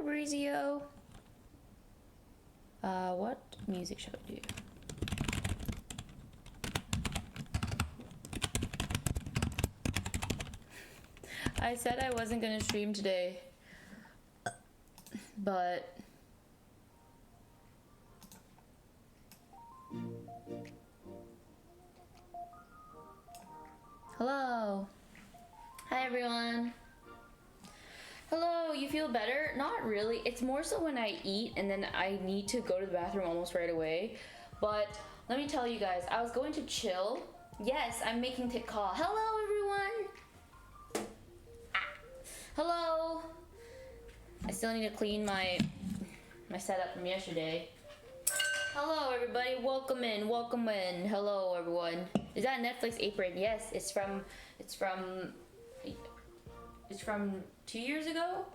Fabrizio. What music should we do? I said I wasn't gonna stream today, but hello. Hi everyone. Hello, you feel better? Not really. It's more so when I eat and then I need to go to the bathroom almost right away. But let me tell you guys, I was going to chill. Yes, I'm making tikka. Hello everyone. Hello. I still need to clean my setup from yesterday. Hello everybody, welcome in, welcome in. Hello everyone. Is that a Netflix apron? Yes, it's from 2 years ago.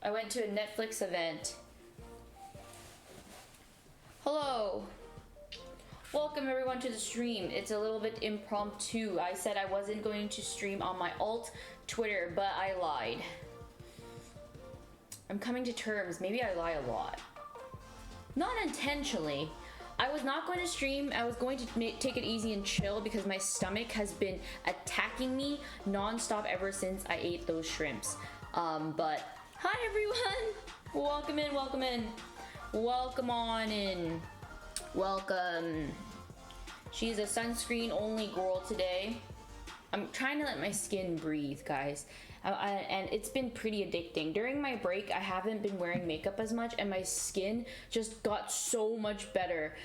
I went to a Netflix event. Hello. Welcome everyone to the stream. It's a little bit impromptu. I said I wasn't going to stream on my alt Twitter, but I lied. I'm coming to terms. Maybe I lie a lot. Not intentionally. I was not going to stream. I was going to take it easy and chill because my stomach has been attacking me non-stop ever since I ate those shrimps. But hi everyone. Welcome in, welcome in. Welcome on in. Welcome. She's a sunscreen only girl today. I'm trying to let my skin breathe, guys. And it's been pretty addicting. During my break, I haven't been wearing makeup as much and my skin just got so much better.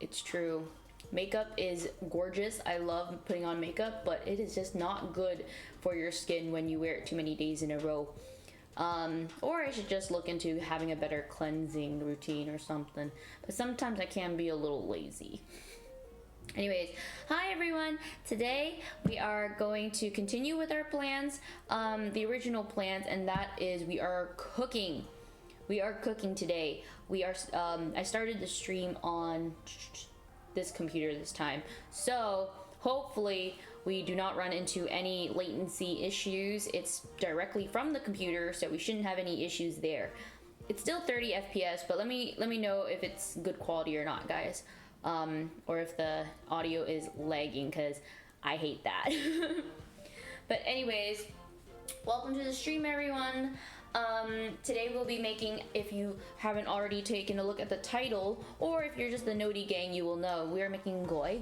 It's true. Makeup is gorgeous. I love putting on makeup, but it is just not good for your skin when you wear it too many days in a row. Or I should just look into having a better cleansing routine or something. But sometimes I can be a little lazy. Anyways, hi everyone. Today we are going to continue with our plans, the original plans, and that is we are cooking. We are cooking today. We are. I started the stream on this computer this time, so hopefully we do not run into any latency issues. It's directly from the computer, so we shouldn't have any issues there. It's still 30 FPS, but let me know if it's good quality or not, guys. Or if the audio is lagging, because I hate that. But anyways, welcome to the stream everyone. Today we'll be making, if you haven't already taken a look at the title, or if you're just the Noti gang, you will know, we are making GOI,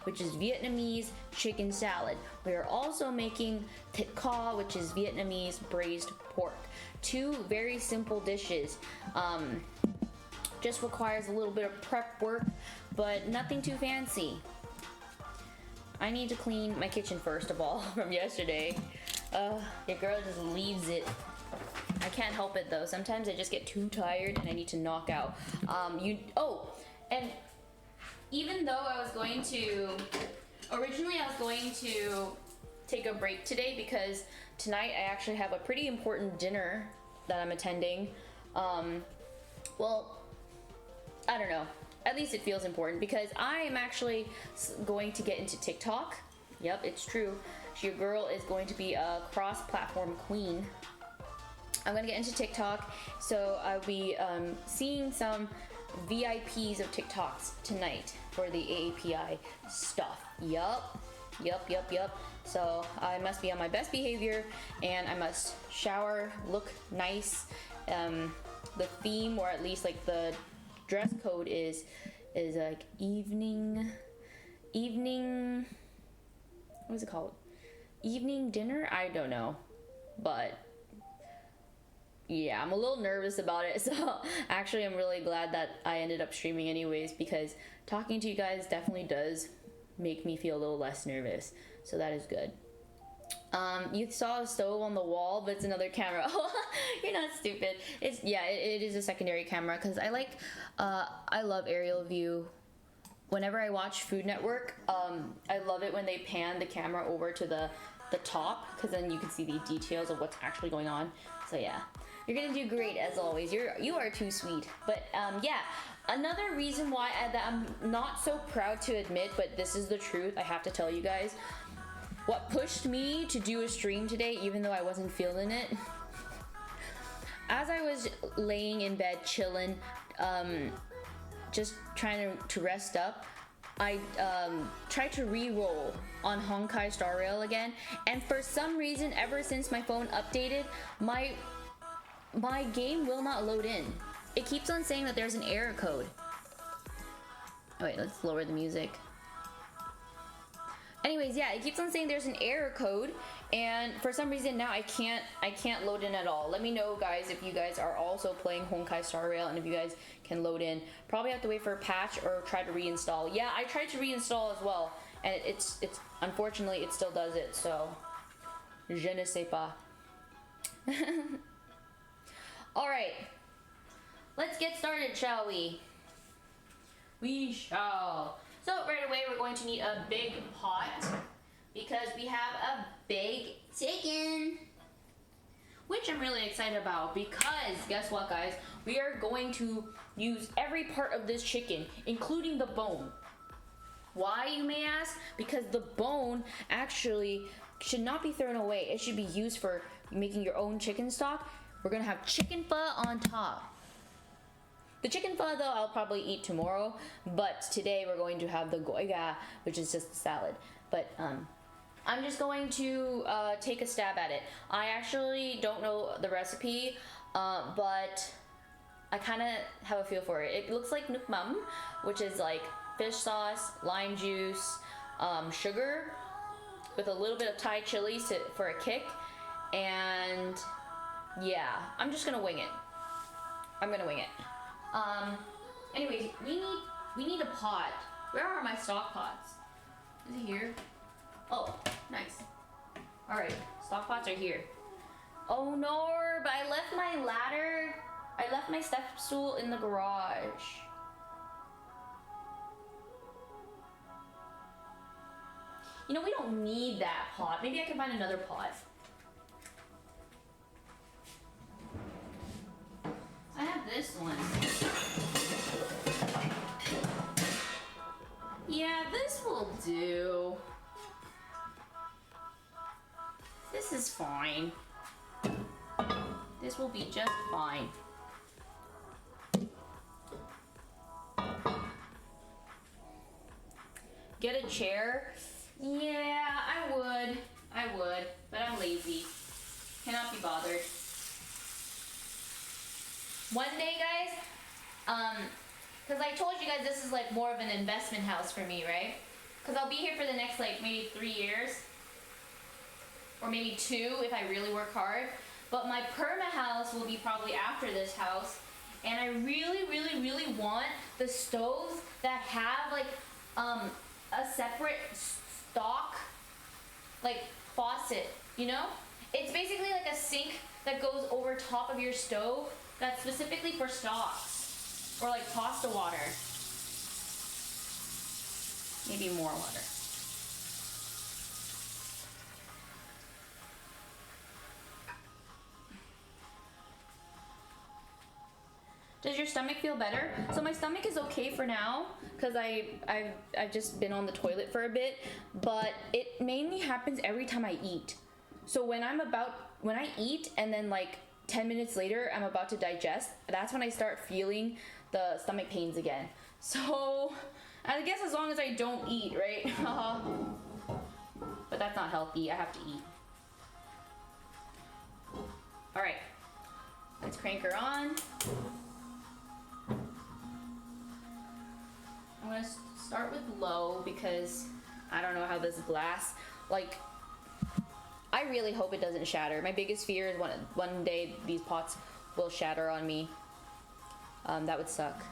which is Vietnamese chicken salad. We are also making tikka, which is Vietnamese braised pork. Two very simple dishes. Just requires a little bit of prep work, but nothing too fancy. I need to clean my kitchen first of all from yesterday. Your girl just leaves it. I can't help it though. Sometimes I just get too tired and I need to knock out. And even though originally I was going to take a break today because tonight I actually have a pretty important dinner that I'm attending. Well, I don't know. At least it feels important because I am actually going to get into TikTok. Yep, it's true. Your girl is going to be a cross-platform queen. I'm gonna get into TikTok, so I'll be seeing some VIPs of TikToks tonight for the AAPI stuff. Yup. So I must be on my best behavior and I must shower, look nice. The theme, or at least like the dress code is like evening, what is it called? Evening dinner? I don't know, but yeah, I'm a little nervous about it. So actually I'm really glad that I ended up streaming anyways, because talking to you guys definitely does make me feel a little less nervous. So that is good. You saw a stove on the wall, but it's another camera. You're not stupid. It is a secondary camera because I love aerial view. Whenever I watch Food Network, I love it when they pan the camera over to the top, because then you can see the details of what's actually going on. So yeah, you're gonna do great as always. You are too sweet. But yeah, another reason why that I'm not so proud to admit, but this is the truth, I have to tell you guys. What pushed me to do a stream today, even though I wasn't feeling it, as I was laying in bed chilling, just trying to rest up, I tried to re-roll on Honkai Star Rail again, and for some reason, ever since my phone updated, my game will not load in. It keeps on saying that there's an error code. Oh wait, let's lower the music. Anyways, yeah, it keeps on saying there's an error code, and for some reason now I can't load in at all. Let me know, guys, if you guys are also playing Honkai Star Rail and if you guys can load in. Probably have to wait for a patch or try to reinstall. Yeah, I tried to reinstall as well, and it's unfortunately it still does it. So je ne sais pas. All right, let's get started, shall we? We shall. So right away we're going to need a big pot because we have a big chicken, which I'm really excited about because guess what, guys? We are going to use every part of this chicken, including the bone. Why, you may ask? Because the bone actually should not be thrown away. It should be used for making your own chicken stock. We're gonna have chicken pho on top. The chicken pho, though, I'll probably eat tomorrow, but today we're going to have the GOI, which is just a salad. But I'm just going to take a stab at it. I actually don't know the recipe, but I kind of have a feel for it. It looks like nukmam, which is like fish sauce, lime juice, sugar, with a little bit of Thai chili for a kick, and yeah, I'm just gonna wing it. I'm gonna wing it. Anyways, we need a pot. Where are my stock pots? Is it here? Oh, nice. All right, stock pots are here. Oh no, but I left my ladder. I left my step stool in the garage. You know, we don't need that pot. Maybe I can find another pot. I have this one. Yeah, this will do. This is fine. This will be just fine. Get a chair? Yeah, I would, but I'm lazy. Cannot be bothered. One day, guys, because I told you guys this is like more of an investment house for me, right? Because I'll be here for the next like maybe 3 years, or maybe 2 if I really work hard. But my perma house will be probably after this house, and I really, really, really want the stoves that have like a separate stock, like faucet, you know? It's basically like a sink that goes over top of your stove that's specifically for stocks, or like pasta water. Maybe more water. Does your stomach feel better? So my stomach is okay for now because I've just been on the toilet for a bit, but it mainly happens every time I eat. So when I eat and then like 10 minutes later I'm about to digest, that's when I start feeling the stomach pains again. So I guess as long as I don't eat, right? But that's not healthy. I have to eat. All right, let's crank her on. I'm gonna start with low because I don't know how this glass, like, I really hope it doesn't shatter. My biggest fear is one day these pots will shatter on me. That would suck.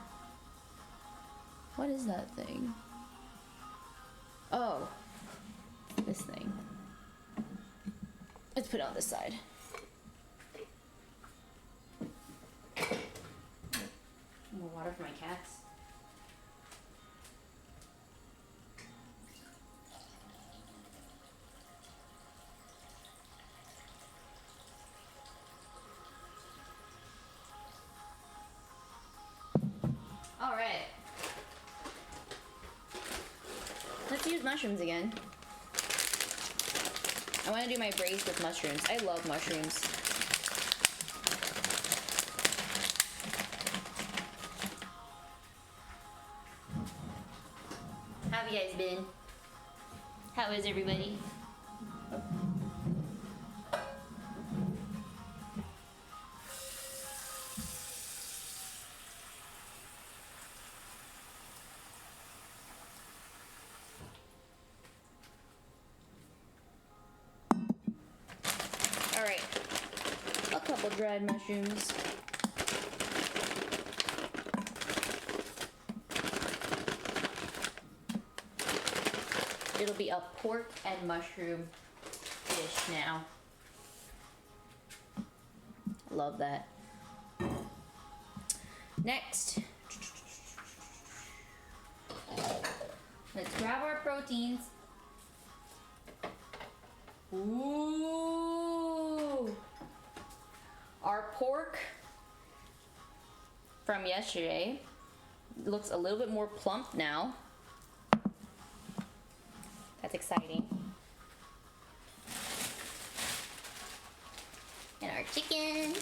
What is that thing? Oh, this thing. Let's put it on this side. More water for my cats. All right. Let's use mushrooms again. I want to do my braised with mushrooms. I love mushrooms. guys been? How is everybody? Alright, a couple dried mushrooms. It'll be a pork and mushroom dish now. Love that. Next, let's grab our proteins. Ooh! Our pork from yesterday looks a little bit more plump now. That's exciting. And our chicken.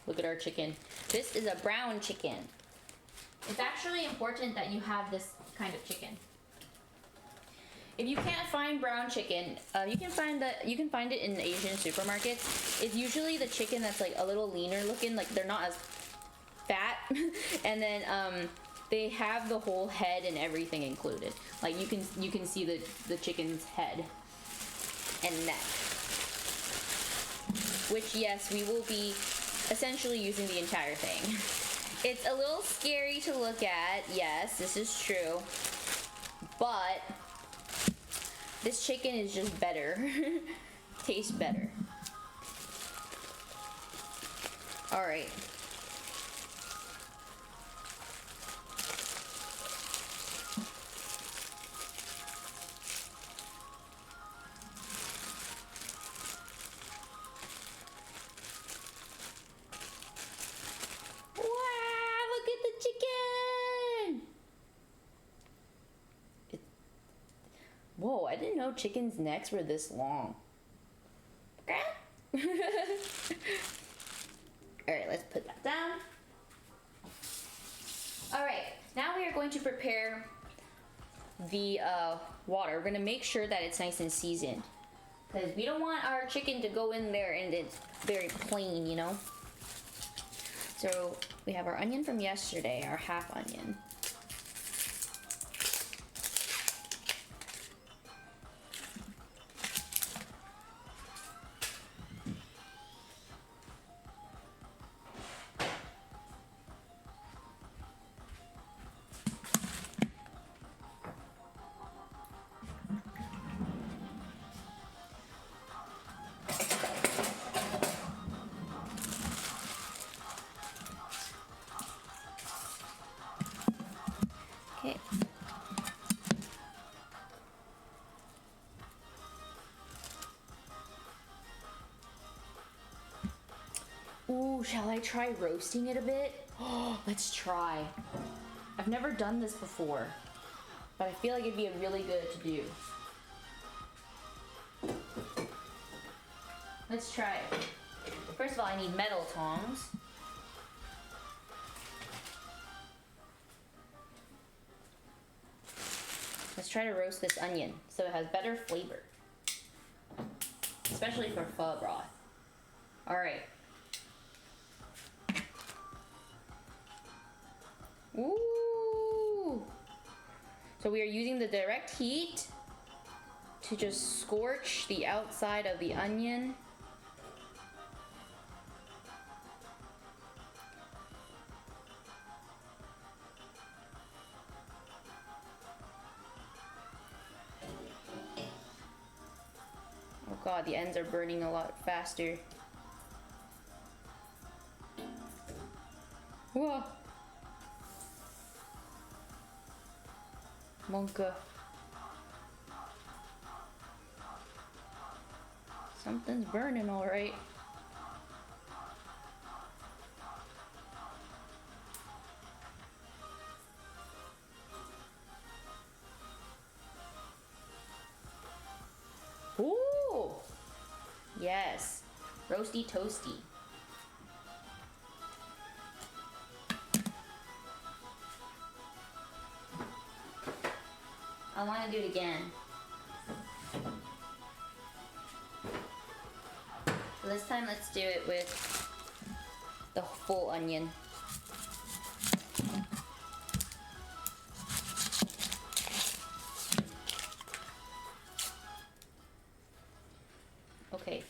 Look at our chicken. This is a brown chicken. It's actually important that you have this kind of chicken. If you can't find brown chicken, you can find it in Asian supermarkets. It's usually the chicken that's like a little leaner looking, like they're not as fat, and then they have the whole head and everything included. Like you can see the chicken's head and neck. Which, yes, we will be essentially using the entire thing. It's a little scary to look at, yes, this is true, but this chicken is just better. Tastes better. Alright. Whoa, I didn't know chickens' necks were this long. Alright, let's put that down. Alright, now we are going to prepare the water. We're going to make sure that it's nice and seasoned, because we don't want our chicken to go in there and it's very plain, you know? So we have our onion from yesterday, our half onion. Okay. Ooh, shall I try roasting it a bit? Oh, let's try. I've never done this before, but I feel like it'd be really good to do. Let's try it. First of all, I need metal tongs. Let's try to roast this onion so it has better flavor, especially for pho broth. All right. Ooh. So we are using the direct heat to just scorch the outside of the onion. Oh God, the ends are burning a lot faster. Whoa. Monka. Something's burning all right. Ooh! Yes. Roasty toasty. I want to do it again. So this time let's do it with the full onion. Okay.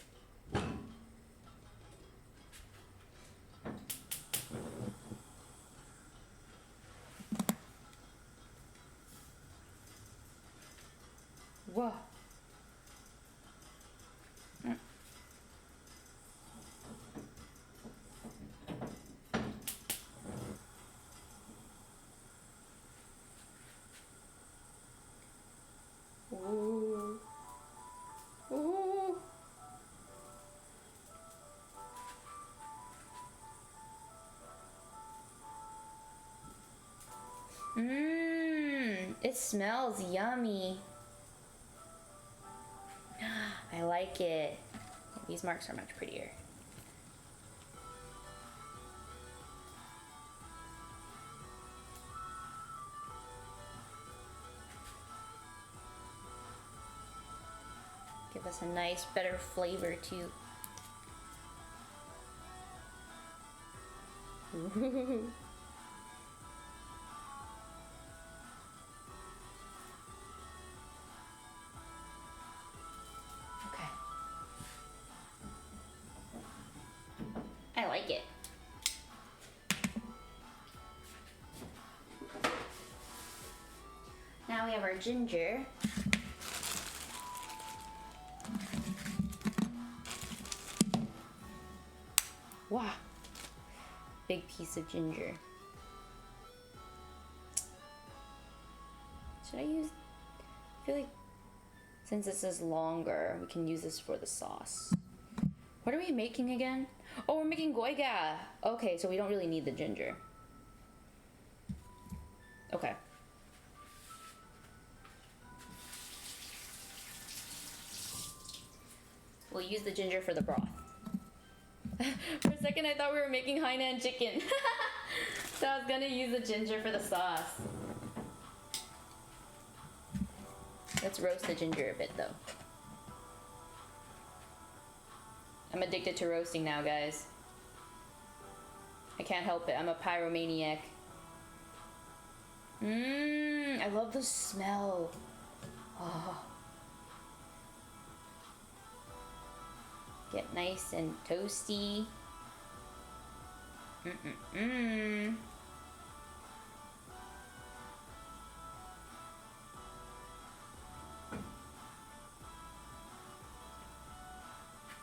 Whoa. Ooh. Ooh. Mmm, it smells yummy. I like it. These marks are much prettier. Give us a nice, better flavor too. Ooh. Okay. I like it. Now we have our ginger. Wow. Big piece of ginger. Should I use... I feel like since this is longer, we can use this for the sauce. What are we making again? Oh, we're making goiga. Okay, so we don't really need the ginger. Okay. We'll use the ginger for the broth. For a second, I thought we were making Hainan chicken. So I was gonna use the ginger for the sauce. Let's roast the ginger a bit though. I'm addicted to roasting now, guys. I can't help it. I'm a pyromaniac. Mmm, I love the smell. Oh. Get nice and toasty. Mm-mm-mm.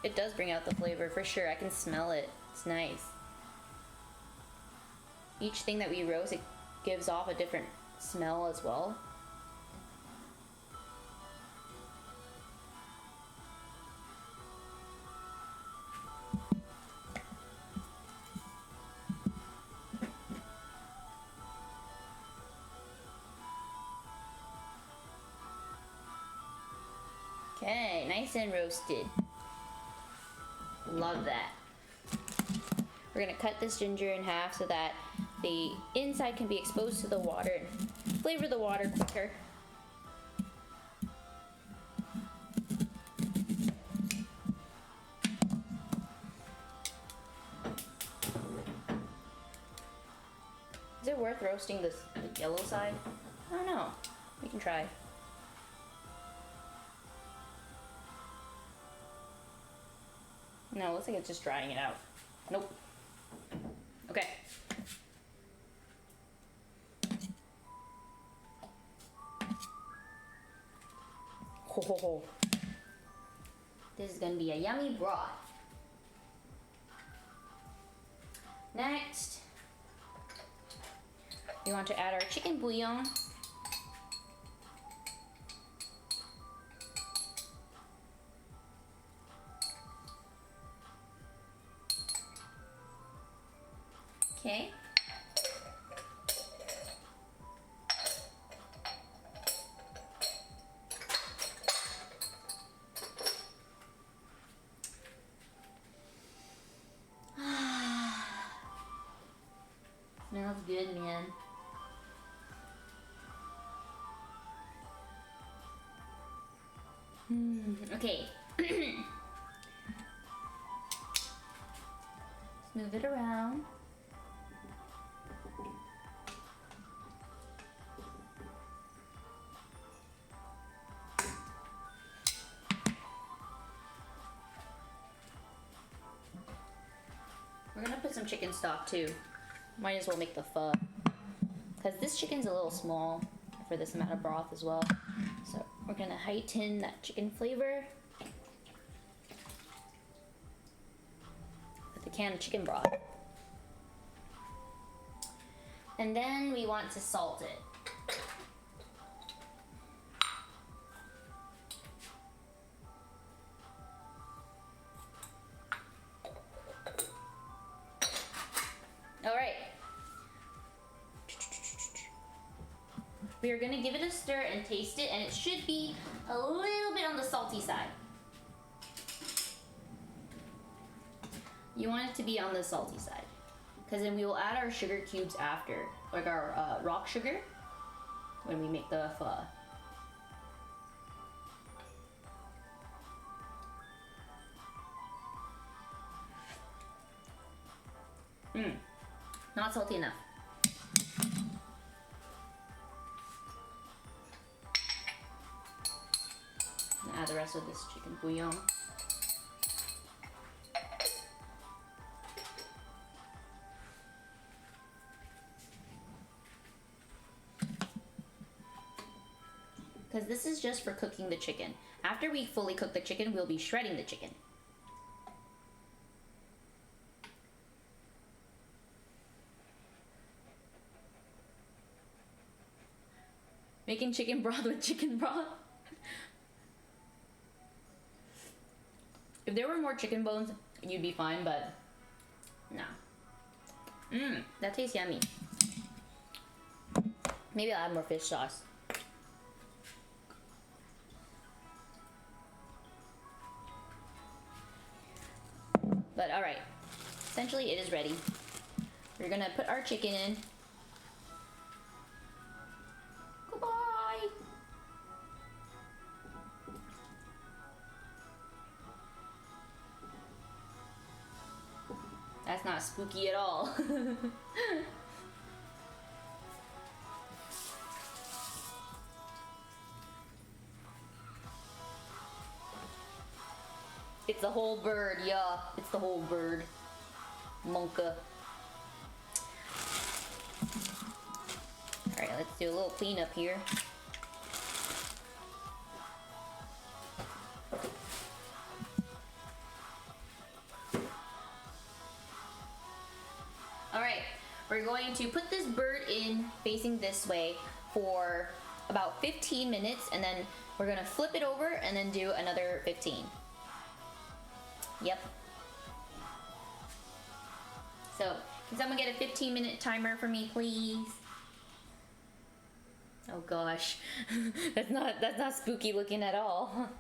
It does bring out the flavor for sure. I can smell it. It's nice. Each thing that we roast, it gives off a different smell as well. Okay, nice and roasted. Love that. We're gonna cut this ginger in half so that the inside can be exposed to the water and flavor the water quicker. Is it worth roasting the yellow side? I don't know. We can try. No, it looks like it's just drying it out. Nope. Okay. Ho ho ho. This is gonna be a yummy broth. Next, we want to add our chicken bouillon. Okay. Smells good, man. Okay. Move it around. We're gonna put some chicken stock too. Might as well make the pho. Because this chicken's a little small for this amount of broth as well. So we're gonna heighten that chicken flavor with a can of chicken broth. And then we want to salt it. All right. We are gonna give it a stir and taste it, and it should be a little bit on the salty side. You want it to be on the salty side, because then we will add our sugar cubes after, like our rock sugar, when we make the pho. Not salty enough. Add the rest of this chicken bouillon. Because this is just for cooking the chicken. After we fully cook the chicken, we'll be shredding the chicken. Making chicken broth with chicken broth. If there were more chicken bones, you'd be fine, but no. That tastes yummy. Maybe I'll add more fish sauce. But all right, essentially it is ready. We're gonna put our chicken in. Goodbye. That's not spooky at all. It's the whole bird, yeah. It's the whole bird. Monka. Alright, let's do a little cleanup here. Alright, we're going to put this bird in facing this way for about 15 minutes, and then we're gonna flip it over and then do another 15. Yep. So, can someone get a 15-minute timer for me, please? Oh gosh, that's not spooky looking at all.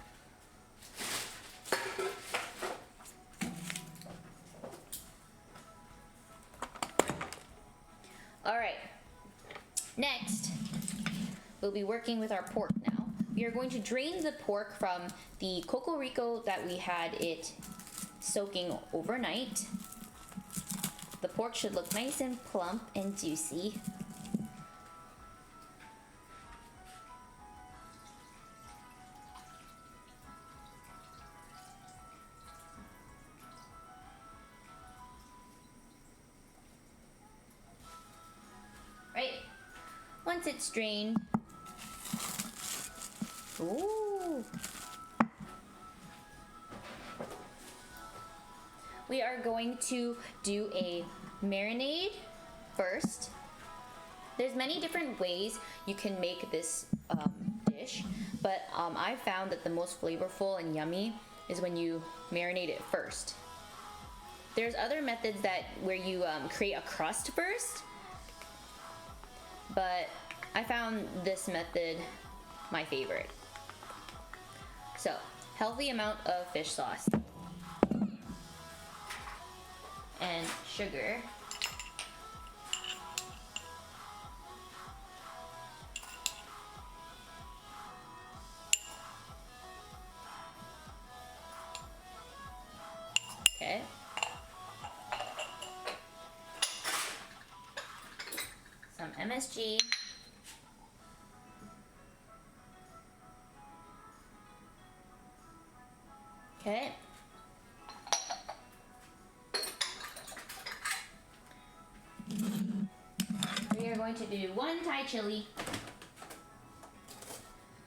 All right. Next, we'll be working with our pork now. We are going to drain the pork from the cocorico that we had it soaking overnight. The pork should look nice and plump and juicy. Right? Once it's drained, ooh. We are going to do a marinade first. There's many different ways you can make this dish, but I found that the most flavorful and yummy is when you marinate it first. There's other methods where you create a crust first, but I found this method my favorite. So, healthy amount of fish sauce. And sugar. Okay. Some MSG. Okay. We are going to do 1 Thai chili.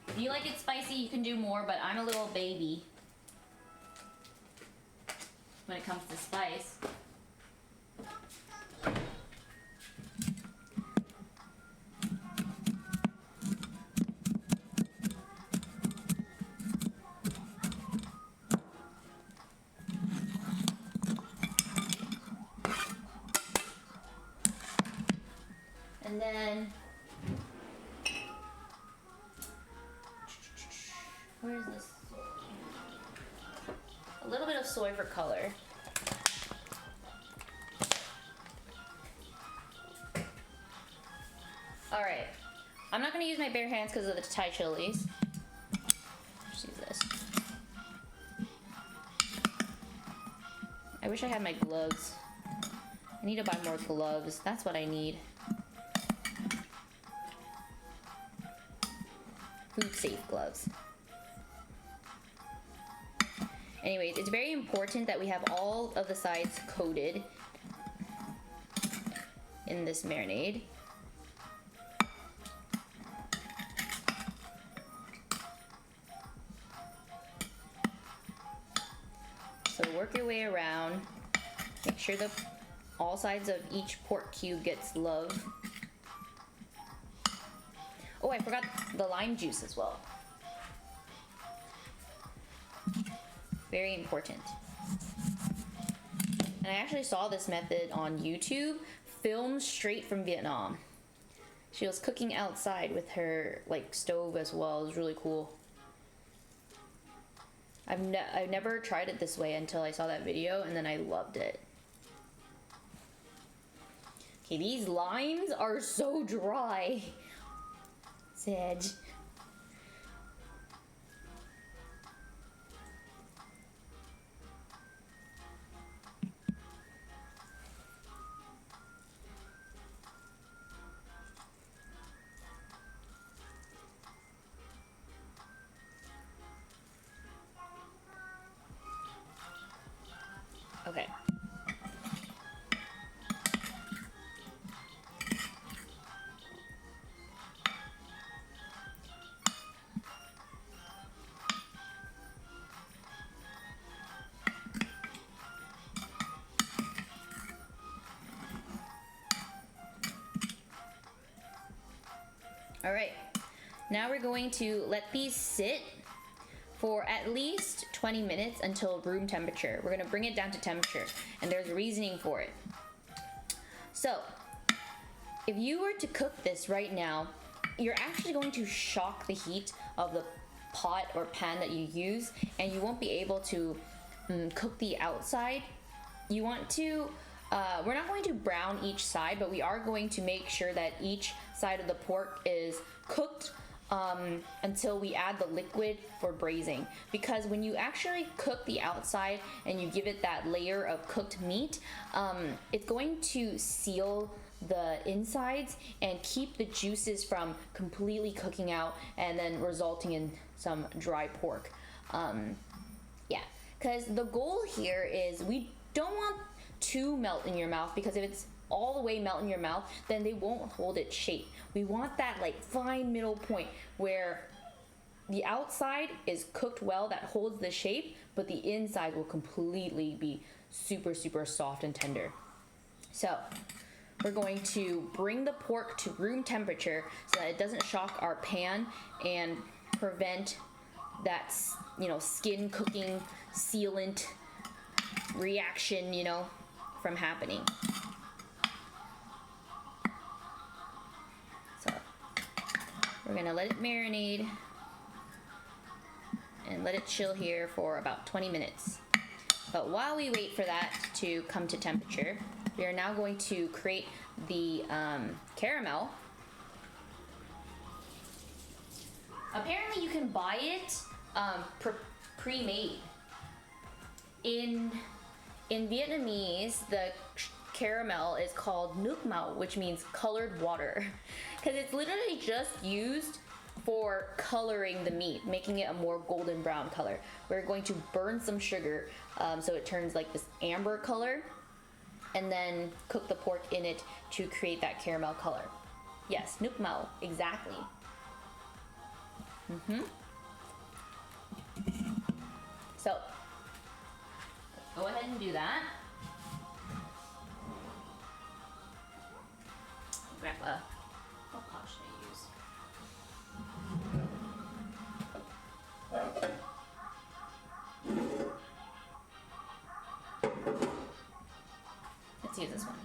If you like it spicy, you can do more, but I'm a little baby when it comes to spice. And then, where's this? A little bit of soy for color. Alright, I'm not going to use my bare hands because of the Thai chilies. Just use this. I wish I had my gloves. I need to buy more gloves. That's what I need. Food safe gloves. Anyways, it's very important that we have all of the sides coated in this marinade. So work your way around. Make sure that all sides of each pork cube gets love. Oh, I forgot the lime juice as well. Very important. And I actually saw this method on YouTube, filmed straight from Vietnam. She was cooking outside with her like stove as well. It was really cool. I've never tried it this way until I saw that video, and then I loved it. Okay, these limes are so dry. Sedge. Okay. All right, now we're going to let these sit for at least 20 minutes until room temperature. We're gonna bring it down to temperature, and there's reasoning for it. So, if you were to cook this right now, you're actually going to shock the heat of the pot or pan that you use, and you won't be able to cook the outside. You want to, we're not going to brown each side, but we are going to make sure that each side of the pork is cooked until we add the liquid for braising. Because when you actually cook the outside and you give it that layer of cooked meat, it's going to seal the insides and keep the juices from completely cooking out and then resulting in some dry pork. Yeah, because the goal here is we don't want to melt in your mouth, because if it's all the way melt in your mouth, then they won't hold its shape. We want that like fine middle point where the outside is cooked well, that holds the shape, but the inside will completely be super, super soft and tender. So we're going to bring the pork to room temperature so that it doesn't shock our pan and prevent that, you know, skin cooking sealant reaction, you know, from happening. So we're gonna let it marinate and let it chill here for about 20 minutes. But while we wait for that to come to temperature, we are now going to create the caramel. Apparently you can buy it pre-made in In Vietnamese, the caramel is called nước màu, which means colored water, because it's literally just used for coloring the meat, making it a more golden brown color. We're going to burn some sugar so it turns like this amber color, and then cook the pork in it to create that caramel color. Yes, nước màu, exactly. So, go ahead and do that. Grab what pot should I use? Let's use this one.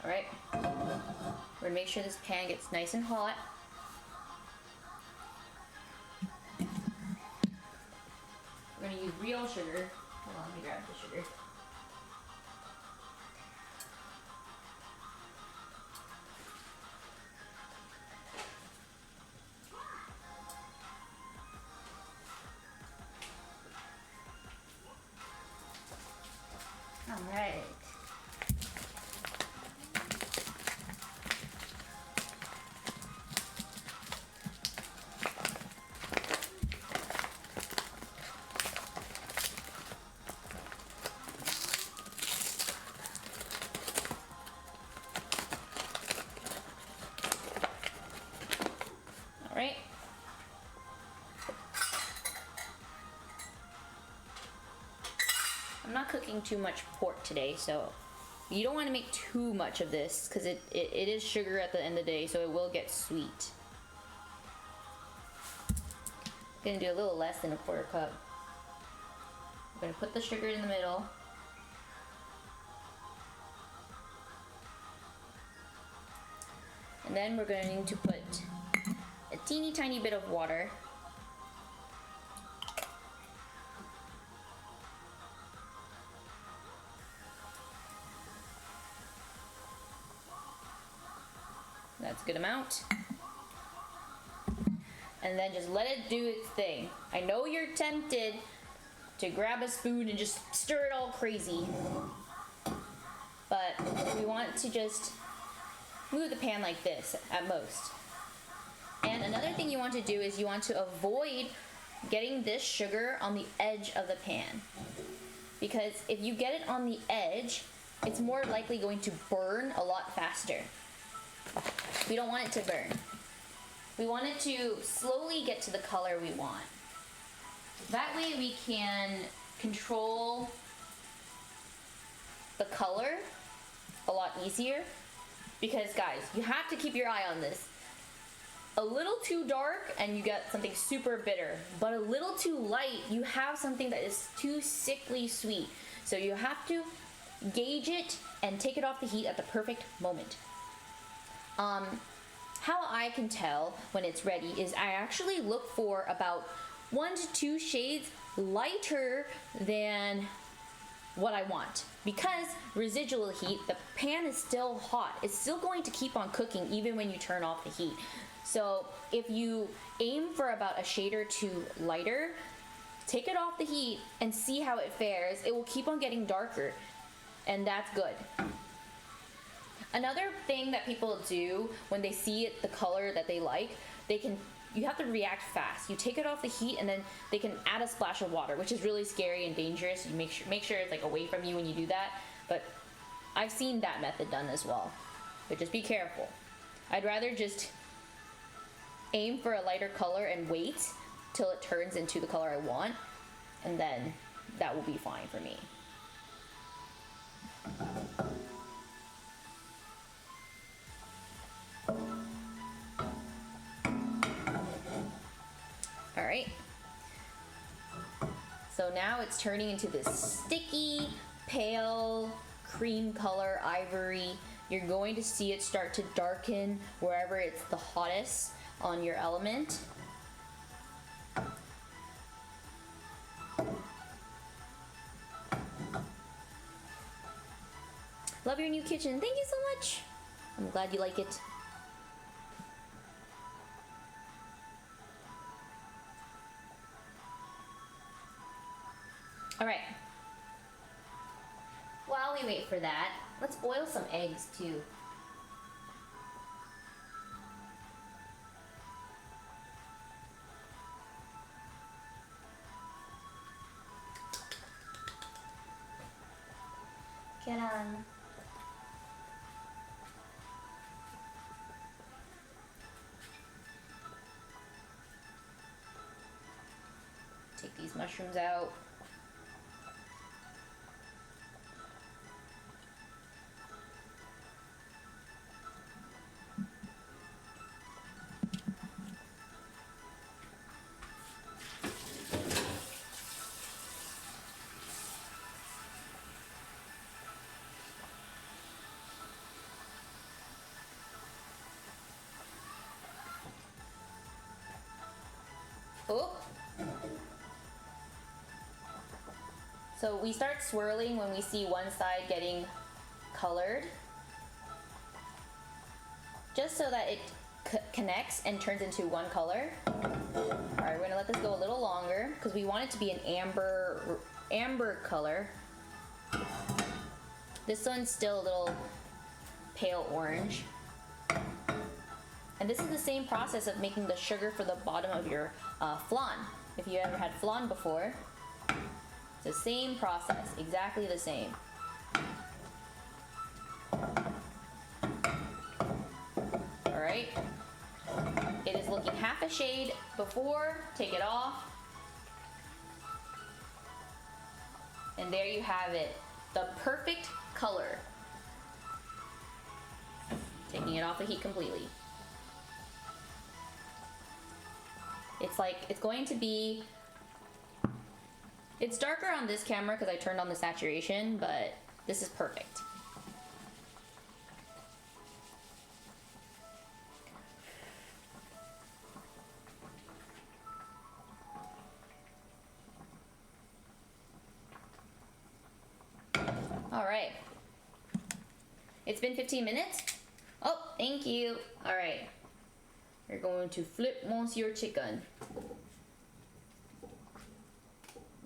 Alright. We're gonna make sure this pan gets nice and hot. We're gonna use real sugar. Hold on, let me grab the sugar. All right. All right. I'm not cooking too much pork today, so you don't want to make too much of this because it is sugar at the end of the day, so it will get sweet. I'm gonna do a little less than a quarter cup. I'm gonna put the sugar in the middle. And then we're going to need to put a teeny tiny bit of water. That's a good amount. And then just let it do its thing. I know you're tempted to grab a spoon and just stir it all crazy, but we want to just move the pan like this at most. And another thing you want to do is you want to avoid getting this sugar on the edge of the pan, because if you get it on the edge, it's more likely going to burn a lot faster. We don't want it to burn. We want it to slowly get to the color we want. That way we can control the color a lot easier. Because guys, you have to keep your eye on this. A little too dark and you get something super bitter, but a little too light, you have something that is too sickly sweet. So you have to gauge it and take it off the heat at the perfect moment. How I can tell when it's ready is I actually look for about 1 to 2 shades lighter than what I want, because residual heat, the pan is still hot. It's still going to keep on cooking even when you turn off the heat. So if you aim for about a shade or two lighter, take it off the heat and see how it fares. It will keep on getting darker, and that's good. Another thing that people do when they see it, the color that they like, you have to react fast. You take it off the heat and then they can add a splash of water, which is really scary and dangerous. You make sure it's like away from you when you do that. But I've seen that method done as well. But just be careful. I'd rather just aim for a lighter color and wait till it turns into the color I want, and then that will be fine for me. All right. So now it's turning into this sticky, pale, cream color, ivory. You're going to see it start to darken wherever it's the hottest on your element. Love your new kitchen. Thank you so much. I'm glad you like it. All right. While we wait for that, let's boil some eggs too. Keran. Take these mushrooms out. Oh. So we start swirling when we see one side getting colored, just so that it connects and turns into one color. All right, we're gonna let this go a little longer because we want it to be an amber color. This one's still a little pale orange. And this is the same process of making the sugar for the bottom of your flan. If you ever had flan before, it's the same process, exactly the same. All right. It is looking half a shade before, take it off. And there you have it, the perfect color. Taking it off the heat completely. It's like, it's going to be, it's darker on this camera because I turned on the saturation, but this is perfect. All right. It's been 15 minutes. Oh, thank you. All right. We're going to flip Monsieur Chicken.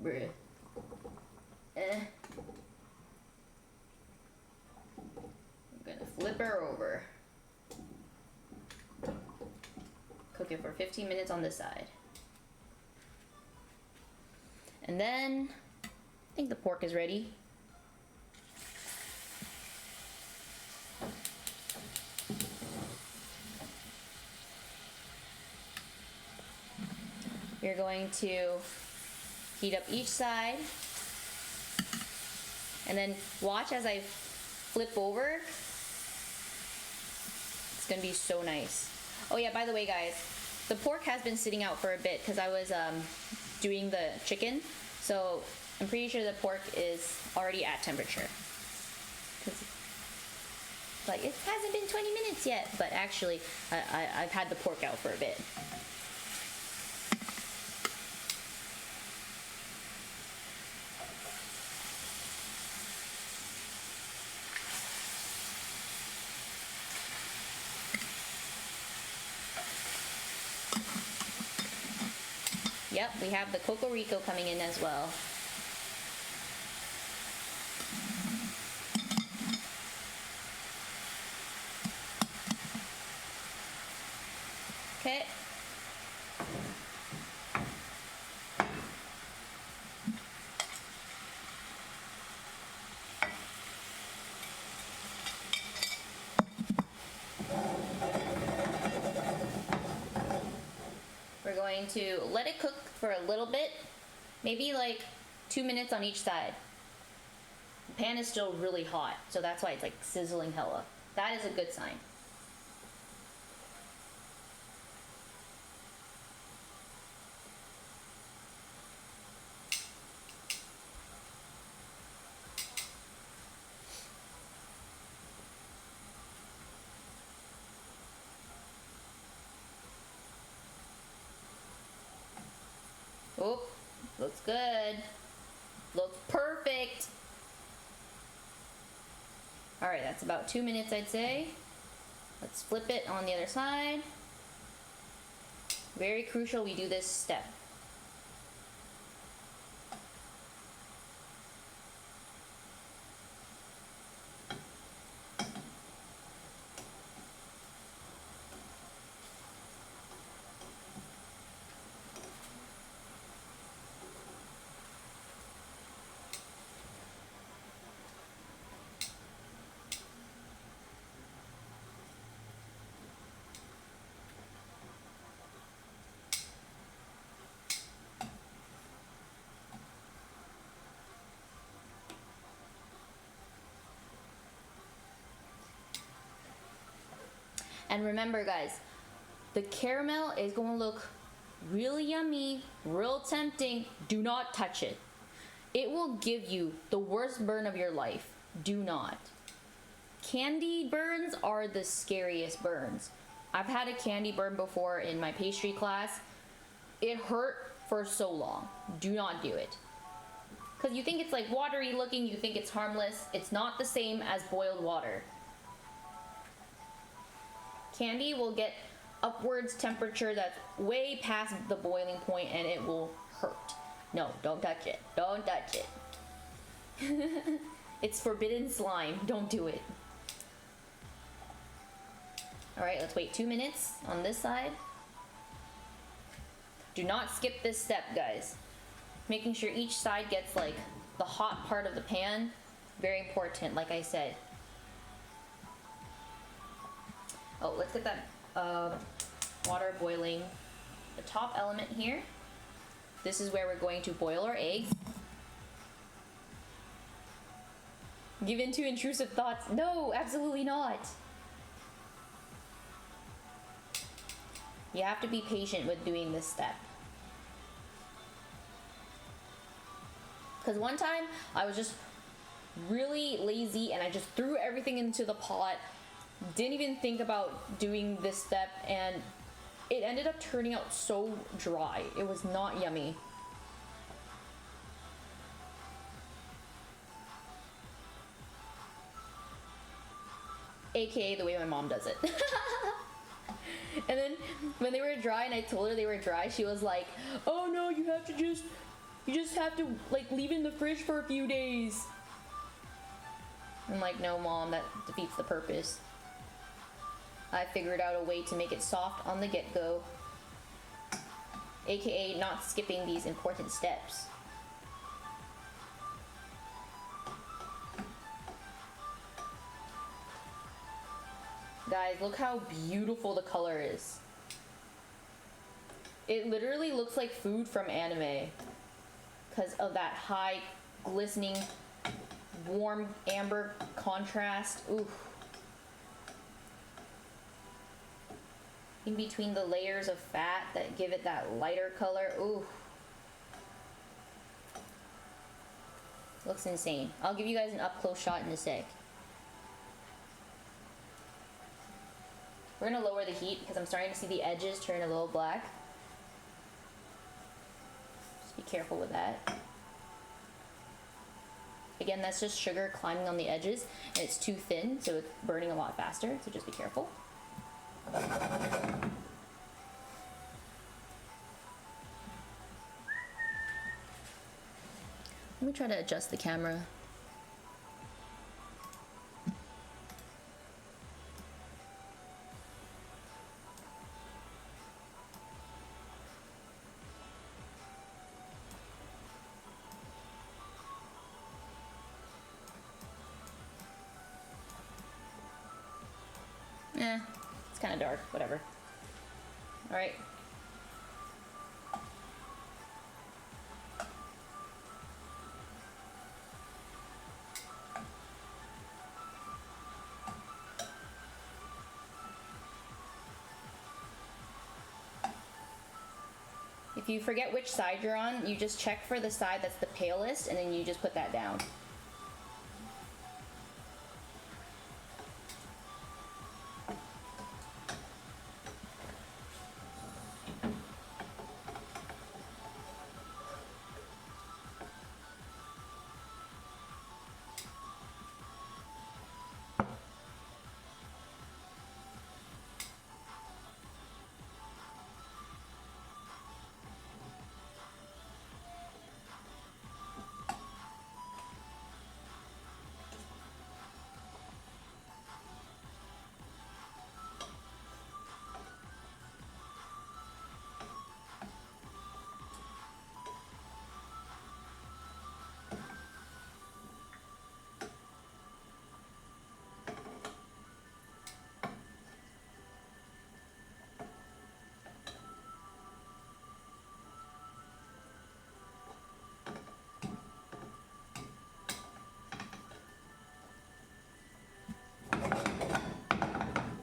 Bruh. I'm gonna flip her over. Cook it for 15 minutes on this side. And then, I think the pork is ready. You're going to heat up each side and then watch as I flip over. It's gonna be so nice. Oh yeah, by the way guys, the pork has been sitting out for a bit because I was doing the chicken, so I'm pretty sure the pork is already at temperature. Like, it hasn't been 20 minutes yet, but actually I've had the pork out for a bit. Yep, we have the cocorico coming in as well. Okay. We're going to let it cook for a little bit, maybe like 2 minutes on each side. The pan is still really hot, so that's why it's like sizzling hella. That is a good sign. Oh, looks good. Looks perfect. All right, that's about 2 minutes, I'd say. Let's flip it on the other side. Very crucial we do this step. And remember guys, the caramel is gonna look really yummy, real tempting. Do not touch it. It will give you the worst burn of your life. Do not. Candy burns are the scariest burns. I've had a candy burn before in my pastry class. It hurt for so long. Do not do it. Because you think it's like watery looking, you think it's harmless. It's not the same as boiled water. Candy will get upwards temperature that's way past the boiling point and it will hurt. No, don't touch it. Don't touch it. It's forbidden slime. Don't do it. Alright, let's wait 2 minutes on this side. Do not skip this step, guys. Making sure each side gets like the hot part of the pan. Very important, like I said. Oh, let's get that water boiling. The top element here. This is where we're going to boil our eggs. Give in to intrusive thoughts. No, absolutely not. You have to be patient with doing this step. Because one time I was just really lazy and I just threw everything into the pot. Didn't even think about doing this step and it ended up turning out so dry. It was not yummy. AKA the way my mom does it. And then when they were dry and I told her they were dry, she was like, oh no, you just have to like leave it in the fridge for a few days. I'm like, no mom, that defeats the purpose. I figured out a way to make it soft on the get-go. AKA not skipping these important steps. Guys, look how beautiful the color is. It literally looks like food from anime because of that high, glistening, warm amber contrast. Ooh. In between the layers of fat that give it that lighter color. Ooh. Looks insane. I'll give you guys an up-close shot in a sec. We're gonna lower the heat because I'm starting to see the edges turn a little black. Just be careful with that. Again, that's just sugar climbing on the edges and it's too thin, so it's burning a lot faster, so just be careful. Let me try to adjust the camera. It's kind of dark, whatever. All right. If you forget which side you're on, you just check for the side that's the palest and then you just put that down.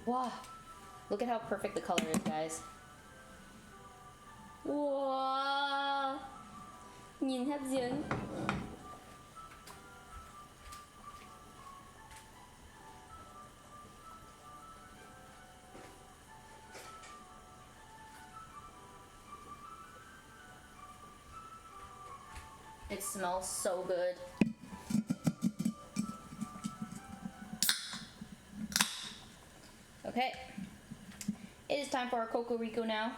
Wow. Look at how perfect the color is, guys. Wow. Nhìn hấp dẫn. It smells so good. Okay. It is time for our Cocorico now.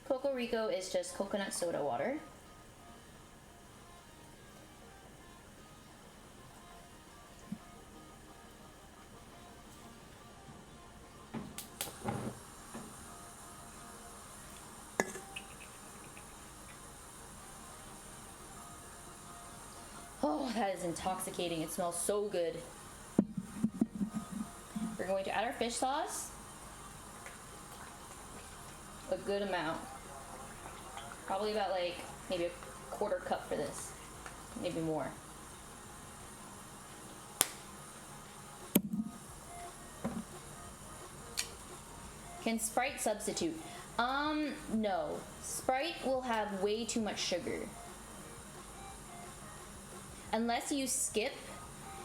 Cocorico is just coconut soda water. Oh, that is intoxicating. It smells so good. We're going to add our fish sauce. A good amount. Probably about like maybe a quarter cup for this. Maybe more. Can Sprite substitute? No. Sprite will have way too much sugar. Unless you skip.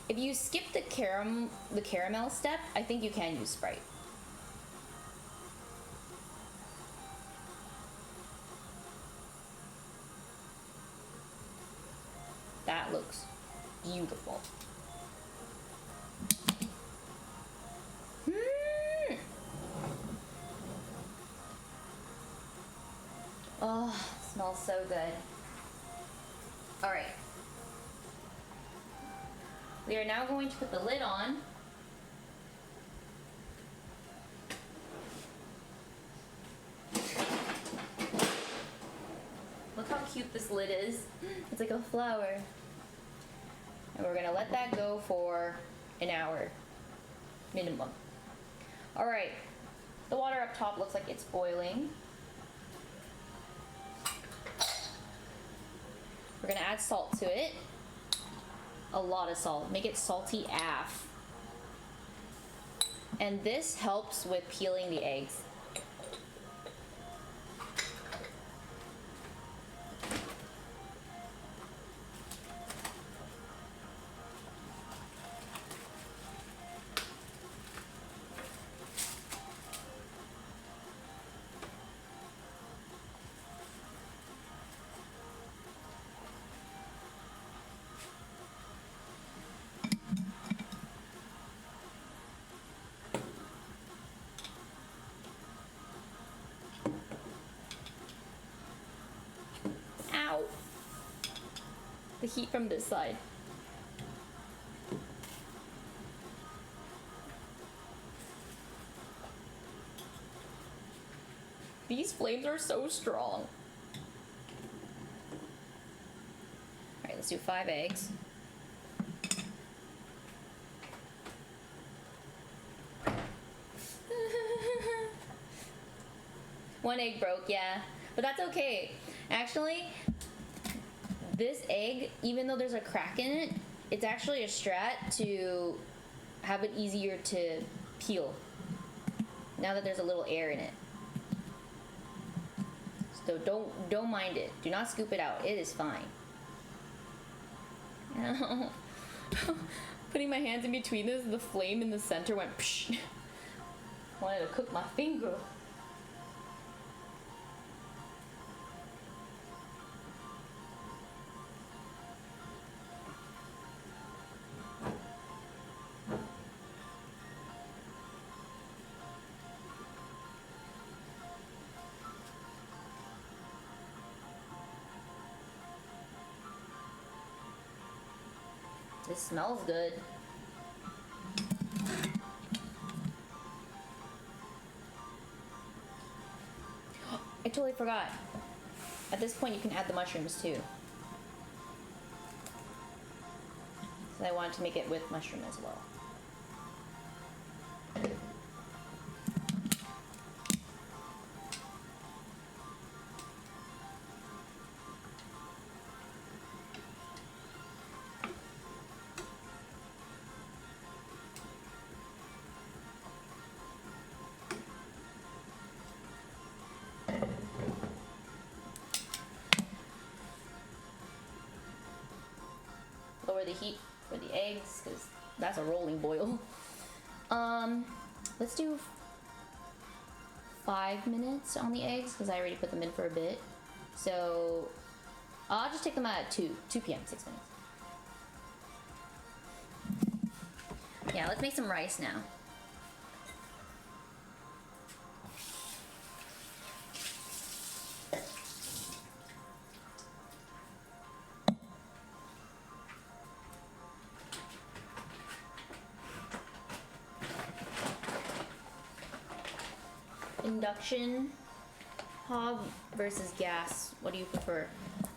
If you skip the caramel step, I think you can use Sprite. That looks beautiful. Oh, smells so good. All right. We are now going to put the lid on. Look how cute this lid is. It's like a flower. And we're gonna let that go for an hour, minimum. All right, the water up top looks like it's boiling. We're gonna add salt to it. A lot of salt, make it salty AF. And this helps with peeling the eggs. The heat from this side. These flames are so strong. All right, let's do 5 eggs. One egg broke, yeah, but that's okay. Actually, this egg, even though there's a crack in it, it's actually a strat to have it easier to peel now that there's a little air in it. So don't mind it. Do not scoop it out. It is fine. Putting my hands in between this, the flame in the center went psh. Wanted to cook my finger. This smells good. I totally forgot. At this point, you can add the mushrooms too. So I wanted to make it with mushroom as well. lower the heat for the eggs because that's a rolling boil. Let's do 5 minutes on the eggs because I already put them in for a bit. So I'll just take them out at 2 p.m. 6 minutes. Yeah, let's make some rice now. Induction hob versus gas. What do you prefer?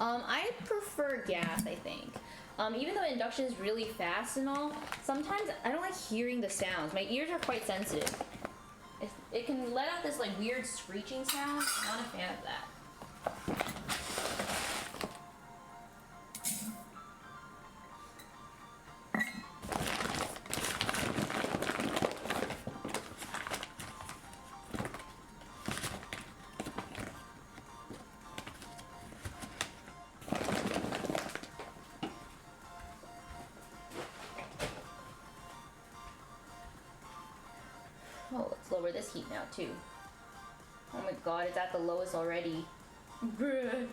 I prefer gas, I think. Even though induction is really fast and all, sometimes I don't like hearing the sounds. My ears are quite sensitive. It can let out this like weird screeching sound. I'm not a fan of that. Oh, let's lower this heat now too. Oh my god, it's at the lowest already. Bruh,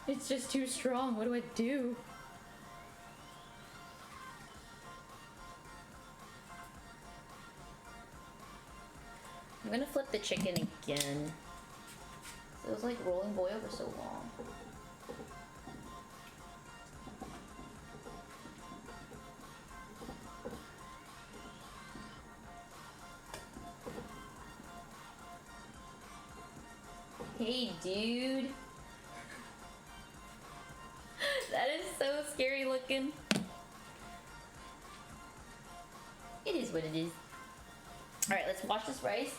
it's just too strong. What do I do? I'm gonna flip the chicken again. It was like rolling boil for so long. Hey, dude. That is so scary looking. It is what it is. All right, let's wash this rice.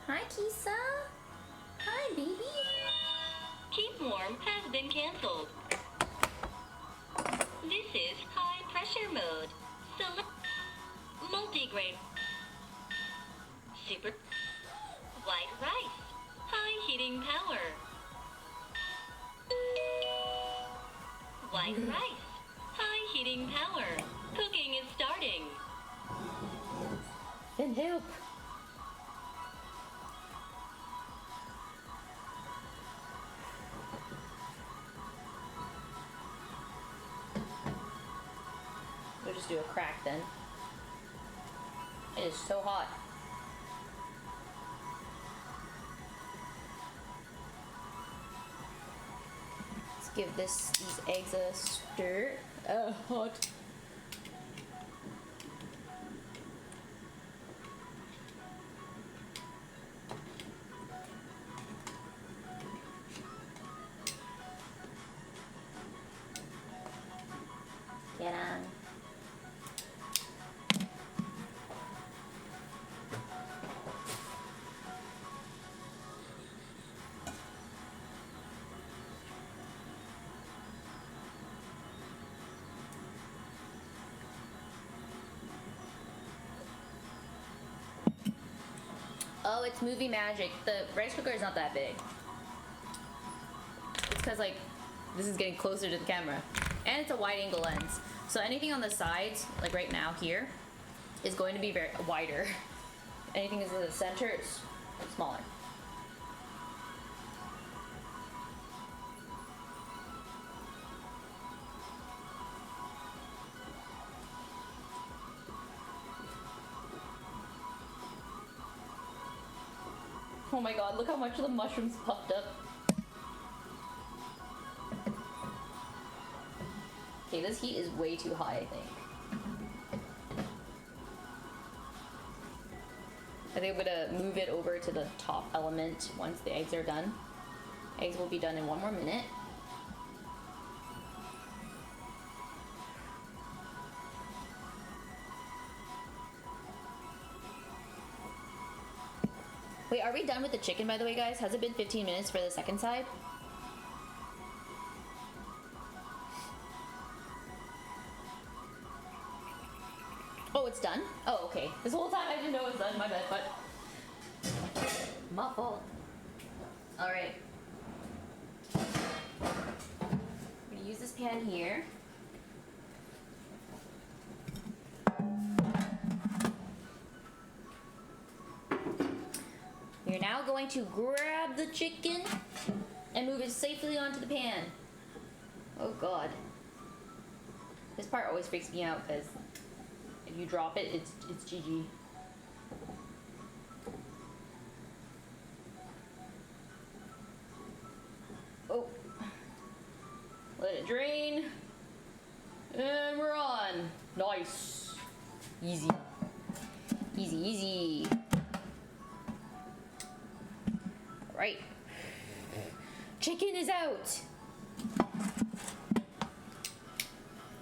Hi, Kisa. Hi, baby. Keep warm has been canceled. This is high pressure mode. Select multigrain. Super white rice. High heating power. White rice. High heating power. Cooking is starting. Then help. We'll just do a crack then. It is so hot. Let's give these eggs a stir. Hot. Get on. Oh, it's movie magic. The rice cooker is not that big. It's because, like, this is getting closer to the camera. And it's a wide angle lens. So anything on the sides, like right now here, is going to be very wider. Anything is in the center is smaller. Oh my god, look how much the mushrooms puffed up. Okay, this heat is way too high, I think. I think I'm gonna move it over to the top element once the eggs are done. Eggs will be done in 1 more minute. Wait, are we done with the chicken, by the way, guys? Has it been 15 minutes for the second side? Oh, it's done? Oh, okay. This whole time I didn't know it was done. My bad, but... my fault. Alright. I'm gonna use this pan here. You're now going to grab the chicken and move it safely onto the pan. Oh god. This part always freaks me out because if you drop it, it's GG. Oh. Let it drain. And we're on. Nice. Easy. Easy, easy. Right. Chicken is out.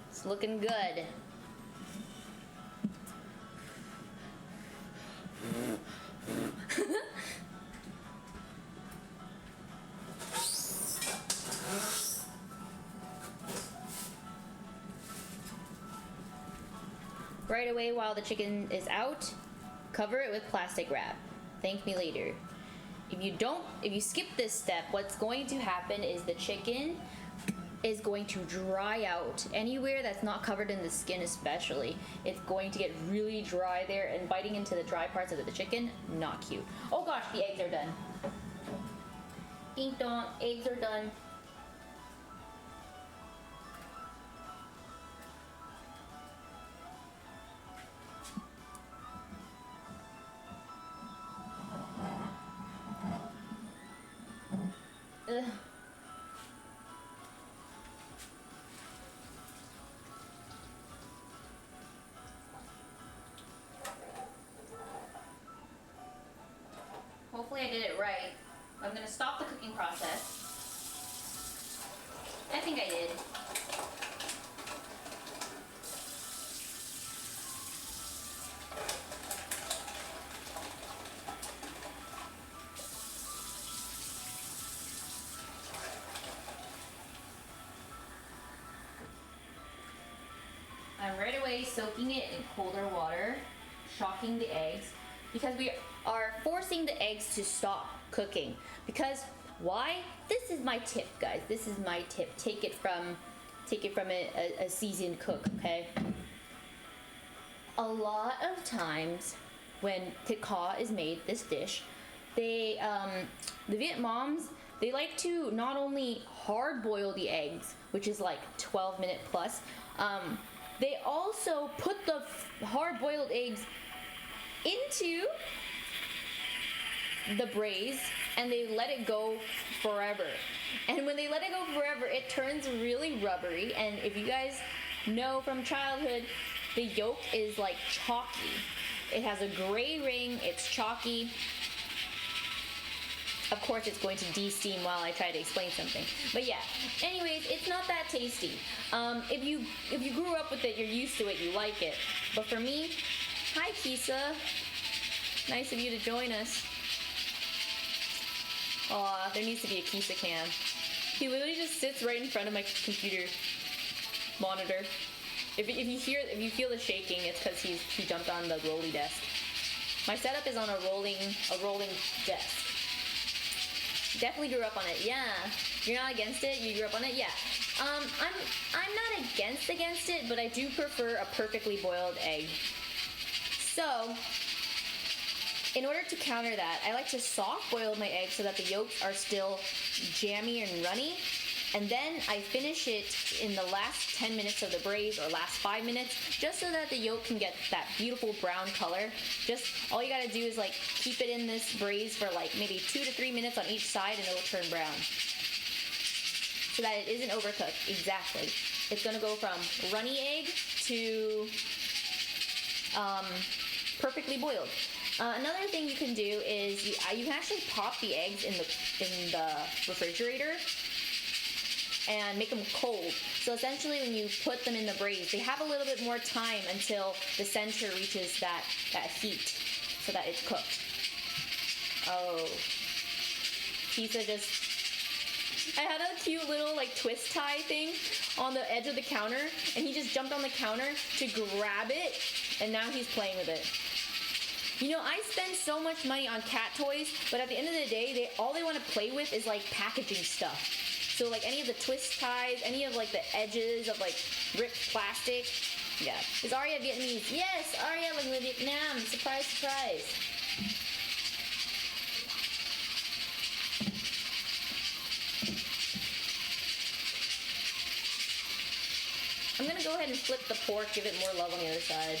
It's looking good. Right away, while the chicken is out, cover it with plastic wrap. Thank me later. If you skip this step, what's going to happen is the chicken is going to dry out. Anywhere that's not covered in the skin especially, it's going to get really dry there, and biting into the dry parts of the chicken, not cute. Oh gosh, the eggs are done. Ding dong, eggs are done. Ugh. Hopefully I did it right. I'm gonna stop the cooking process. I think I did. I'm right away soaking it in colder water, shocking the eggs, because we are forcing the eggs to stop cooking. Because why? This is my tip, guys. This is my tip. Take it from a seasoned cook, okay? A lot of times when tikka is made, this dish, they the Vietnams, they like to not only hard boil the eggs, which is like 12-minute plus, they also put the hard-boiled eggs into the braise and they let it go forever. And when they let it go forever, it turns really rubbery. And if you guys know from childhood, the yolk is like chalky. It has a gray ring, it's chalky. Of course, it's going to de-steam while I try to explain something. But yeah, anyways, it's not that tasty. If you grew up with it, you're used to it, you like it. But for me, hi Kisa. Nice of you to join us. Aw, there needs to be a Kisa cam. He literally just sits right in front of my computer monitor. If you feel the shaking, it's because he jumped on the rolly desk. My setup is on a rolling desk. Definitely grew up on it. Yeah. You're not against it? You grew up on it? Yeah. I'm not against it, but I do prefer a perfectly boiled egg. So, in order to counter that, I like to soft boil my eggs so that the yolks are still jammy and runny. And then I finish it in the last 10 minutes of the braise, or last 5 minutes, just so that the yolk can get that beautiful brown color. Just all you gotta do is like keep it in this braise for like maybe 2 to 3 minutes on each side, and it'll turn brown. So that it isn't overcooked. Exactly. It's gonna go from runny egg to perfectly boiled. Another thing you can do is you can actually pop the eggs in the refrigerator and make them cold. So essentially when you put them in the braise, they have a little bit more time until the center reaches that heat so that it's cooked. Oh, Tisa just... I had a cute little like twist tie thing on the edge of the counter, and he just jumped on the counter to grab it, and now he's playing with it. You know, I spend so much money on cat toys, but at the end of the day, all they want to play with is like packaging stuff. So like any of the twist ties, any of like the edges of like ripped plastic. Yeah. Is Aria Vietnamese? Yes, Aria lives in Vietnam. Surprise, surprise. I'm gonna go ahead and flip the pork, give it more love on the other side.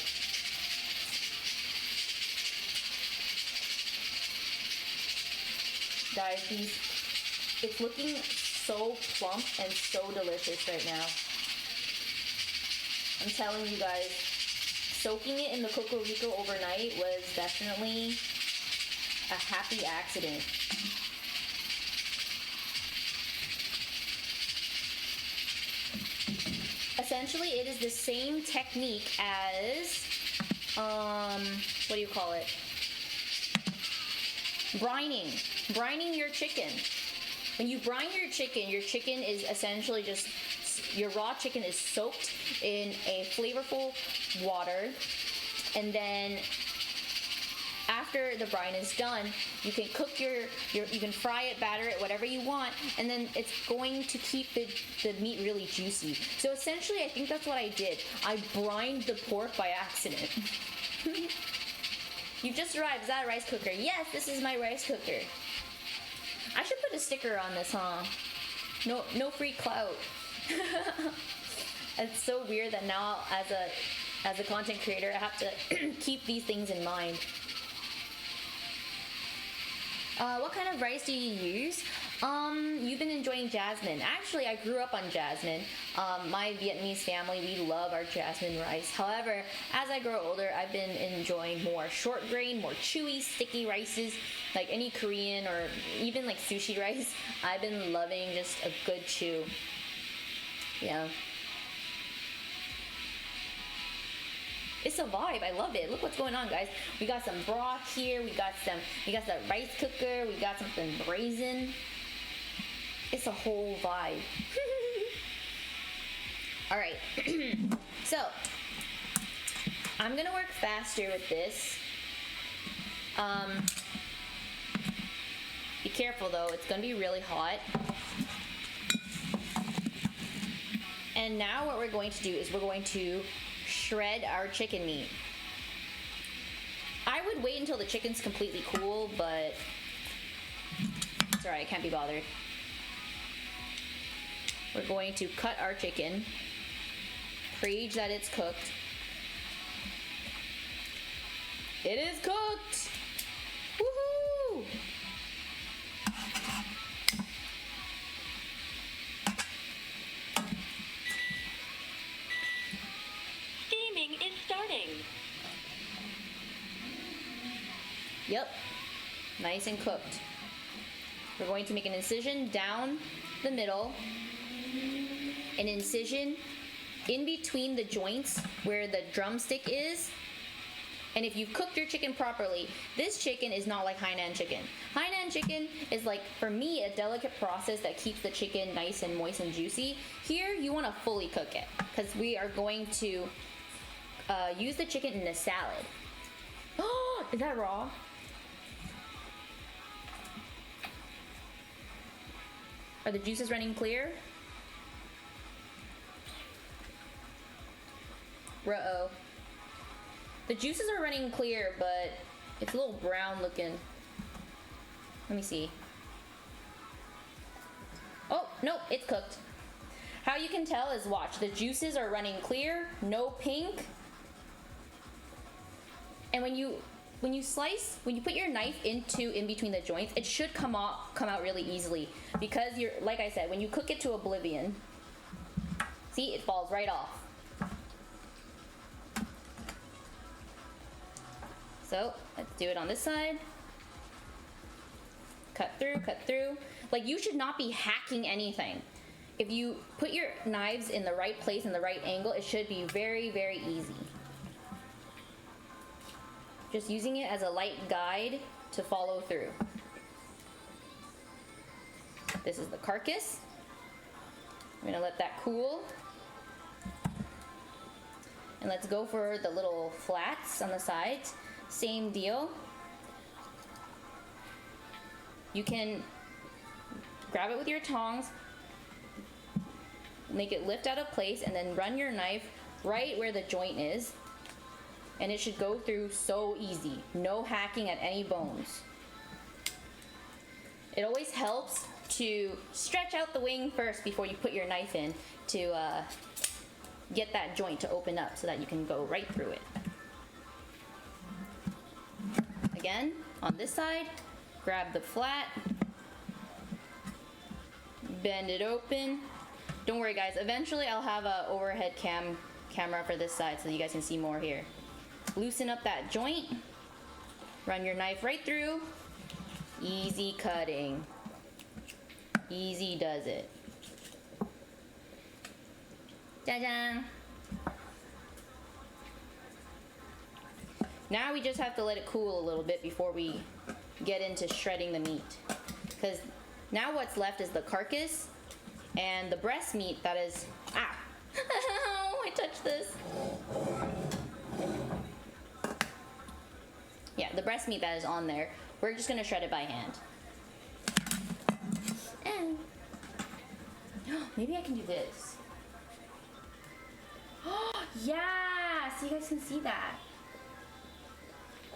Guys, it's looking so plump and so delicious right now. I'm telling you guys, soaking it in the cocorico overnight was definitely a happy accident. Essentially, it is the same technique as, what do you call it? Brining. Brining your chicken. When you brine your chicken is essentially just, your raw chicken is soaked in a flavorful water, and then after the brine is done, you can cook you can fry it, batter it, whatever you want, and then it's going to keep the meat really juicy. So essentially, I think that's what I did. I brined the pork by accident. You just arrived. Is that a rice cooker? Yes, this is my rice cooker. I should put a sticker on this, huh? No free clout. It's so weird that now as a content creator, I have to keep these things in mind. What kind of rice do you use? You've been enjoying jasmine. Actually, I grew up on jasmine. My Vietnamese family, we love our jasmine rice. However, as I grow older, I've been enjoying more short grain, more chewy, sticky rices, like any Korean or even like sushi rice. I've been loving just a good chew. Yeah. It's a vibe. I love it. Look what's going on, guys. We got some broth here. We got the rice cooker. We got something braised. It's a whole vibe. All right. So I'm gonna work faster with this. Be careful though. It's gonna be really hot. And now what we're going to do is we're going to shred our chicken meat. I would wait until the chicken's completely cool, but it's alright, I can't be bothered. We're going to cut our chicken, gauge that it's cooked. It is cooked! Woohoo! Is starting. Yep, nice and cooked. We're going to make an incision down the middle, an incision in between the joints where the drumstick is. And if you've cooked your chicken properly, this chicken is not like Hainan chicken. Hainan chicken is like, for me, a delicate process that keeps the chicken nice and moist and juicy. Here, you want to fully cook it because we are going to use the chicken in a salad. Oh, is that raw? Are the juices running clear? Ruh-oh. The juices are running clear, but it's a little brown looking. Let me see. Oh, nope, it's cooked. How you can tell is watch, the juices are running clear, no pink. And when you slice, when you put your knife in between the joints, it should come out really easily because you're, like I said, when you cook it to oblivion, see, it falls right off. So let's do it on this side. Cut through, cut through. Like, you should not be hacking anything. If you put your knives in the right place, in the right angle, it should be very, very easy. Just using it as a light guide to follow through. This is the carcass. I'm gonna let that cool. And let's go for the little flats on the sides. Same deal. You can grab it with your tongs, make it lift out of place, and then run your knife right where the joint is. And it should go through so easy. No hacking at any bones. It always helps to stretch out the wing first before you put your knife in to get that joint to open up so that you can go right through it. Again, on this side, grab the flat, bend it open. Don't worry guys, eventually I'll have a overhead camera for this side so that you guys can see more here. Loosen up that joint, run your knife right through. Easy cutting. Easy does it.Ja-jang. Now we just have to let it cool a little bit before we get into shredding the meat. Because now what's left is the carcass and the breast meat that is... Ah! I touched this. Yeah, the breast meat that is on there, we're just gonna shred it by hand. And maybe I can do this. Yeah, so you guys can see that.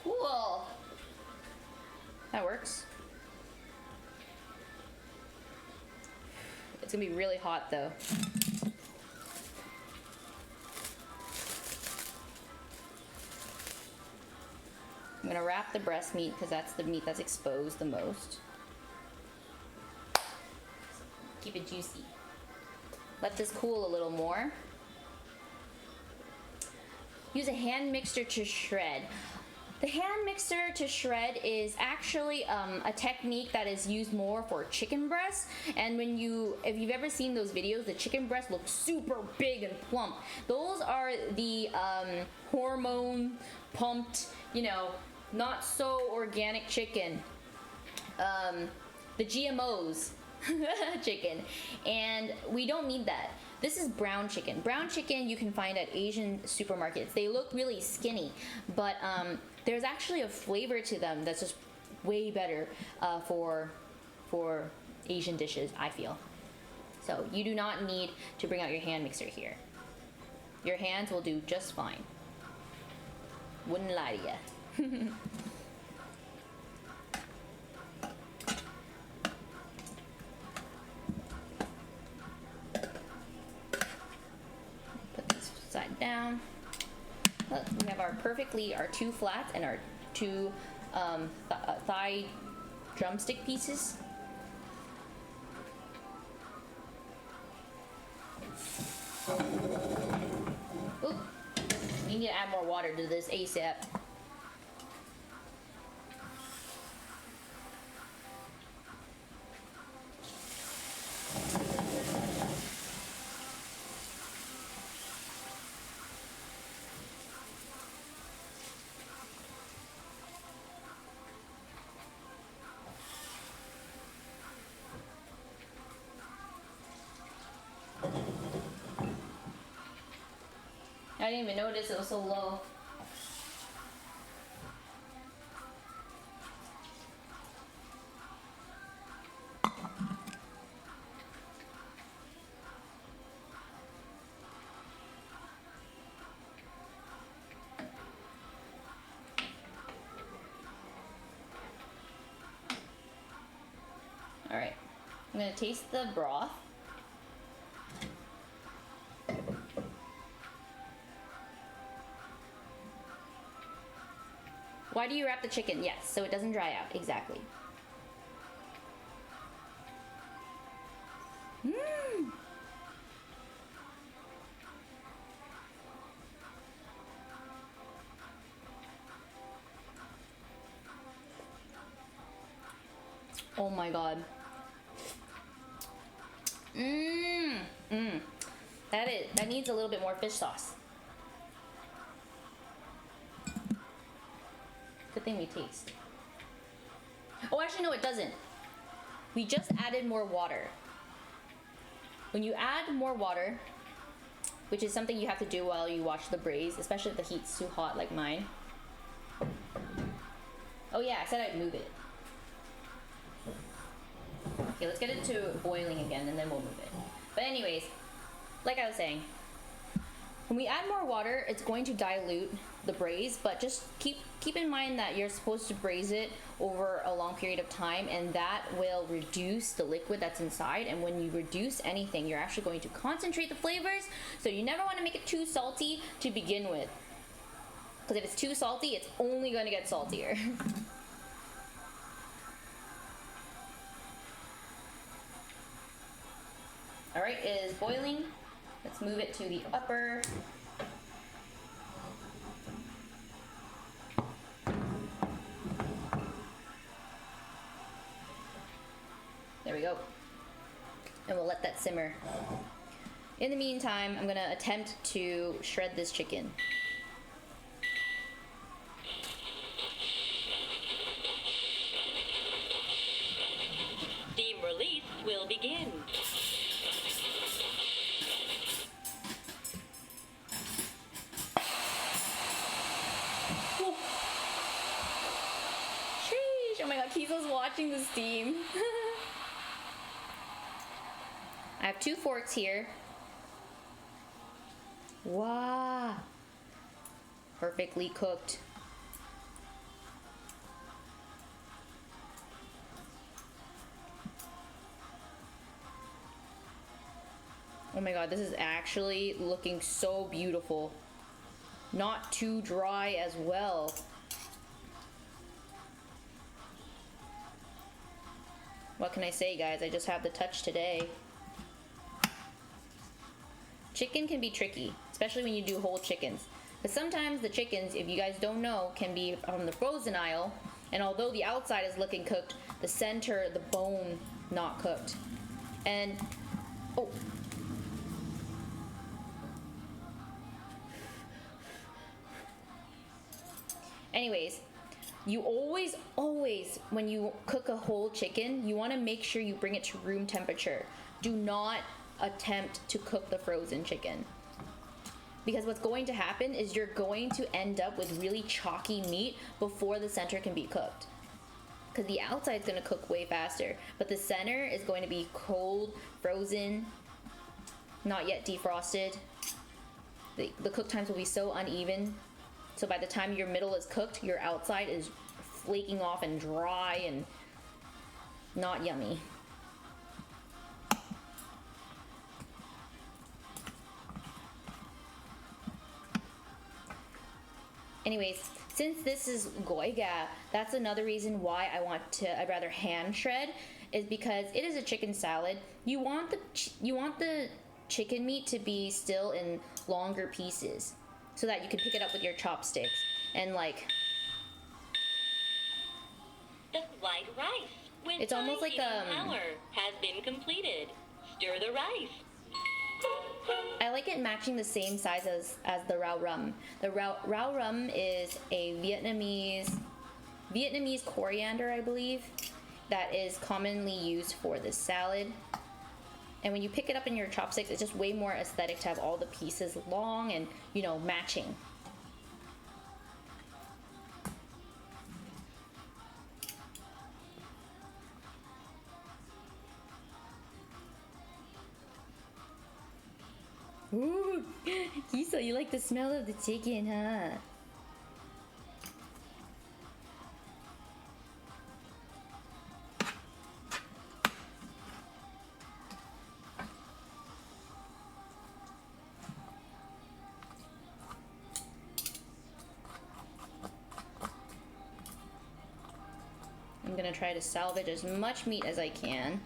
Cool. That works. It's gonna be really hot though. I'm gonna wrap the breast meat because that's the meat that's exposed the most. Keep it juicy. Let this cool a little more. Use a hand mixer to shred. The hand mixer to shred is actually a technique that is used more for chicken breasts. And if you've ever seen those videos, the chicken breast looks super big and plump. Those are the hormone pumped, you know, not so organic chicken. The GMOs chicken. And we don't need that. This is brown chicken. Brown chicken you can find at Asian supermarkets. They look really skinny, but there's actually a flavor to them that's just way better for Asian dishes, I feel. So you do not need to bring out your hand mixer here. Your hands will do just fine. Wouldn't lie to ya. Put this side down. Look, we have our two flats and our two thigh drumstick pieces. Oop. We need to add more water to this ASAP. I didn't even notice it was so low. All right, I'm gonna taste the broth. Why do you wrap the chicken? Yes, so it doesn't dry out. Exactly. Mmm. Oh my god. Mmm. Mmm. That needs a little bit more fish sauce. Good thing we taste. Oh, actually, no, it doesn't. We just added more water. When you add more water, which is something you have to do while you watch the braise, especially if the heat's too hot like mine. Oh yeah, I said I'd move it. Okay, let's get it to boiling again and then we'll move it. But anyways, like I was saying, when we add more water, it's going to dilute the braise, but just keep in mind that you're supposed to braise it over a long period of time, and that will reduce the liquid that's inside. And when you reduce anything, you're actually going to concentrate the flavors, so you never want to make it too salty to begin with, because if it's too salty, it's only going to get saltier. All right, it is boiling. Let's move it to the upper. There we go. And we'll let that simmer. In the meantime, I'm gonna attempt to shred this chicken. Steam release will begin. Sheesh! Oh my god, Kizo's watching the steam. I have 2 forks here. Wow. Perfectly cooked. Oh my god, this is actually looking so beautiful. Not too dry as well. What can I say, guys? I just have the touch today. Chicken can be tricky, especially when you do whole chickens. But sometimes the chickens, if you guys don't know, can be from the frozen aisle, and although the outside is looking cooked, the center, the bone, not cooked. And, oh. Anyways, you always, when you cook a whole chicken, you want to make sure you bring it to room temperature. Do not attempt to cook the frozen chicken, because what's going to happen is you're going to end up with really chalky meat before the center can be cooked, because the outside is going to cook way faster, but the center is going to be cold, frozen, not yet defrosted. The cook times will be so uneven, so by the time your middle is cooked, your outside is flaking off and dry and not yummy. Anyways, since this is goiga, that's another reason why I'd rather hand shred, is because it is a chicken salad. You want the chicken meat to be still in longer pieces, so that you can pick it up with your chopsticks and like. The white rice. When It's almost like power has been completed. Stir the rice. I like it matching the same size as the rau rum. The rau rum is a Vietnamese coriander, I believe, that is commonly used for this salad. And when you pick it up in your chopsticks, it's just way more aesthetic to have all the pieces long and, you know, matching. Ooh, Kiso, you like the smell of the chicken, huh? gonna try to salvage as much meat as I can.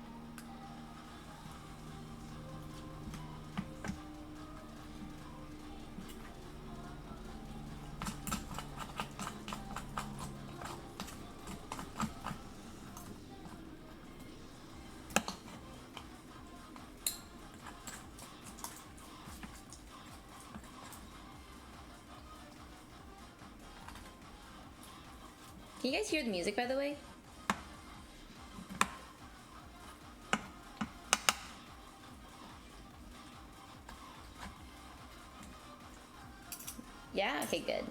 Can you guys hear the music, by the way? Yeah? Okay, good.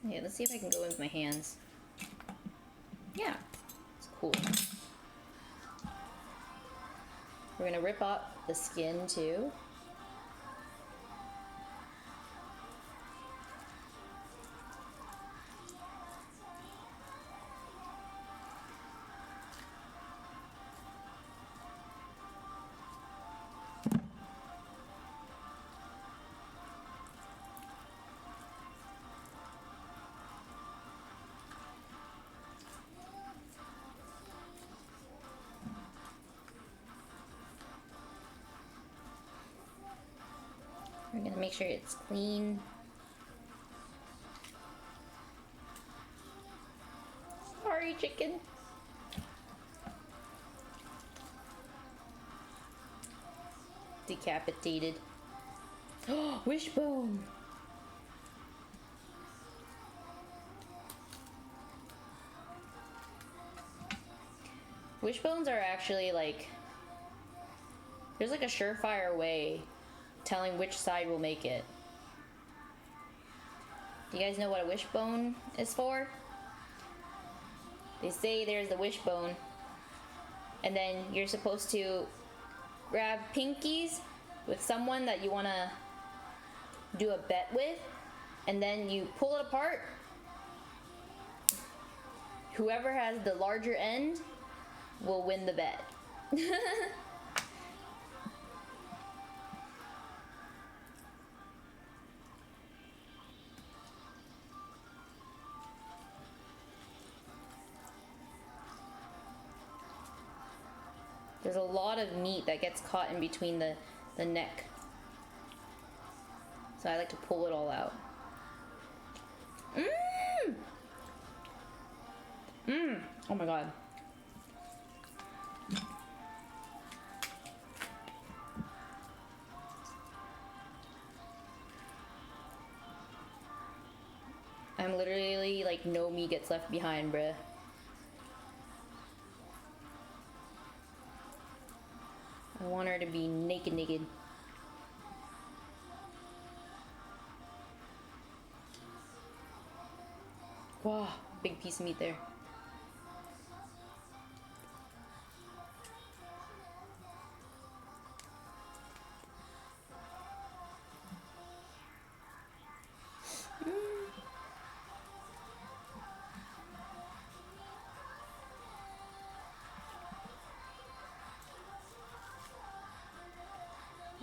Okay, let's see if I can go in with my hands. Yeah, it's cool. We're gonna rip off the skin too. We're gonna make sure it's clean. Sorry, chicken. Decapitated. Oh, wishbone. Wishbones are actually like, there's like a surefire way telling which side will make it. Do you guys know what a wishbone is for? They say there's the wishbone, and then you're supposed to grab pinkies with someone that you want to do a bet with, and then you pull it apart. Whoever has the larger end will win the bet. There's a lot of meat that gets caught in between the neck. So I like to pull it all out. Mmm! Mmm! Oh my god. I'm literally like, no meat gets left behind, bruh. I want her to be naked, naked. Wow, big piece of meat there.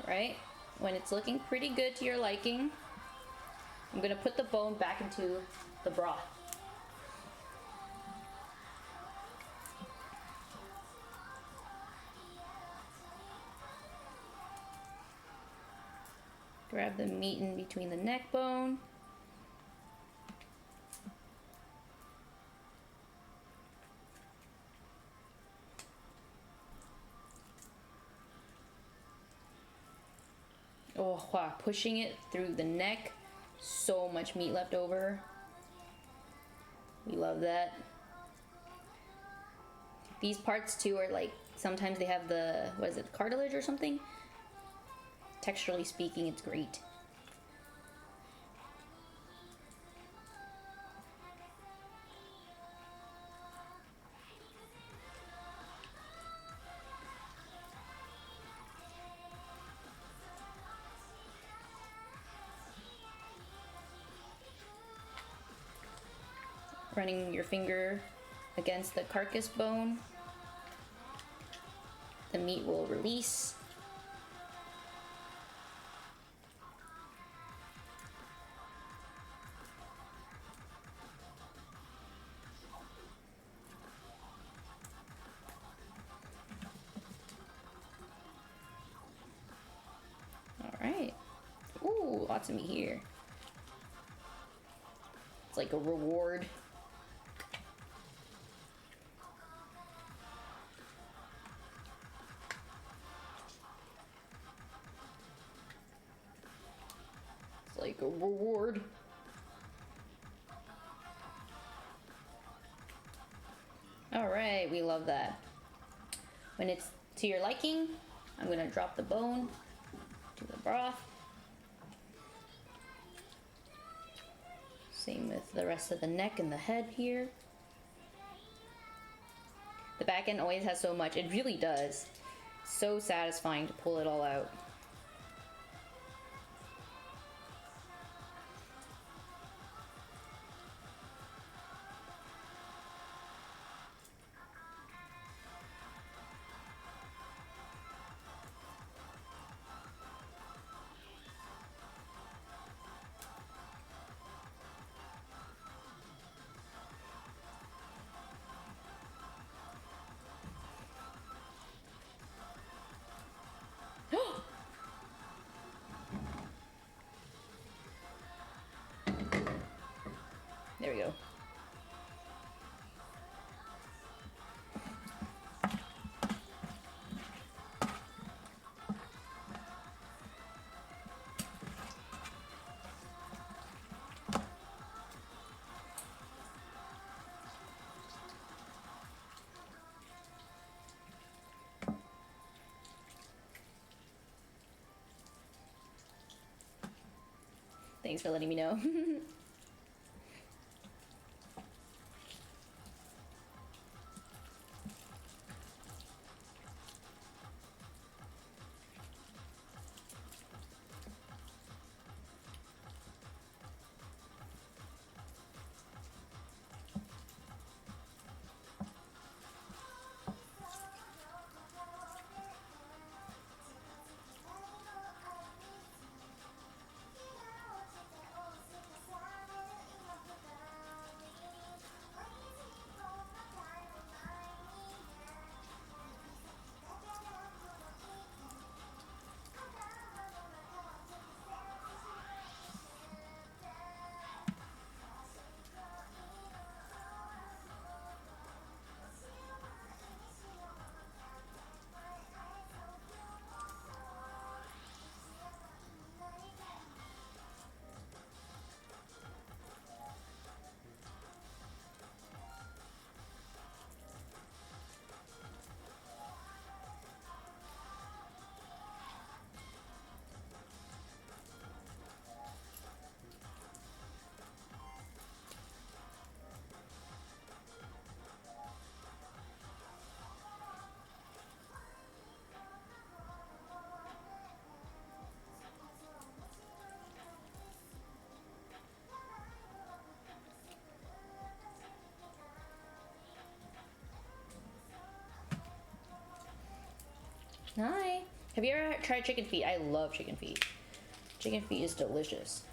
Right? When it's looking pretty good to your liking, I'm gonna put the bone back into the broth. Grab the meat in between the neck bone. Oh, wow, pushing it through the neck. So much meat left over. We love that. These parts too are like, sometimes they have the, what is it, cartilage or something? texturally speaking, it's great. Running your finger against the carcass bone, the meat will release. All right. Ooh, lots of meat here. It's like a reward. Like a reward. All right, we love that. When it's to your liking, I'm gonna drop the bone to the broth. Same with the rest of the neck and the head here. The back end always has so much, it really does. So satisfying to pull it all out. There we go. Thanks for letting me know. Hi. Have you ever tried chicken feet? I love chicken feet. Chicken feet is delicious.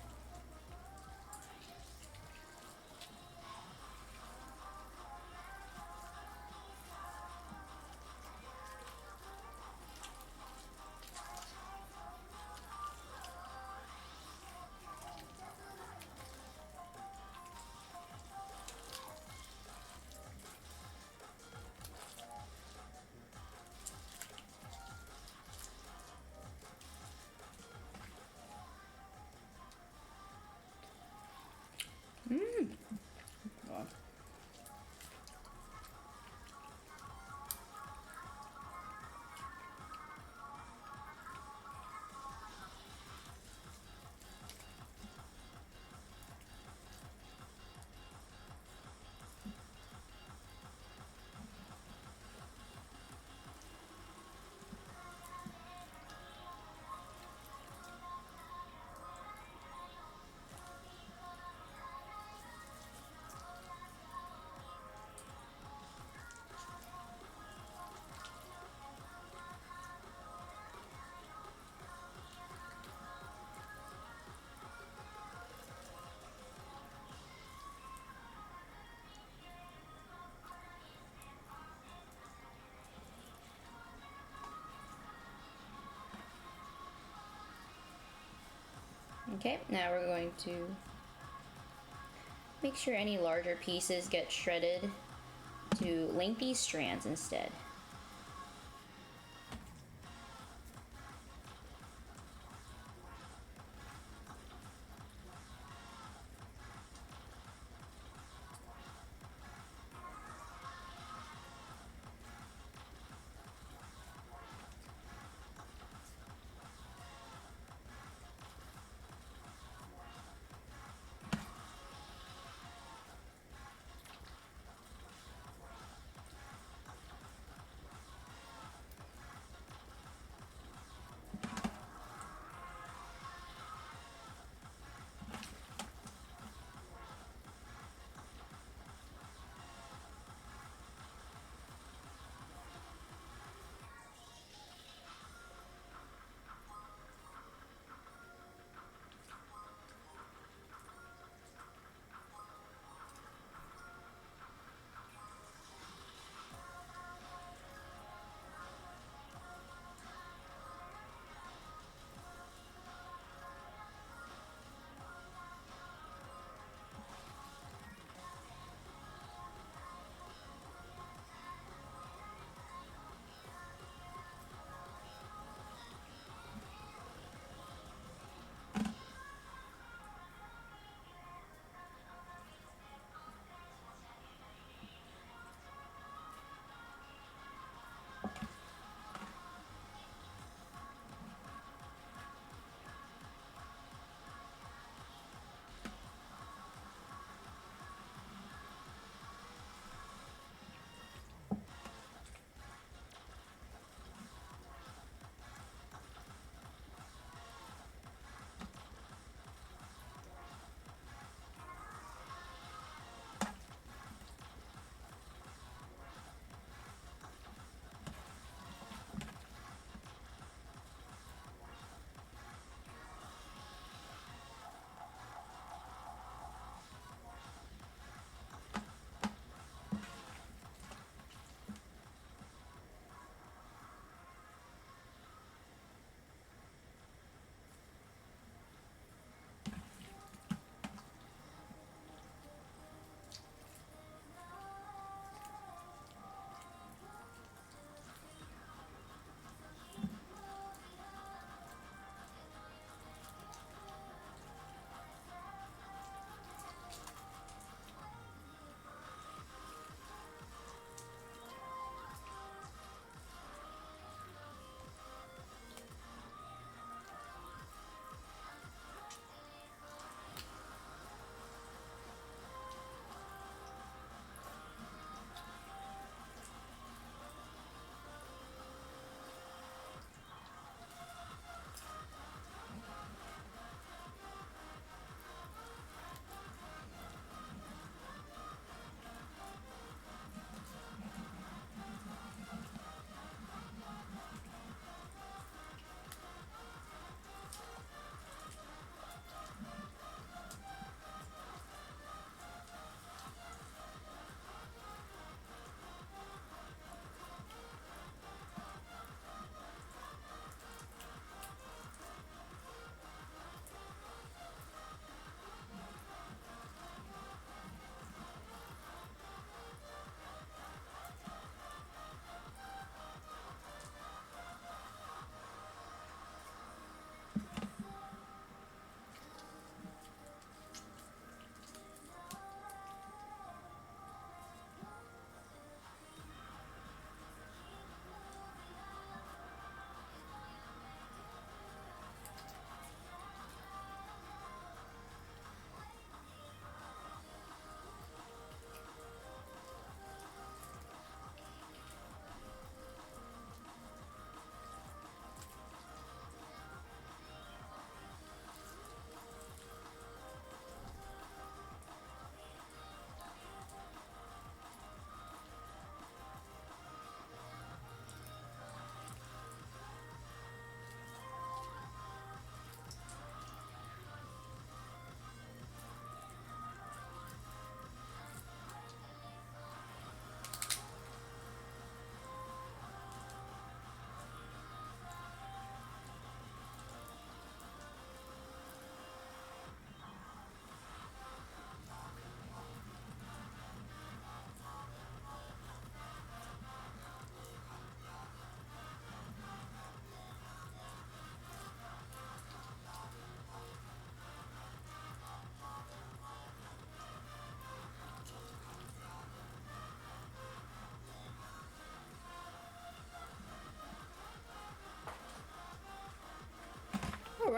Okay, now we're going to make sure any larger pieces get shredded to lengthy strands instead.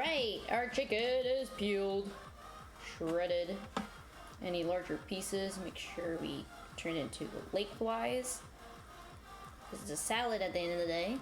Alright, our chicken is peeled, shredded. Any larger pieces, make sure we turn it into lengthwise. This is a salad at the end of the day.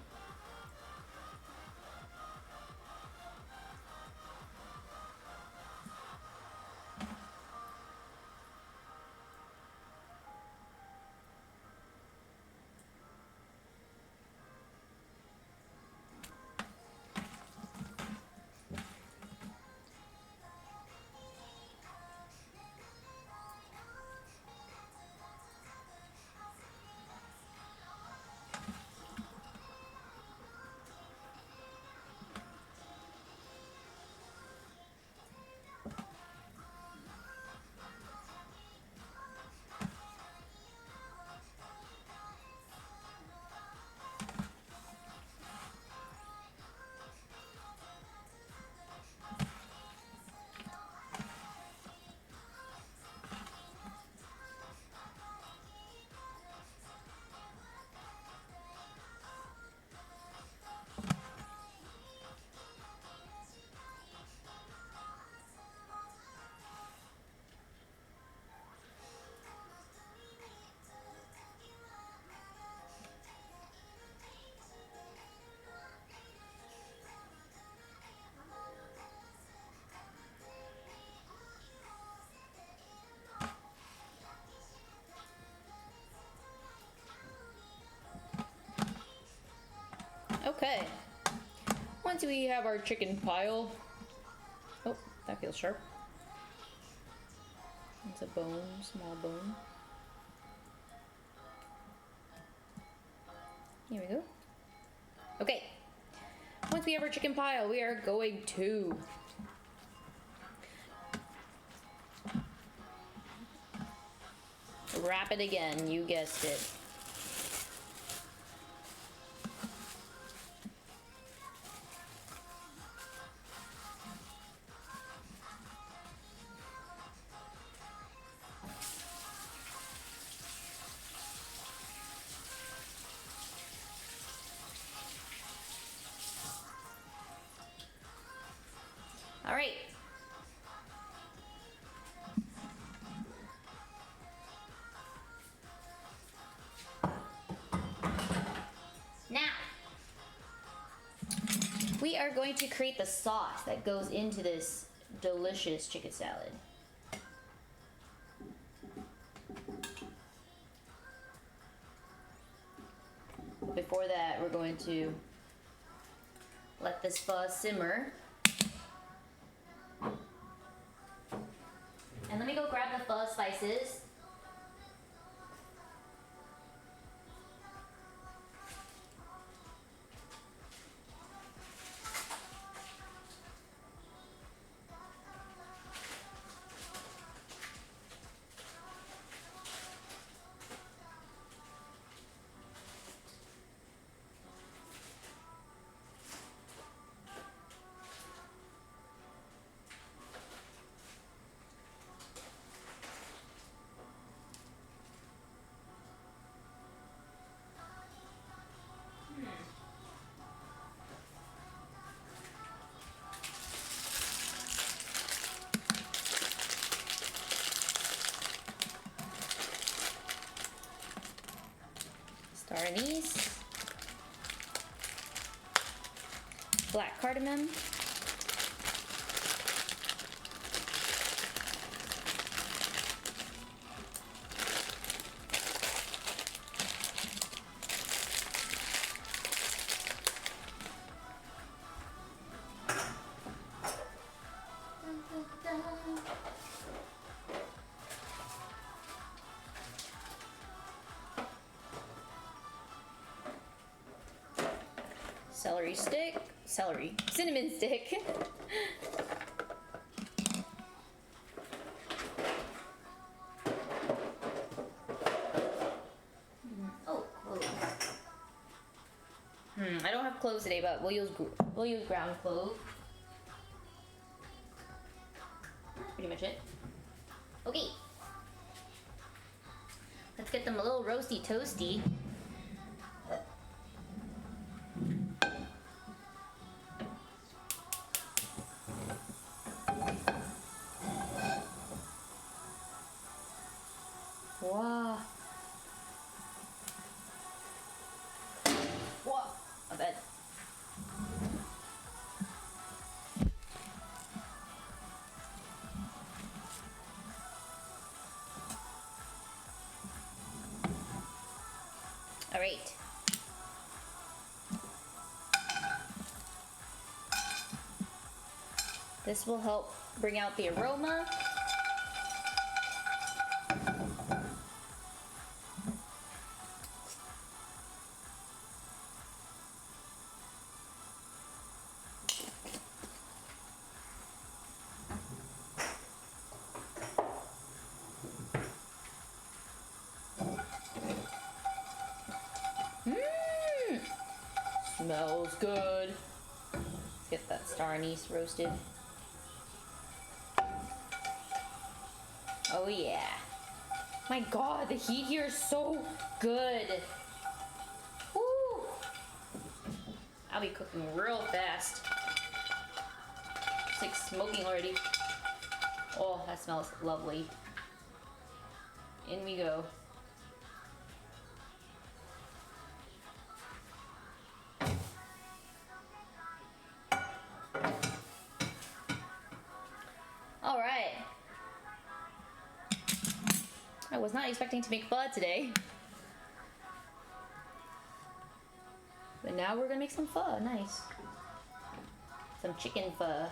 Okay. Once we have our chicken pile. Oh, that feels sharp. It's a bone, small bone. Here we go. Okay. Once we have our chicken pile, we are going to wrap it again. You guessed it. All right. Now, we are going to create the sauce that goes into this delicious chicken salad. Before that, we're going to let this pho simmer. And let me go grab the pho spices. Star anise, black cardamom, cinnamon stick. Oh, cloves. I don't have cloves today, but we'll use ground clove. Pretty much it. Okay. Let's get them a little roasty toasty. All right. This will help bring out the aroma. Smells good. Let's get that star anise roasted. Oh yeah. My god, the heat here is so good. Woo! I'll be cooking real fast. It's like smoking already. Oh, that smells lovely. In we go. All right. I was not expecting to make pho today. But now we're gonna make some pho. Nice. Some chicken pho.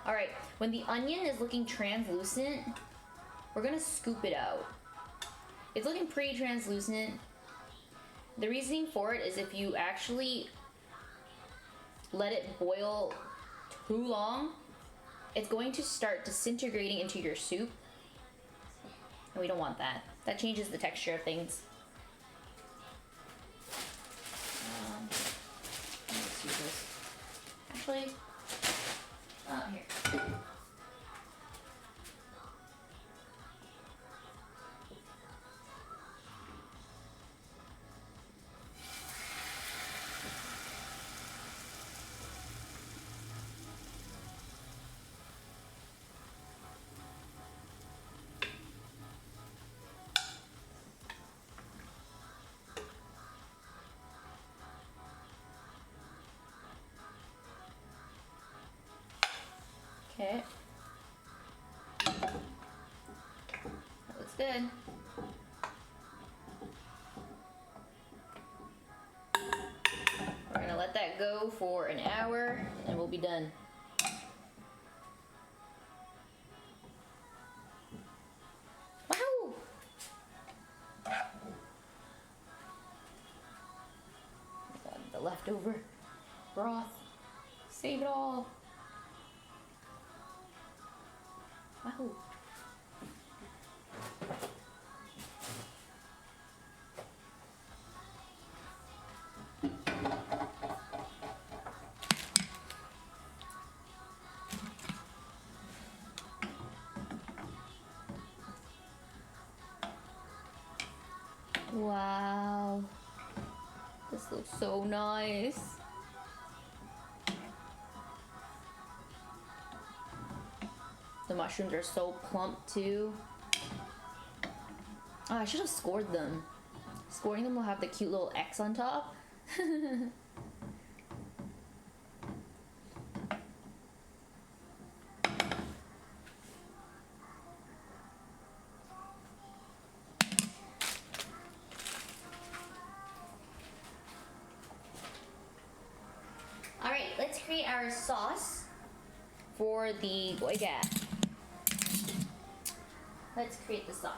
All right, when the onion is looking translucent, we're gonna scoop it out. It's looking pretty translucent. The reasoning for it is if you actually let it boil too long, it's going to start disintegrating into your soup. And we don't want that. That changes the texture of things. Let's use this. Actually, here. Okay. That looks good. We're gonna let that go for an hour and we'll be done. Wow! The leftover broth. Save it all. Wow. Wow. This looks so nice. The mushrooms are so plump too. Oh, I should have scored them. Scoring them will have the cute little X on top. All right, let's create our sauce for the GOI. Let's create the sauce.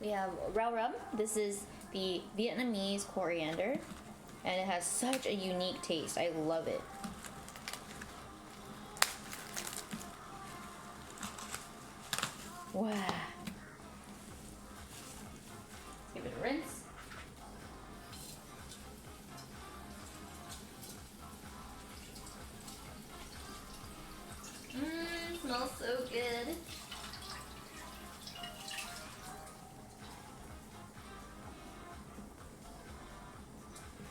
We have rau rub. This is the Vietnamese coriander, and it has such a unique taste. I love it. Wow. Give it a rinse. Smells so good.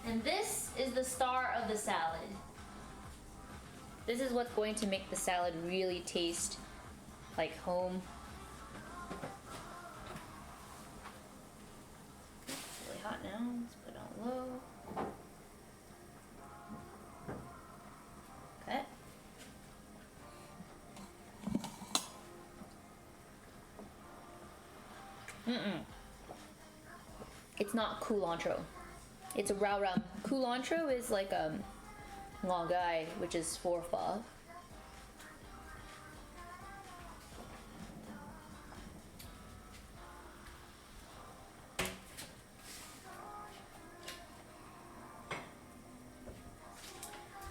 And this is the star of the salad. This is what's going to make the salad really taste like home. It's really hot now. Let's put it on low. It's not culantro. It's a rau rum. Culantro is like Ngò gai, which is for pho.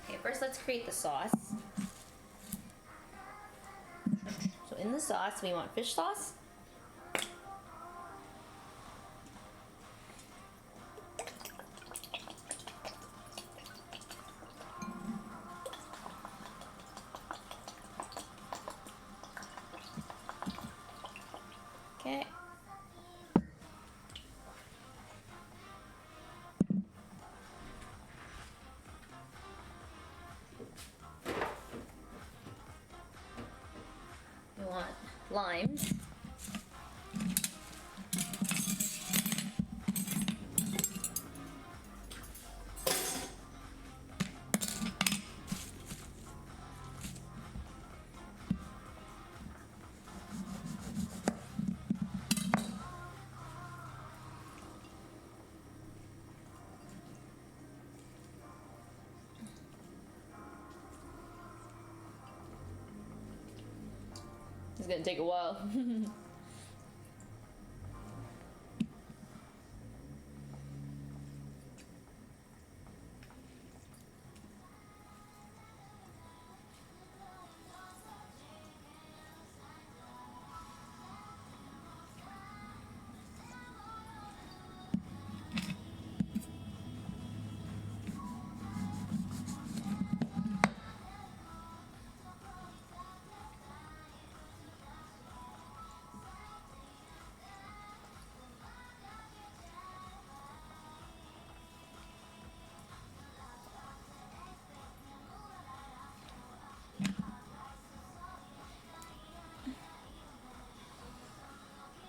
Okay, first let's create the sauce. So in the sauce, we want fish sauce. Okay. We want limes. It's gonna take a while.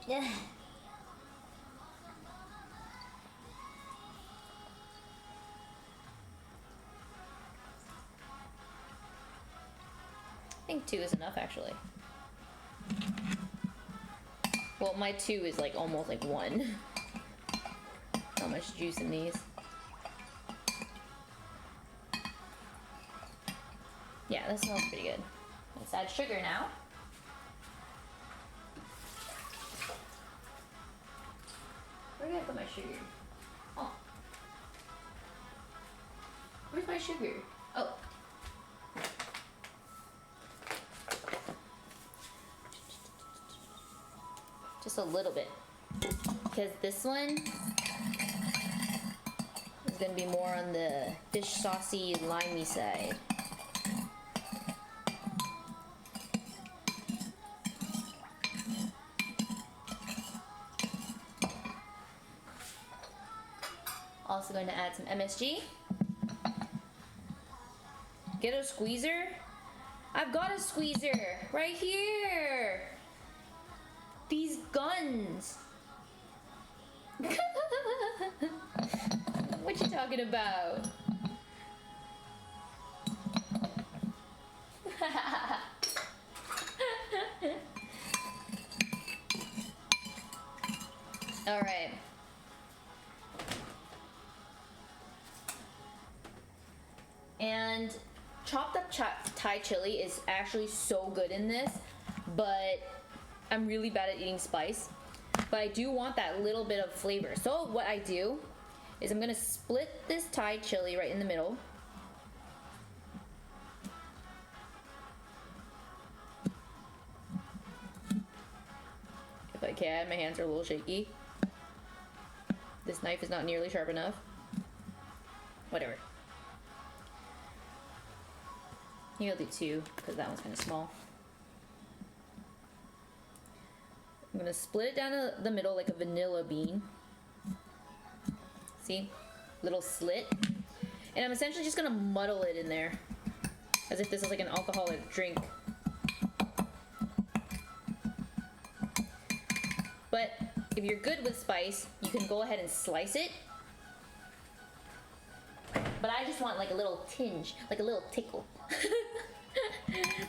Yeah. I think 2 is enough, actually. Well, my 2 is like almost like 1. Not much juice in these. Yeah, that smells pretty good. Let's add sugar now. Where did I put my sugar? Oh. Where's my sugar? Oh. Just a little bit. Because this one is going to be more on the fish saucy, limey side. Also going to add some MSG. Get a squeezer? I've got a squeezer right here. These guns. What you talking about? All right. And chopped up Thai chili is actually so good in this, but I'm really bad at eating spice. But I do want that little bit of flavor. So what I do is I'm gonna split this Thai chili right in the middle. If I can, my hands are a little shaky. This knife is not nearly sharp enough. Whatever. Maybe I'll do 2, because that one's kind of small. I'm gonna split it down the middle like a vanilla bean. See? Little slit. And I'm essentially just gonna muddle it in there. As if this is like an alcoholic drink. But if you're good with spice, you can go ahead and slice it. But I just want like a little tinge, like a little tickle.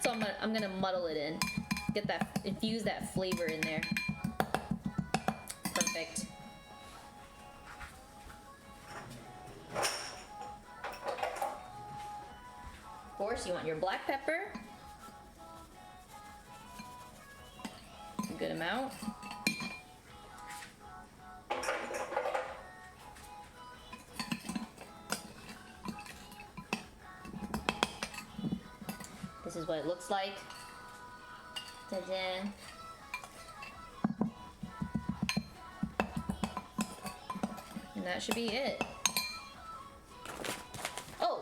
So I'm gonna muddle it in, get that, infuse that flavor in there. perfect. Of course, you want your black pepper. A good amount. This is what it looks like. Ta-da. And that should be it. Oh!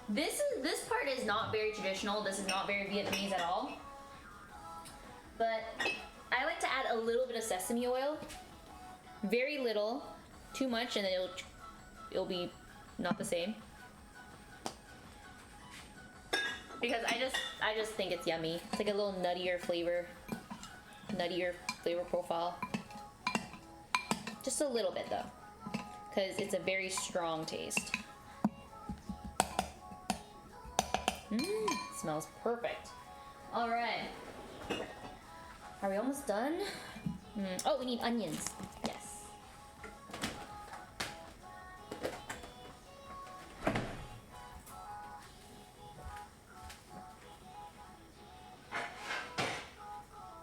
This part is not very traditional. This is not very Vietnamese at all. But I like to add a little bit of sesame oil. Very little. Too much and then it'll be not the same. Because I just think it's yummy. It's like a little nuttier flavor profile. Just a little bit though, because it's a very strong taste. Smells perfect. All right. Are we almost done? Oh, we need onions. Yes.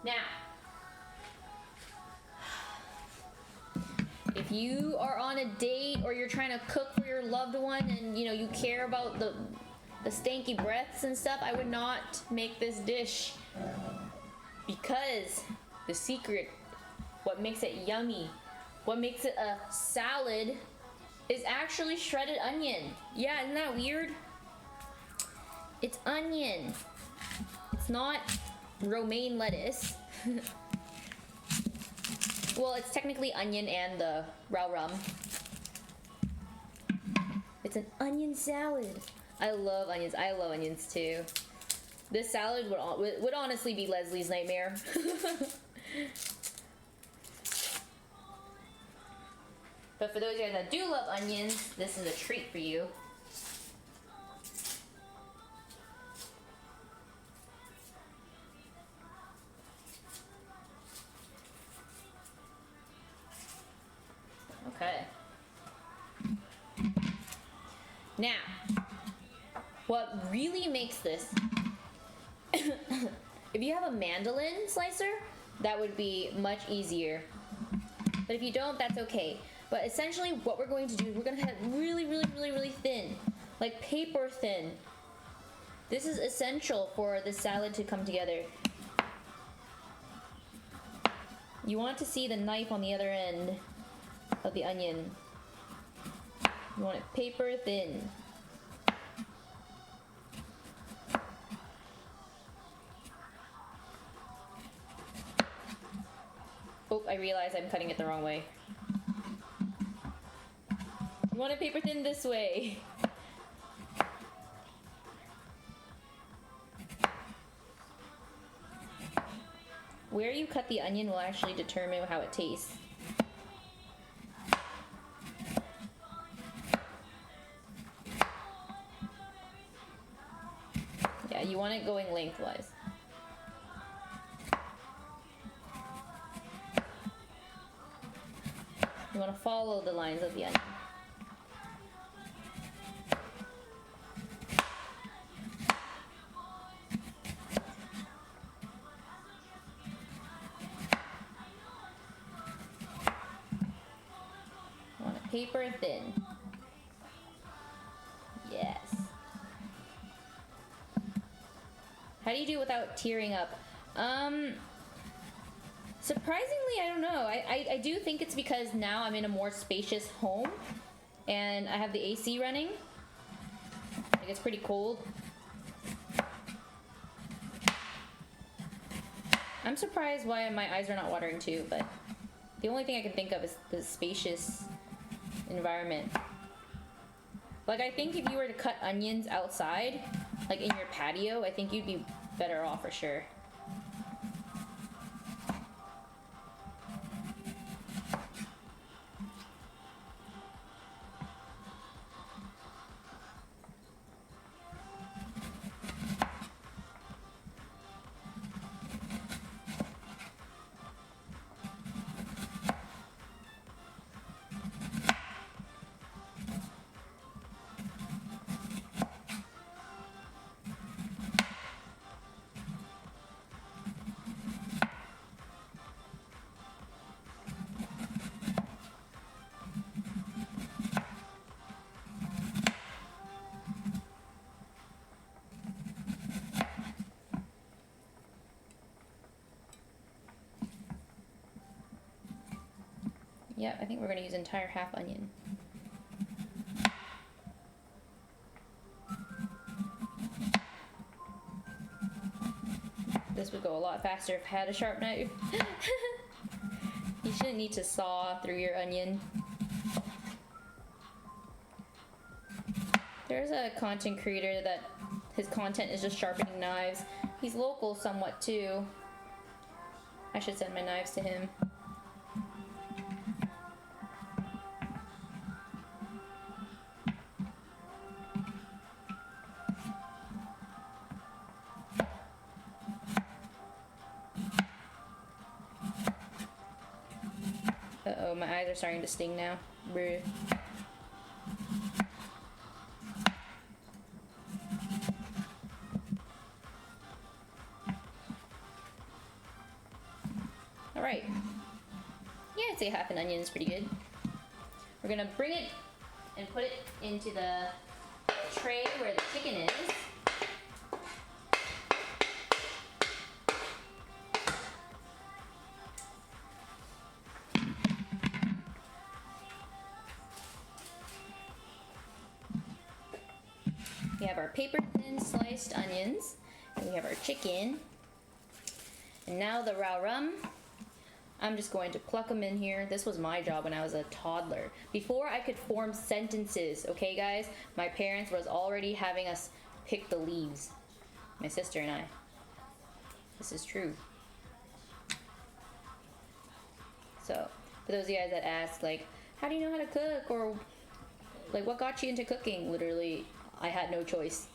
Now, if you are on a date or you're trying to cook for your loved one and you know you care about the stanky breaths and stuff, I would not make this dish, because the secret, what makes it yummy, what makes it a salad, is actually shredded onion. Yeah, isn't that weird? It's onion. It's not romaine lettuce. Well, it's technically onion and the rau rum. It's an onion salad. I love onions. I love onions too. This salad would honestly be Leslie's nightmare. But for those of you guys that do love onions, this is a treat for you. Okay. Now, what really makes this, if you have a mandolin slicer, that would be much easier. But if you don't, that's okay. But essentially what we're going to do is we're going to have it really, really, really, really thin. Like paper thin. This is essential for the salad to come together. You want to see the knife on the other end of the onion. You want it paper thin. Oh, I realize I'm cutting it the wrong way. You want it paper thin this way. Where you cut the onion will actually determine how it tastes. Yeah, you want it going lengthwise. You want to follow the lines of the onion. You want it paper thin. Yes. How do you do it without tearing up? Surprisingly, I don't know. I do think it's because now I'm in a more spacious home and I have the AC running. Like, it's pretty cold. I'm surprised why my eyes are not watering too, but the only thing I can think of is the spacious environment. Like, I think if you were to cut onions outside, like in your patio, I think you'd be better off for sure. Yep, I think we're gonna use entire half onion. This would go a lot faster if I had a sharp knife. You shouldn't need to saw through your onion. There's a content creator that his content is just sharpening knives. He's local somewhat too. I should send my knives to him. Uh-oh, my eyes are starting to sting now. Bruh. Alright. Yeah, I'd say half an onion is pretty good. We're gonna bring it and put it into the tray where the chicken is. We have our paper thin sliced onions, and we have our chicken. And now the raw rum. I'm just going to pluck them in here. This was my job when I was a toddler. Before I could form sentences, okay guys? My parents was already having us pick the leaves. My sister and I. This is true. So, for those of you guys that ask, like, how do you know how to cook? Or, like, what got you into cooking? Literally, I had no choice.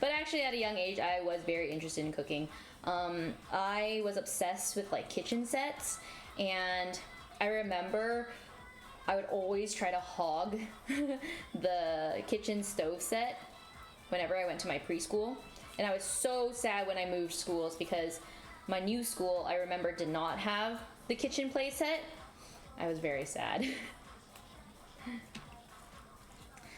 But actually, at a young age, I was very interested in cooking. I was obsessed with like kitchen sets, and I remember I would always try to hog the kitchen stove set whenever I went to my preschool. And I was so sad when I moved schools because my new school, I remember, did not have the kitchen play set. I was very sad.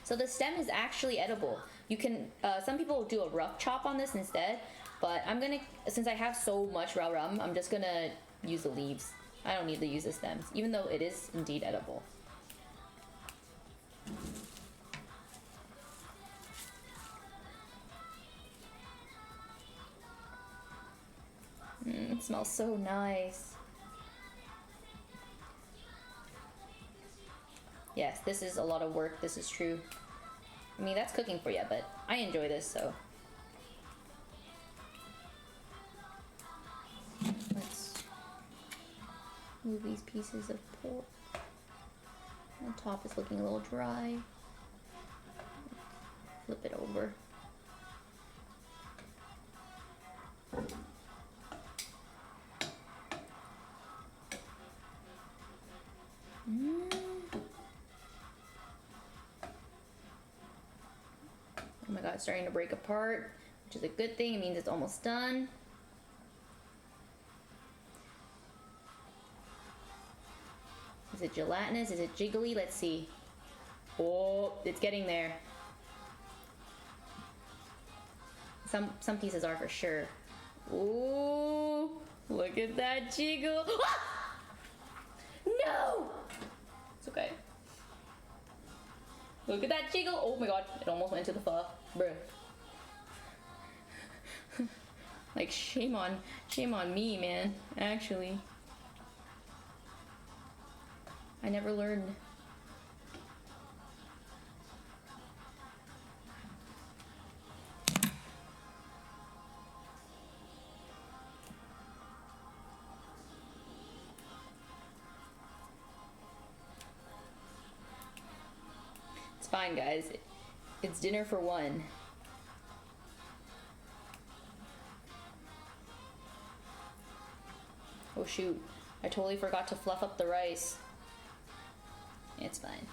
So the stem is actually edible. You can, some people do a rough chop on this instead, but I'm gonna, since I have so much raw rum, I'm just gonna use the leaves. I don't need to use the stems, even though it is indeed edible. It smells so nice. Yes, this is a lot of work, this is true. I mean, that's cooking for you, but I enjoy this, so. Let's move these pieces of pork. The top is looking a little dry. Flip it over. Oh my god, it's starting to break apart, which is a good thing. It means it's almost done. Is it gelatinous? Is it jiggly? Let's see. Oh, it's getting there. Some pieces are for sure. Ooh, look at that jiggle. Ah! No! It's okay. Look at that jiggle. Oh my god, it almost went into the pho. Bruh. Like, shame on me, man. Actually. I never learned. It's fine, guys. It's dinner for one. Oh shoot, I totally forgot to fluff up the rice. It's fine.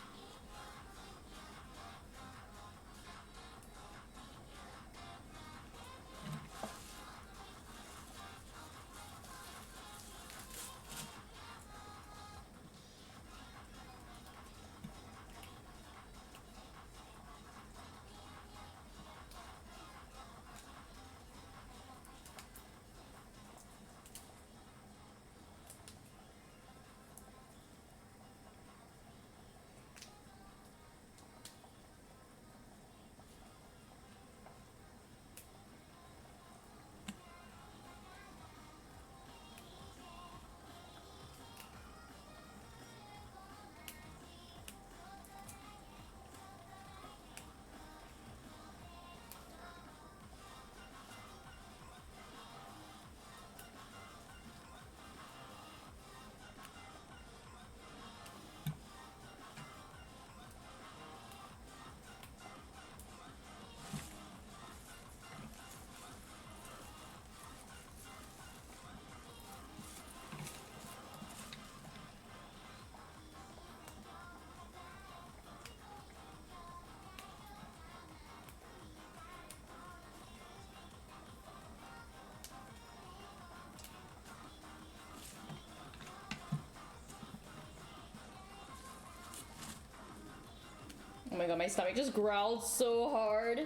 my god, my stomach just growled so hard.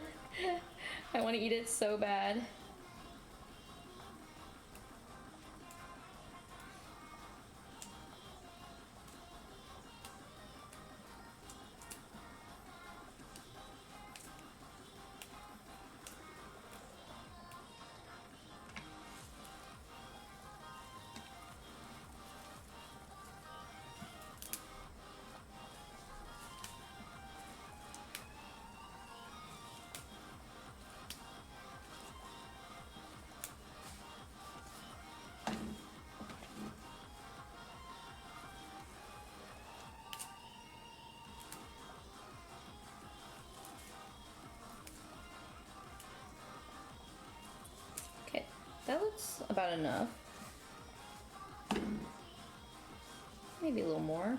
I want to eat it so bad. Okay, that looks about enough. Maybe a little more.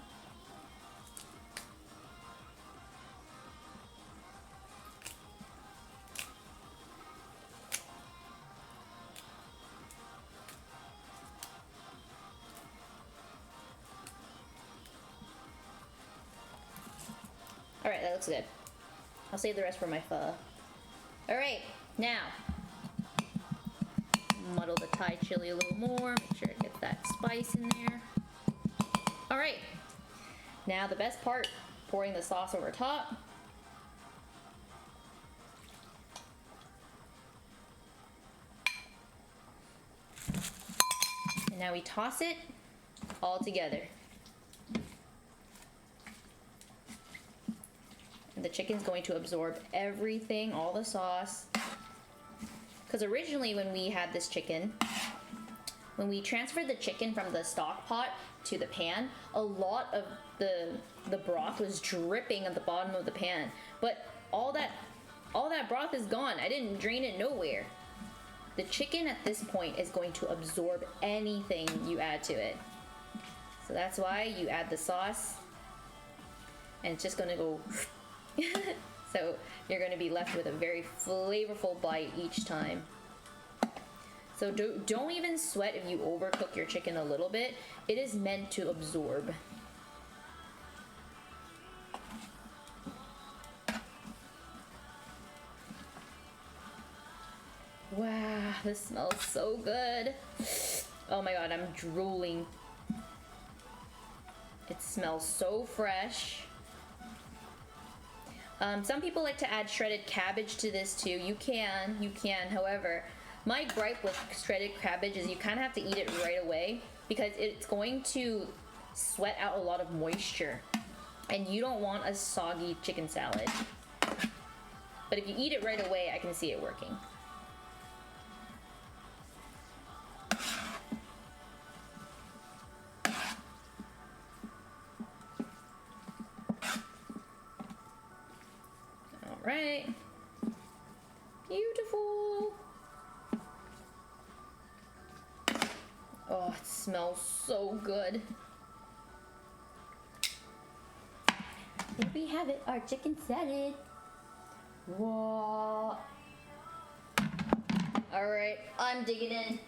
Alright, that looks good. I'll save the rest for my pho. Alright, now muddle the Thai chili a little more, make sure it gets that spice in there. Alright, now the best part, pouring the sauce over top. And now we toss it all together. And the chicken's going to absorb everything, all the sauce. Because originally when we had this chicken, when we transferred the chicken from the stock pot to the pan, a lot of the broth was dripping at the bottom of the pan. But all that broth is gone. I didn't drain it nowhere. The chicken at this point is going to absorb anything you add to it. So that's why you add the sauce, and it's just gonna go so you're gonna be left with a very flavorful bite each time. So don't even sweat if you overcook your chicken a little bit. It is meant to absorb. Wow, this smells so good. Oh my god, I'm drooling. It smells so fresh. Some people like to add shredded cabbage to this too. You can. However, my gripe with shredded cabbage is you kind of have to eat it right away because it's going to sweat out a lot of moisture. And you don't want a soggy chicken salad. But if you eat it right away, I can see it working. Right. Beautiful. Oh, it smells so good. There we have it, our chicken salad. Whoa. Alright, I'm digging in.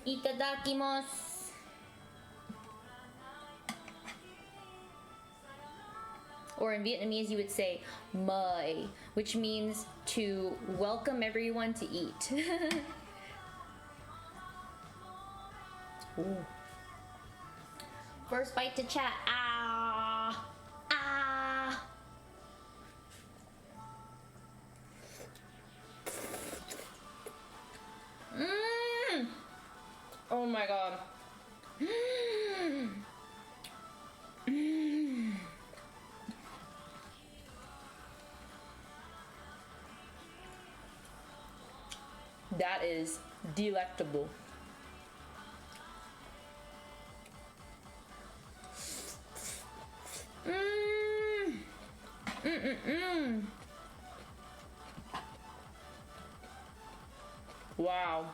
Itadakimasu. Or in Vietnamese, you would say "mời," which means to welcome everyone to eat. Ooh. First bite to chat. Ah, ah. Mmm. Oh my god. Mmm. Mmm. That is delectable. Mmm. Mmm. Wow.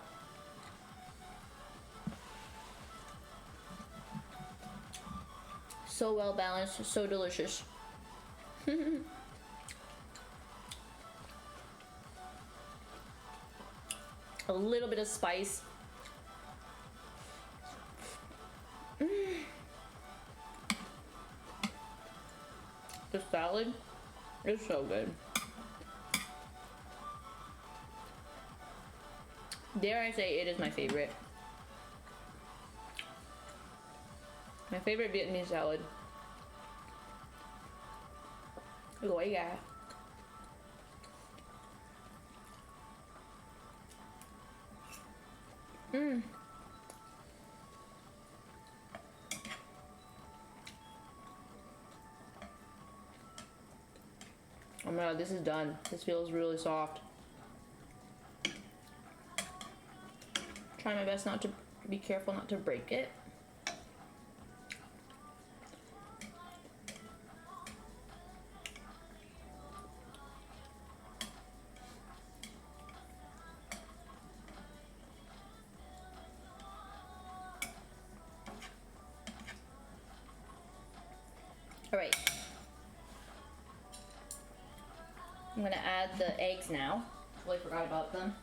So well balanced, so delicious. A little bit of spice. It's so good. Dare I say it is my favorite. My favorite Vietnamese salad. GOI. Mmm. Oh my god, this is done. This feels really soft. Try my best not to be careful not to break it. All right. I'm gonna add the eggs now. Totally forgot about them.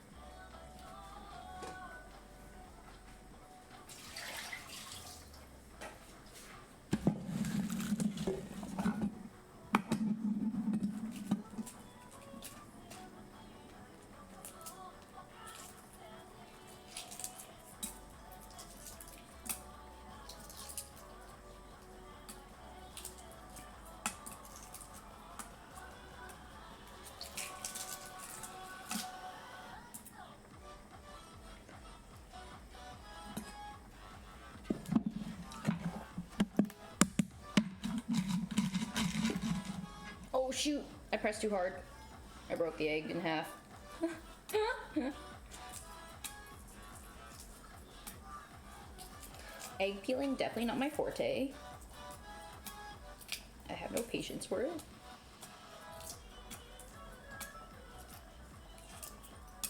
Oh shoot, I pressed too hard. I broke the egg in half. Egg peeling, definitely not my forte. I have no patience for it.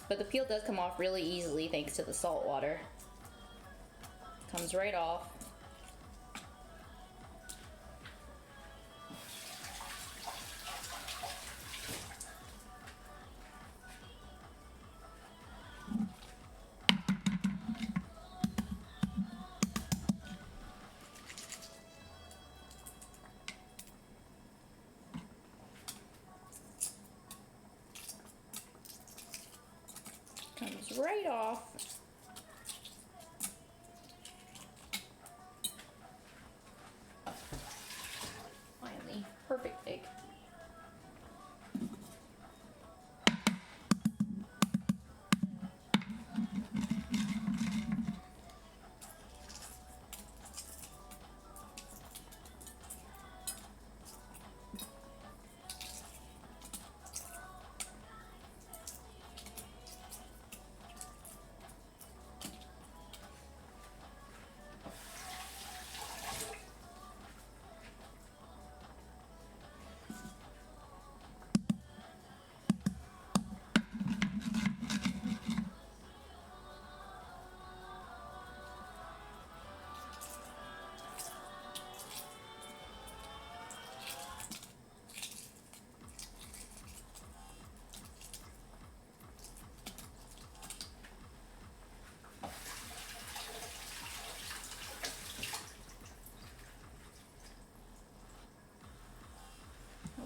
But the peel does come off really easily thanks to the salt water. Comes right off. Comes right off. Finally, perfect egg.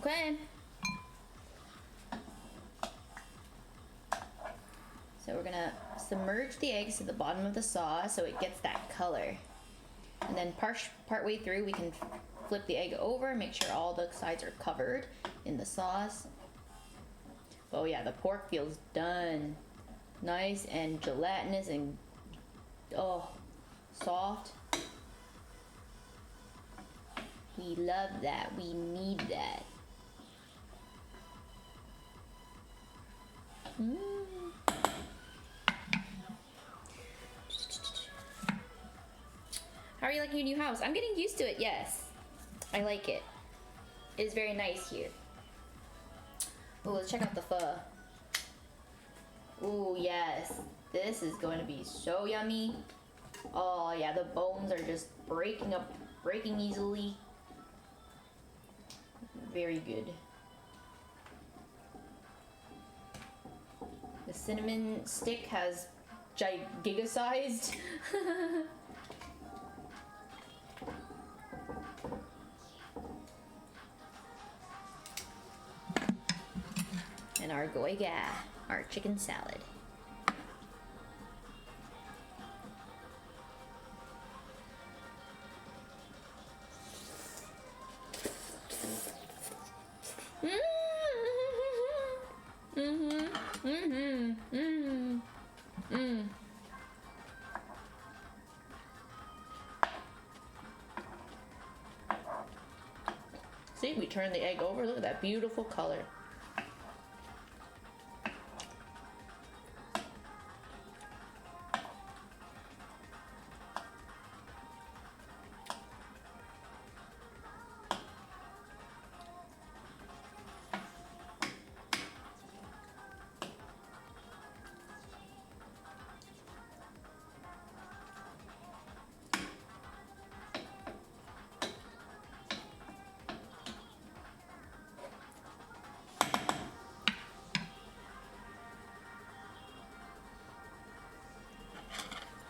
Okay. So we're gonna submerge the eggs to the bottom of the sauce so it gets that color. And then part way through we can flip the egg over, make sure all the sides are covered in the sauce. Oh yeah, the pork feels done. Nice and gelatinous and oh, soft. We love that, we need that. How are you liking your new house? I'm getting used to it, yes. I like it. It is very nice here. Oh, let's check out the pho. Oh, yes. This is going to be so yummy. Oh, yeah, the bones are just breaking easily. Very good. The cinnamon stick has giga-sized. And our GOI, our chicken salad. See, we turn the egg over. Look at that beautiful color.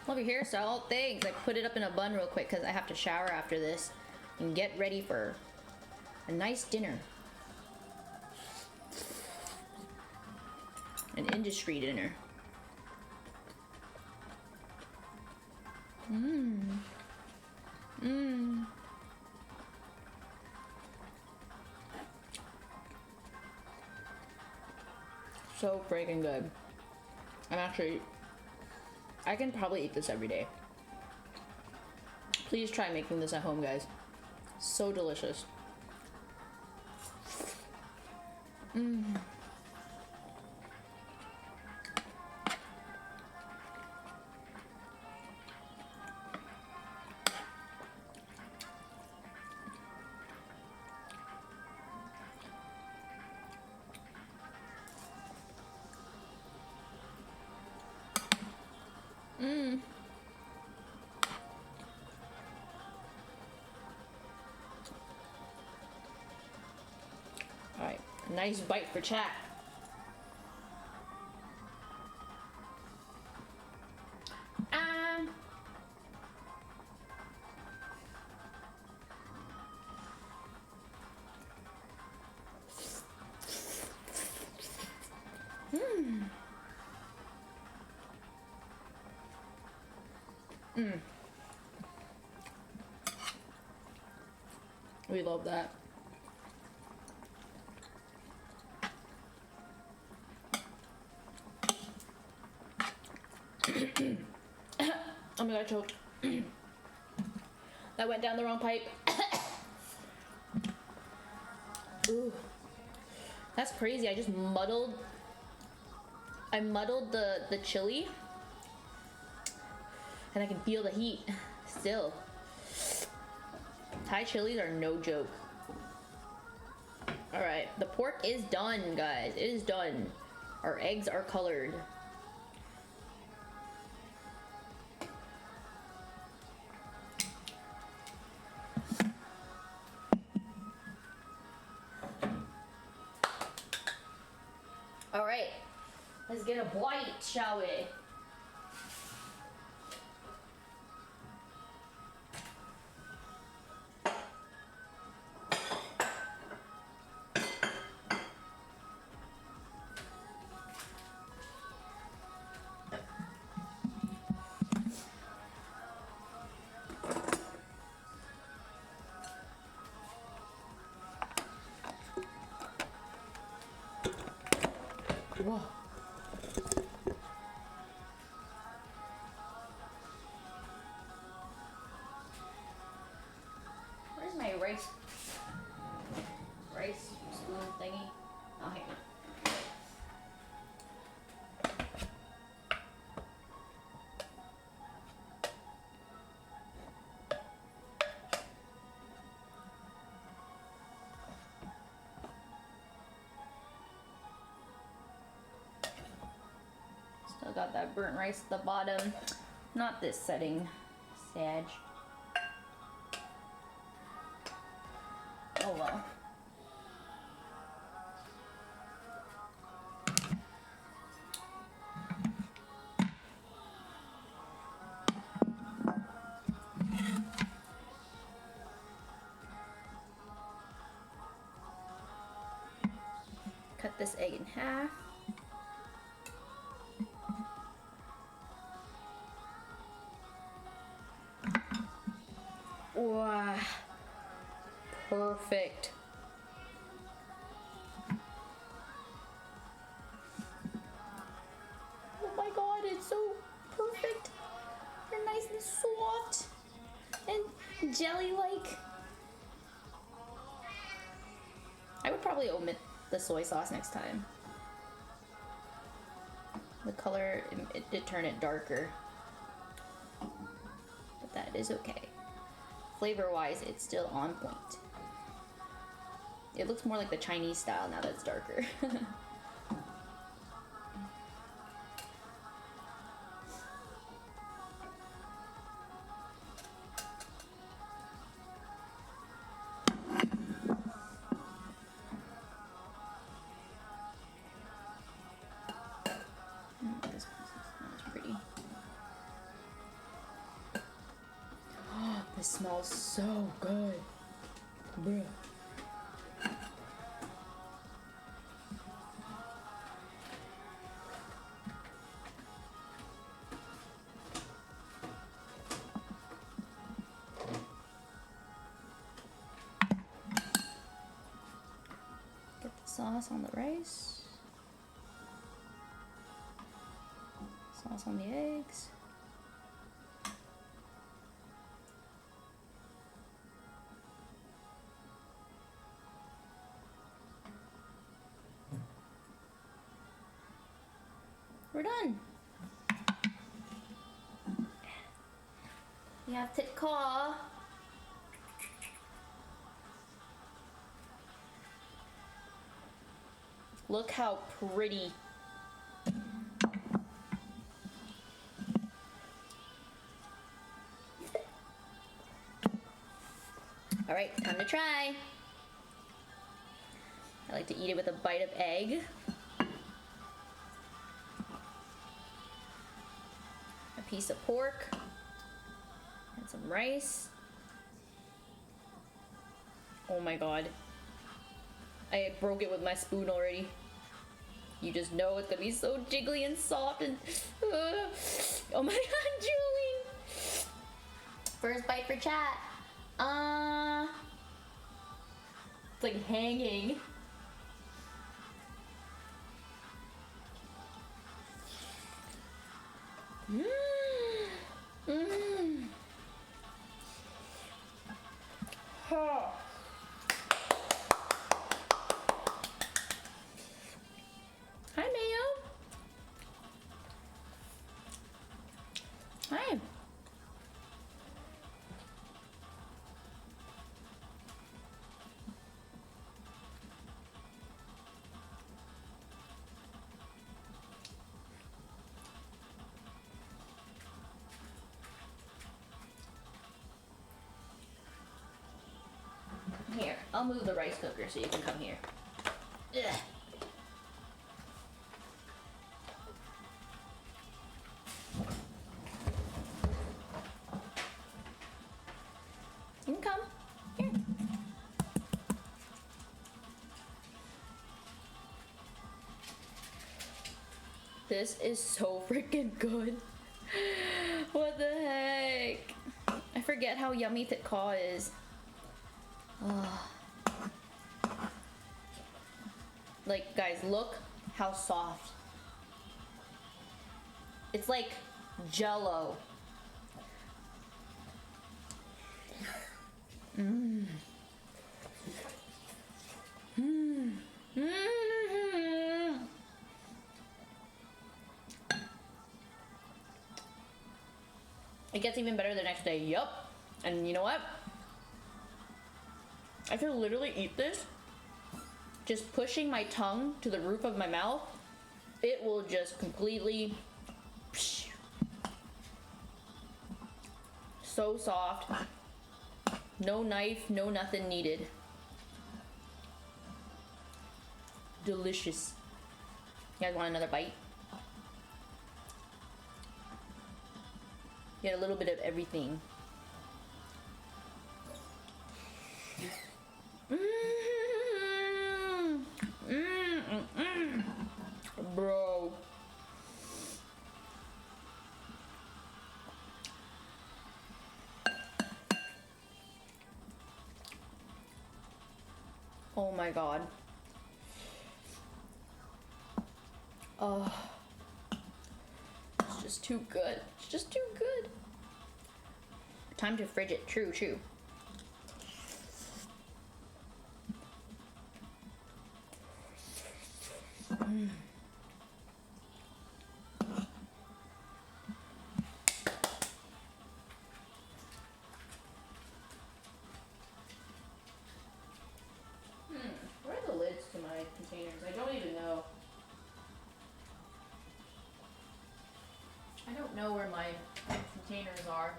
Over here, salt, thanks. I put it up in a bun real quick because I have to shower after this and get ready for a nice dinner. An industry dinner. So freaking good. I can probably eat this every day. Please try making this at home, guys. So delicious. All right, nice bite for chat. We love that. Oh my god, I choked. That went down the wrong pipe. Ooh. That's crazy. I muddled the chili. And I can feel the heat still. Thai chilies are no joke. All right, the pork is done, guys. It is done. Our eggs are colored. All right, let's get a bite, shall we? Whoa. Where's my rice spoon thingy? Oh, here. Still got that burnt rice at the bottom. Not this setting, Sag. Oh well. Cut cut this egg in half. Wow. Perfect. Oh my god, it's so perfect. They're nice and soft and jelly-like. I would probably omit the soy sauce next time. The color, it did turn it darker. But that is okay. Flavor-wise, it's still on point. It looks more like the Chinese style now that it's darker. This smells pretty. Oh, this smells so good. Bruh. Get the sauce on the rice. Sauce on the eggs. We're done. We have tikka. Look how pretty. All right, time to try. I like to eat it with a bite of egg. A piece of pork. And some rice. Oh my god. I broke it with my spoon already. You just know it's gonna be so jiggly and soft and... oh my god, Julie! First bite for chat. It's like hanging. Mmm. Mmm. Oh. Hi, Mayo. Hi. Here, I'll move the rice cooker so you can come here. Ugh. You can come. Here. This is so freaking good. What the heck? I forget how yummy tikka is. Oh. Like, guys, look how soft. It's like Jello. Mmm. Mmm. Mmm. It gets even better the next day. Yup. And you know what? I could literally eat this just pushing my tongue to the roof of my mouth. It will just completely so soft. No knife, no nothing needed. Delicious. You guys want another bite? Get a little bit of everything. Mmm. Mmm. Mmm. Oh my god. Oh. It's just too good. It's just too good. Time to fridge it. True, true. Where are the lids to my containers? I don't even know. I don't know where my containers are.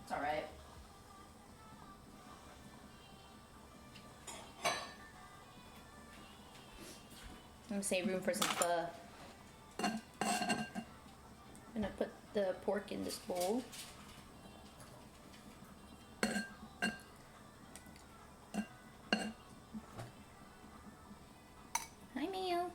It's alright. I'm gonna save room for some pho. I'm gonna put the pork in this bowl. Hi, Mio.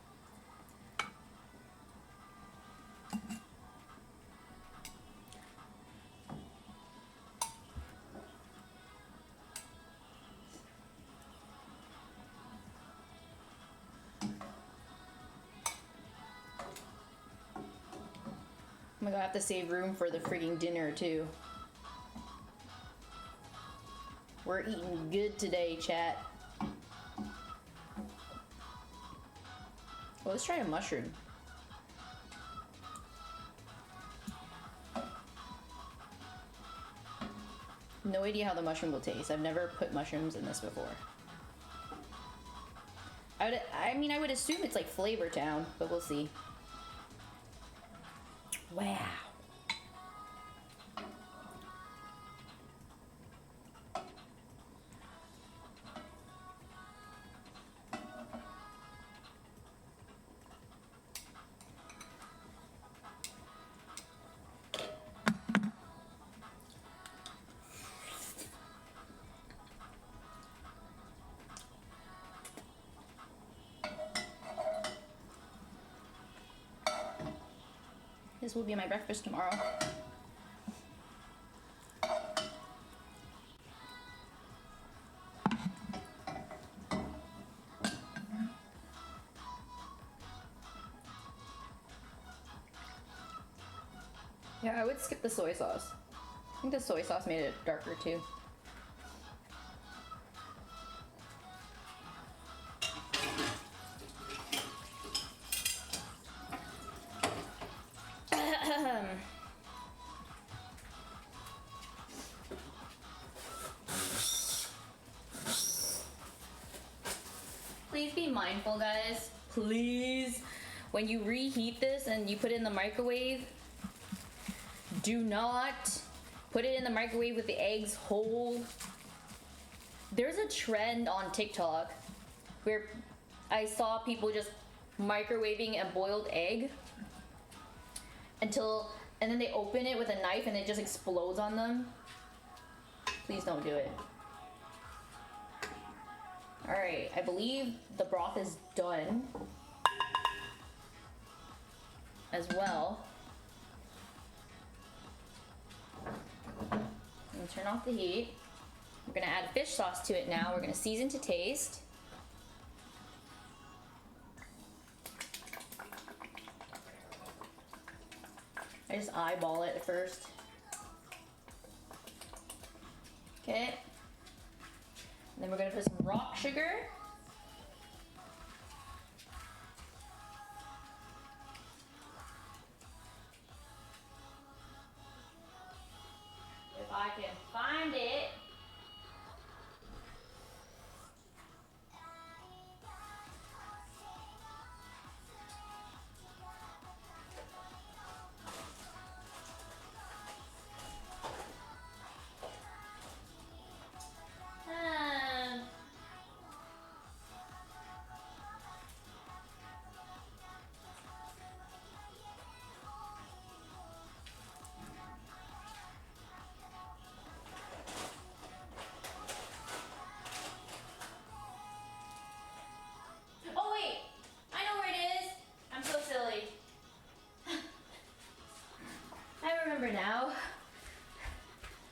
Oh my god, I have to save room for the frigging dinner too. We're eating good today, chat. Well, let's try a mushroom. No idea how the mushroom will taste. I've never put mushrooms in this before. I would assume it's like Flavor Town, but we'll see. Wow. This will be my breakfast tomorrow. Yeah, I would skip the soy sauce. I think the soy sauce made it darker too. Please be mindful, guys. Please. When you reheat this and you put it in the microwave, do not put it in the microwave with the eggs whole. There's a trend on TikTok where I saw people just microwaving a boiled egg and then they open it with a knife and it just explodes on them. Please don't do it. All right, I believe the broth is done as well. I'm gonna turn off the heat. We're gonna add fish sauce to it now. We're gonna season to taste. I just eyeball it at first. Okay. And then we're gonna put some rock sugar. If I can find it. Now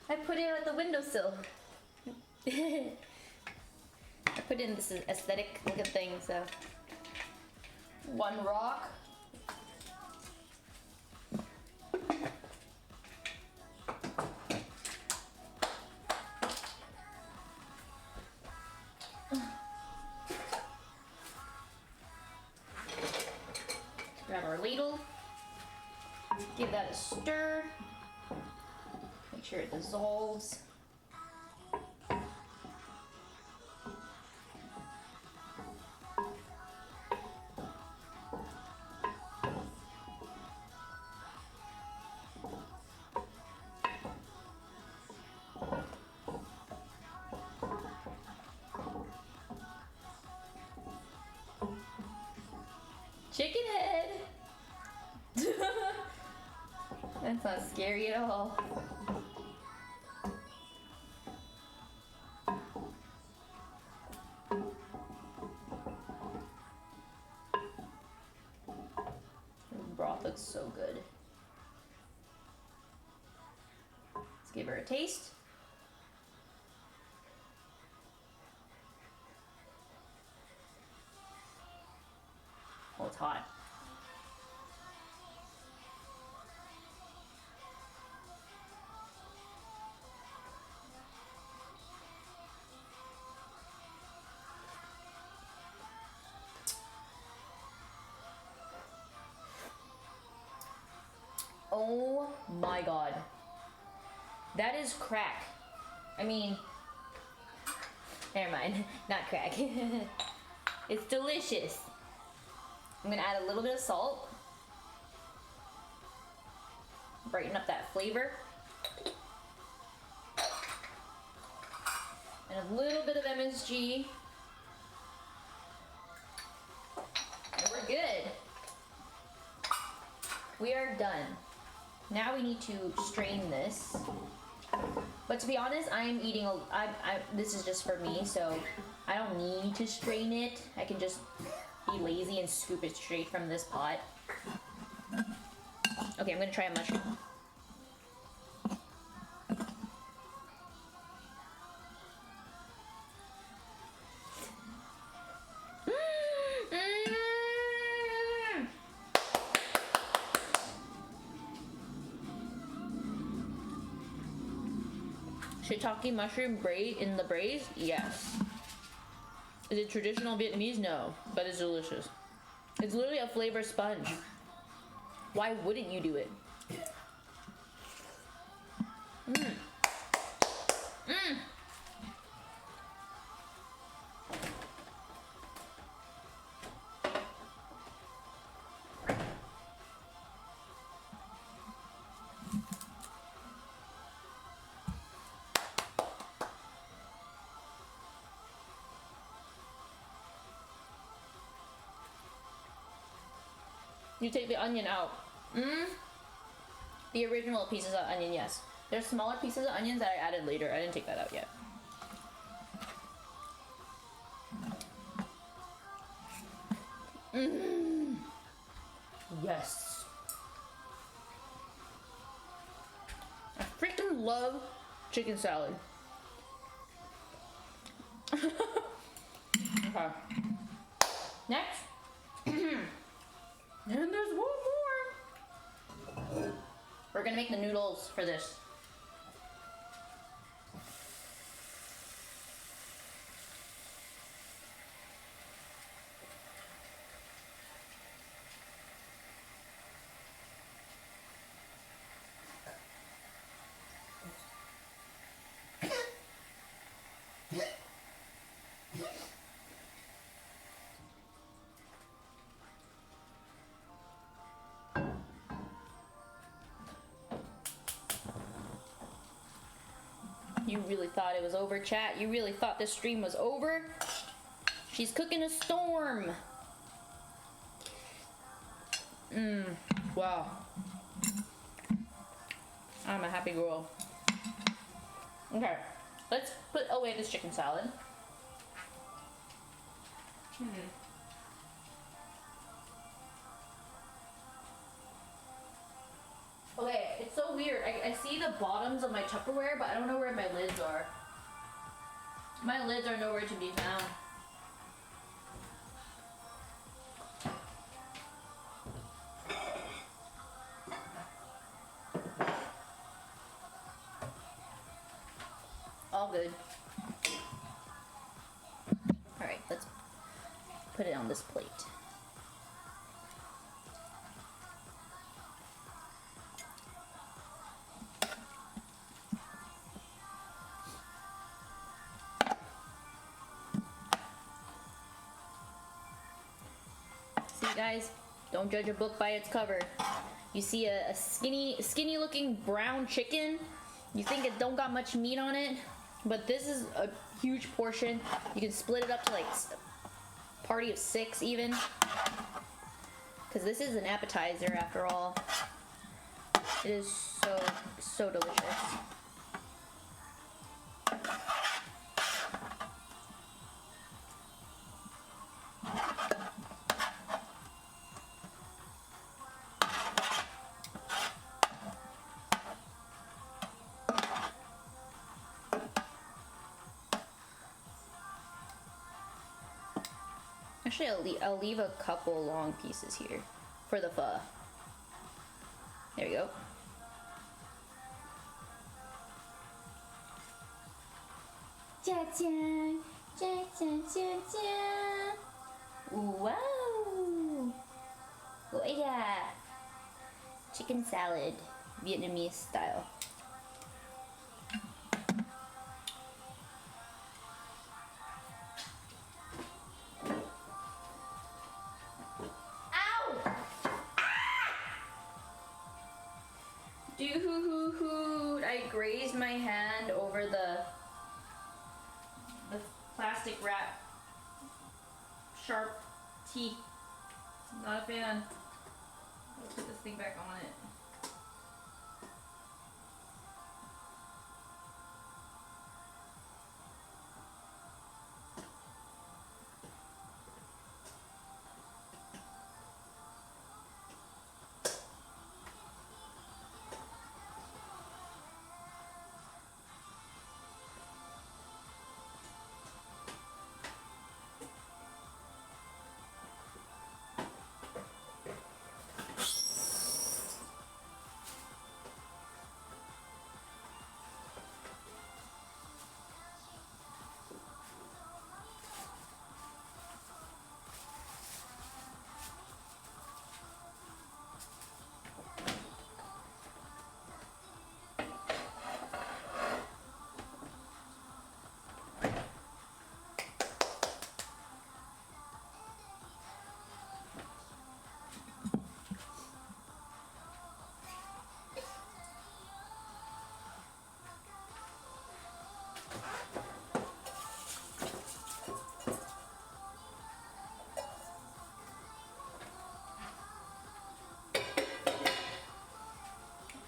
I put it at the windowsill. I put put in this aesthetic looking thing, so. One rock. Grab our ladle. Give that a stir. Make sure it dissolves. Chicken head! That's not scary at all. The broth looks so good. Let's give her a taste. Oh, it's hot. Oh my god. That is crack. I mean, never mind. Not crack. It's delicious. I'm gonna add a little bit of salt. Brighten up that flavor. And a little bit of MSG. And we're good. We are done. Now we need to strain this. But to be honest, I am eating this is just for me, so I don't need to strain it. I can just be lazy and scoop it straight from this pot. Okay, I'm gonna try a mushroom. Shiitake mushroom in the braise? Yes. Is it traditional Vietnamese? No, but it's delicious. It's literally a flavor sponge. Why wouldn't you do it? Mmm. Mmm. You take the onion out. The original pieces of onion, yes. There's smaller pieces of onions that I added later. I didn't take that out yet. Yes. I freaking love chicken salad. Okay. Next. And there's one more. We're gonna make the noodles for this. You really thought it was over, chat? You really thought this stream was over? She's cooking a storm. Wow. I'm a happy girl. Okay, let's put away this chicken salad. Okay, it's so weird. I see the bottoms of my Tupperware, but I don't know where my lids are. My lids are nowhere to be found. good. Alright, let's put it on this plate. See, guys, don't judge a book by its cover. You see a skinny looking brown chicken, you think it don't got much meat on it, but this is a huge portion. You can split it up to like a party of 6 even, because this is an appetizer after all. It is so delicious. Actually, I'll leave a couple long pieces here for the pho. There we go. Cha-cha, cha-cha-cha-cha. Wow! GOI. Chicken salad, Vietnamese style. Dude, I grazed my hand over the plastic wrap. Sharp teeth. Not a fan. Let's put this thing back on it.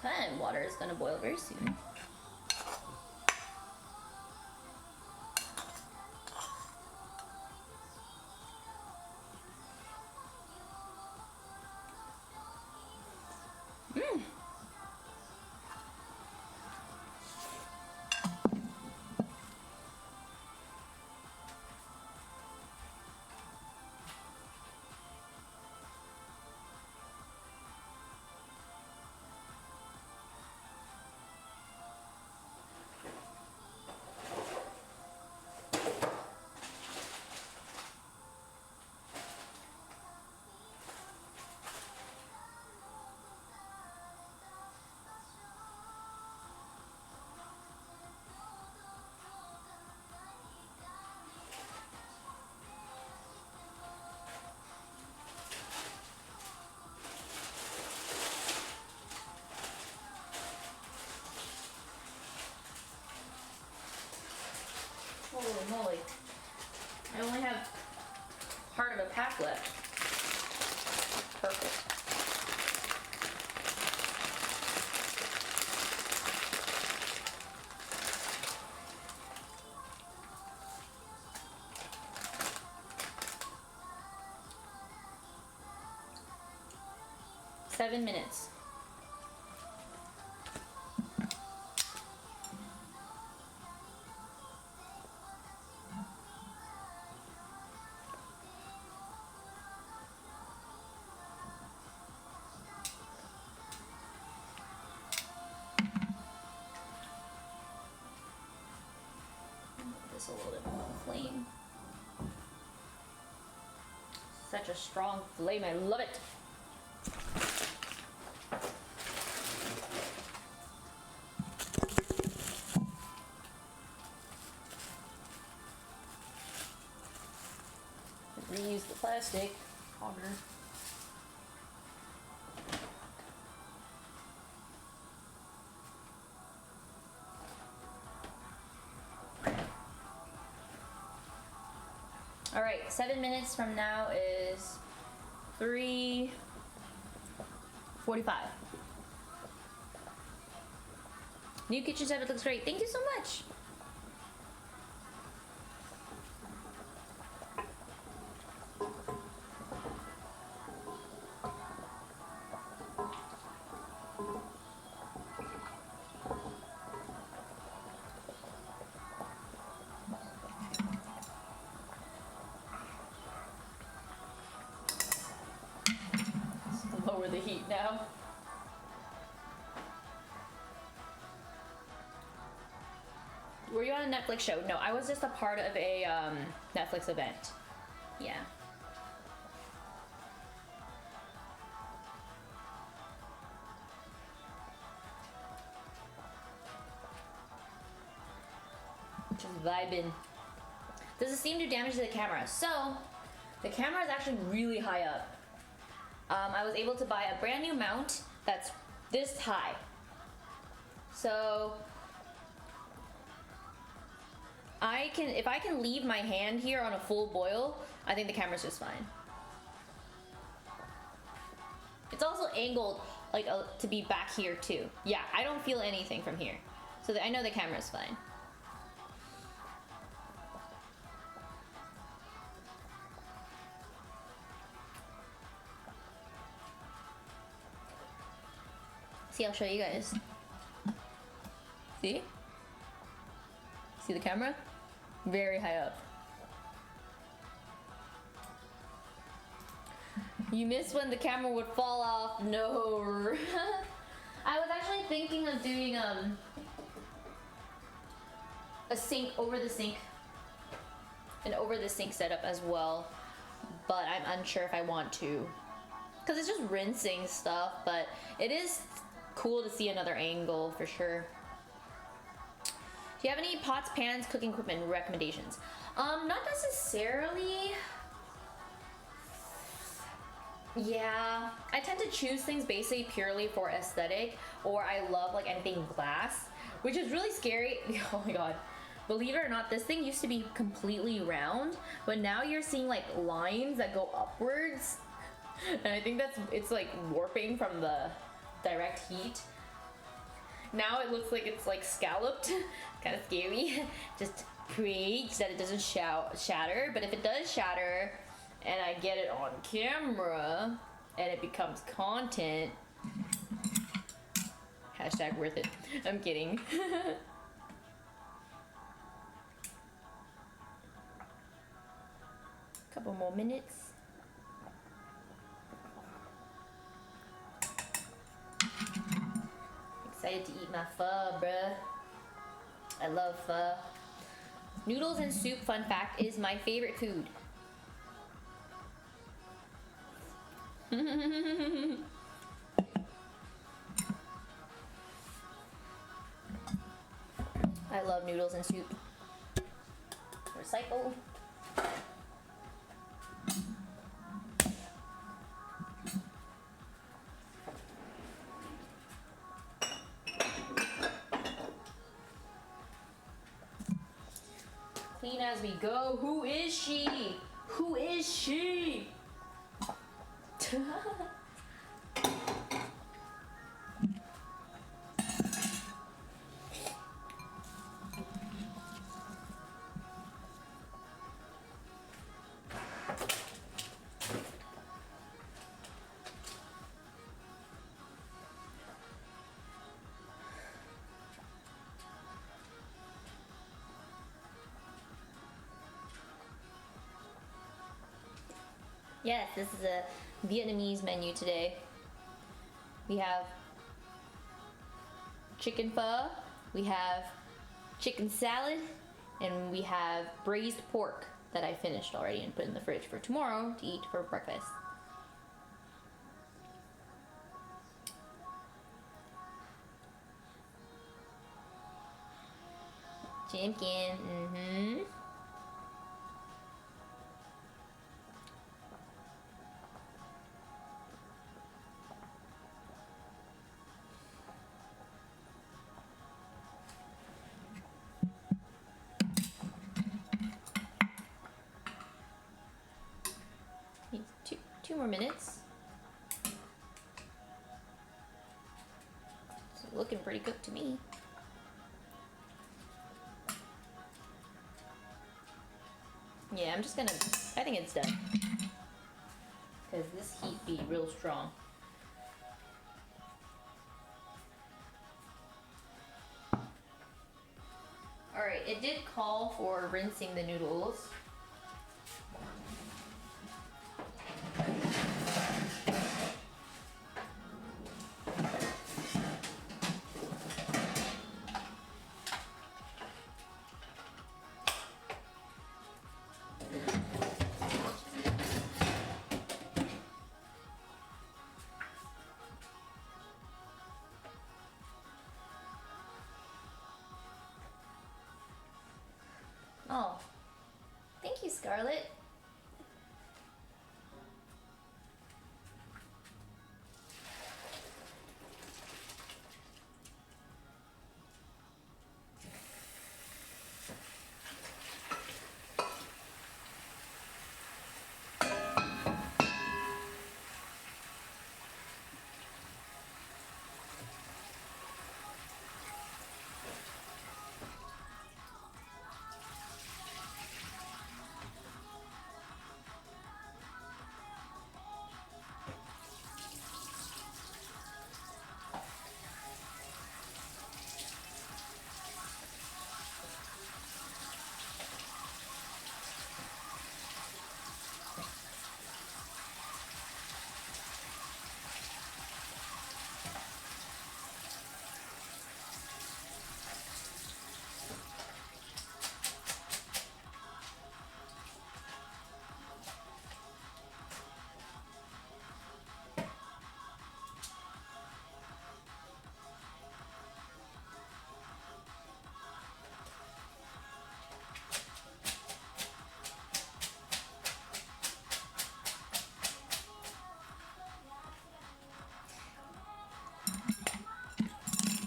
And water is gonna boil very soon. Holy moly. I only have part of a pack left. Perfect. Seven minutes. this a little bit more on the flame. Such a strong flame, I love it. Reuse the plastic. Honor. All right, 7 minutes from now is 3:45. New kitchen setup looks great. Thank you so much. Lower the heat now. Were you on a Netflix show? No, I was just a part of a Netflix event. Yeah. Just vibing. Does the steam do damage to the camera? So, the camera is actually really high up. I was able to buy a brand new mount that's this high. So if I can leave my hand here on a full boil, I think the camera's just fine. It's also angled like to be back here too. Yeah, I don't feel anything from here. So I know the camera's fine. See, I'll show you guys. See? See the camera? Very high up. You missed when the camera would fall off. No. I was actually thinking of doing a sink over the sink. An over the sink setup as well. But I'm unsure if I want to. Because it's just rinsing stuff, but it is cool to see another angle for sure. Do you have any pots, pans, cooking equipment recommendations? Not necessarily. Yeah, I tend to choose things basically purely for aesthetic, or I love like anything glass, which is really scary. Oh my god. Believe it or not, this thing used to be completely round, but now you're seeing like lines that go upwards. And I think it's like warping from the direct heat. Now it looks like it's like scalloped. Kind of scary. Just pray that it doesn't shatter. But if it does shatter and I get it on camera and it becomes content, hashtag worth it. I'm kidding. Couple more minutes. Excited to eat my pho, bruh. I love pho. Noodles and soup, fun fact, is my favorite food. I love noodles and soup. Recycle. Clean as we go. Who is she? Who is she? Yes, this is a Vietnamese menu today. We have chicken pho, we have chicken salad, And we have braised pork that I finished already and put in the fridge for tomorrow to eat for breakfast. Chimkin, mm-hmm. Needs two more minutes. It's looking pretty cooked to me. Yeah, I'm just gonna, I think it's done. Because this heat be real strong. Alright, it did call for rinsing the noodles. Oh, thank you, Scarlett.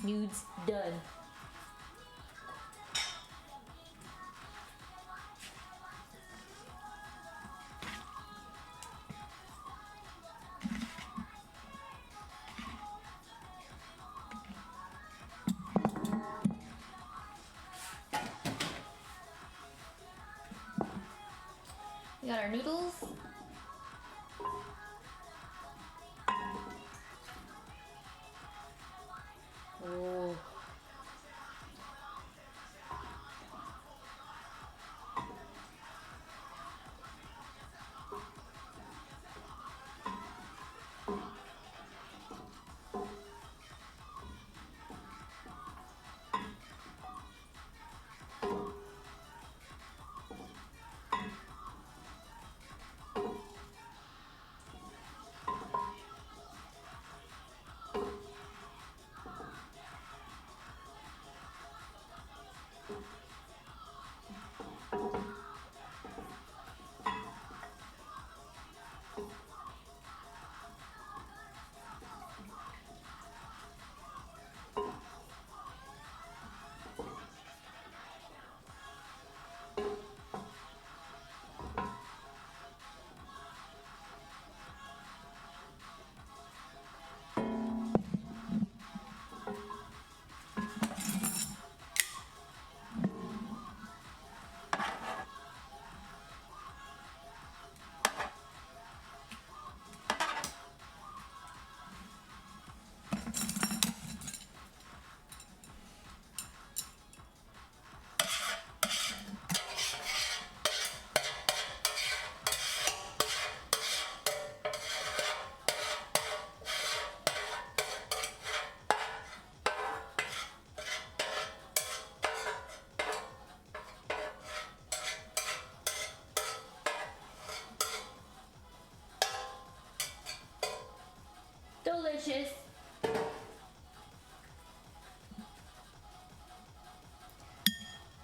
Nudes done. We got our noodles. Oh. delicious.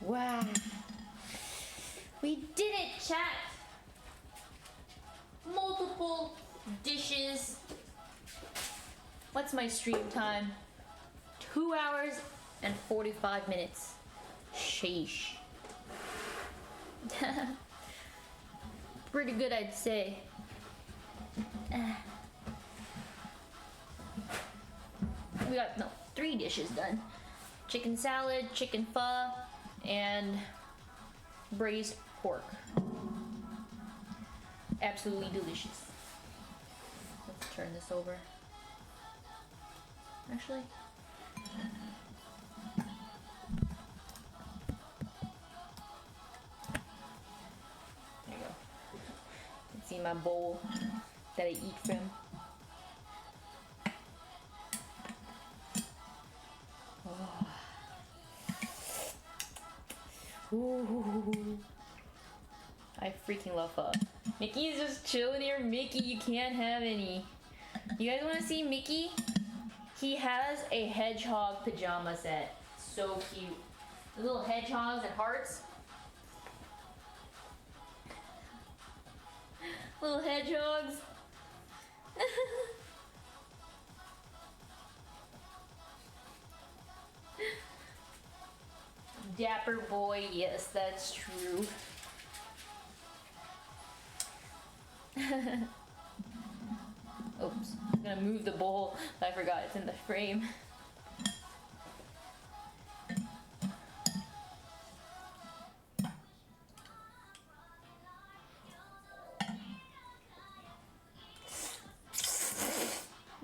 Wow. We did it, chat. Multiple dishes. What's my stream time? 2 hours and 45 minutes. Sheesh. Pretty good, I'd say. We got, no, 3 dishes done. Chicken salad, chicken pho, and braised pork. Absolutely delicious. Let's turn this over. Actually. There you go. You can see my bowl that I eat from. Oh. Ooh. I freaking love pho. Mickey is just chilling here. Mickey, you can't have any. You guys want to see Mickey? He has a hedgehog pajama set. So cute. The little hedgehogs and hearts. Little hedgehogs. Dapper boy, yes, that's true. Oops, I'm gonna move the bowl. I forgot it's in the frame.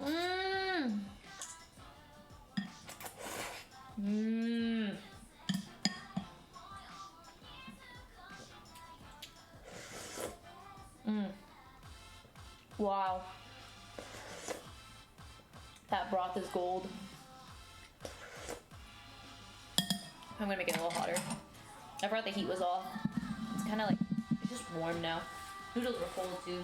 Mmm. Mmm. Mmm. Wow. That broth is gold. I'm gonna make it a little hotter. I forgot the heat was off. It's kind of like, it's just warm now. Noodles were cold too.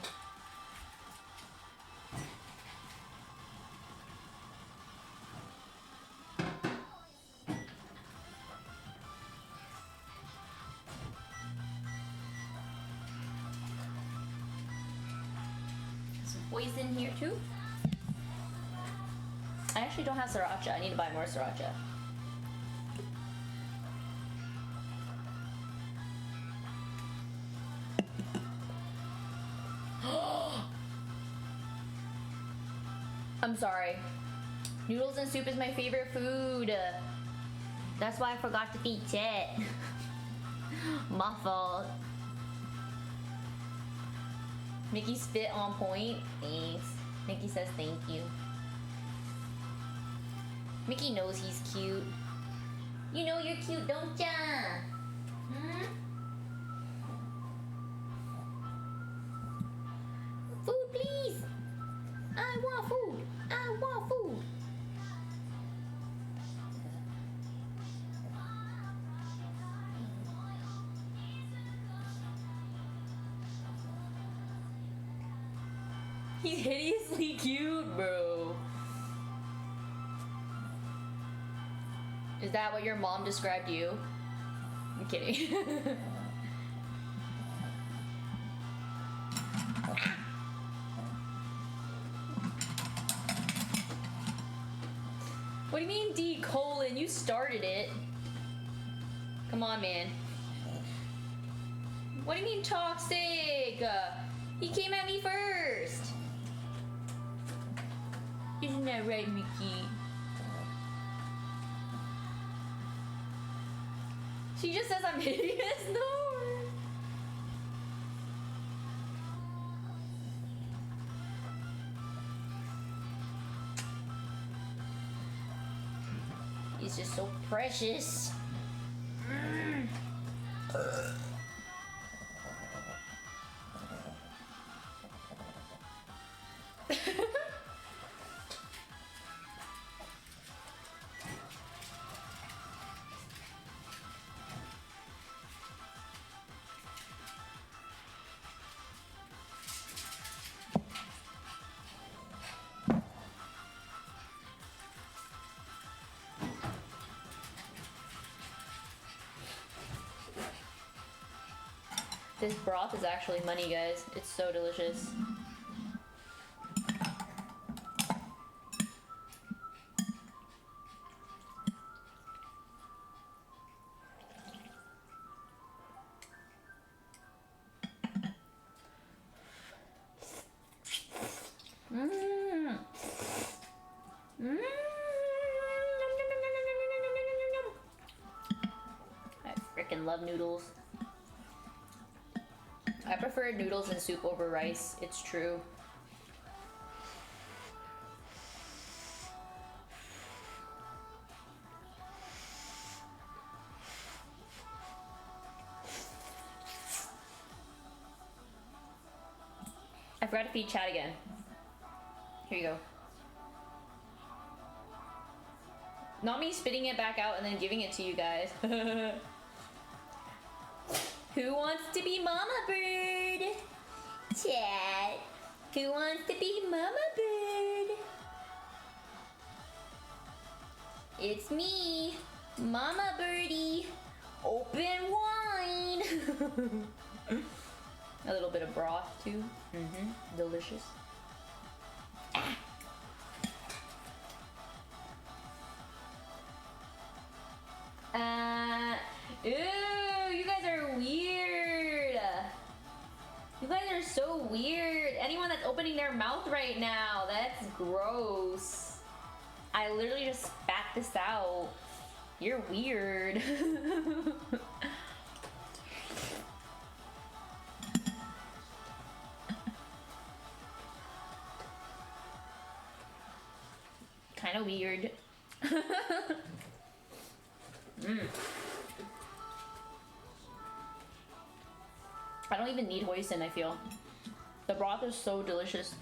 Some poison here too. I actually don't have sriracha. I need to buy more sriracha. I'm sorry. Noodles and soup is my favorite food. That's why I forgot to feed chat. My fault. Mickey spit on point. Thanks. Mickey says thank you. Mickey knows he's cute. You know you're cute, don't ya? Hmm? Food, please. I want food. I want food. He's hideously cute, bro. Is that what your mom described you? I'm kidding. What do you mean D colon? You started it. Come on, man. What do you mean toxic? He came at me first. Isn't that right, Mickey? She just says I'm hideous? No. He's just so precious. This broth is actually money, guys. It's so delicious. Mmm. Mmm. I freaking love noodles. I prefer noodles and soup over rice. It's true. I forgot to feed chat again. Here you go. Not me spitting it back out and then giving it to you guys. Who wants to be Mama Bird? Chat. Who wants to be Mama Bird? It's me, Mama Birdie. Open wide. A little bit of broth too. Delicious. Ew, you guys are weird. You guys are so weird. Anyone that's opening their mouth right now, that's gross. I literally just spat this out. You're weird. Kind of weird. I don't even need hoisin, I feel. The broth is so delicious.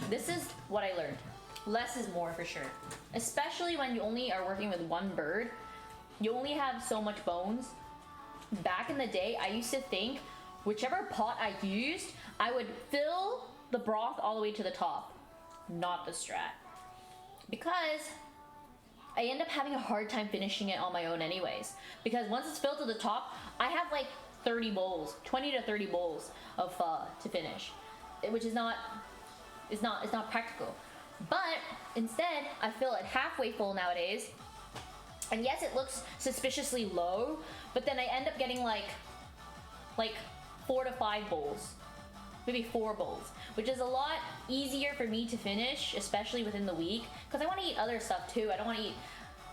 This is what I learned. Less is more for sure. Especially when you only are working with one bird. You only have so much bones. Back in the day, I used to think whichever pot I used, I would fill the broth all the way to the top. Not the strat. Because I end up having a hard time finishing it on my own anyways. Because once it's filled to the top, I have like 30 bowls, 20 to 30 bowls of pho to finish. Which is not practical. But instead, I fill it halfway full nowadays. And yes, it looks suspiciously low, but then I end up getting like 4 to 5 bowls. Maybe 4 bowls, which is a lot easier for me to finish, especially within the week, because I want to eat other stuff too.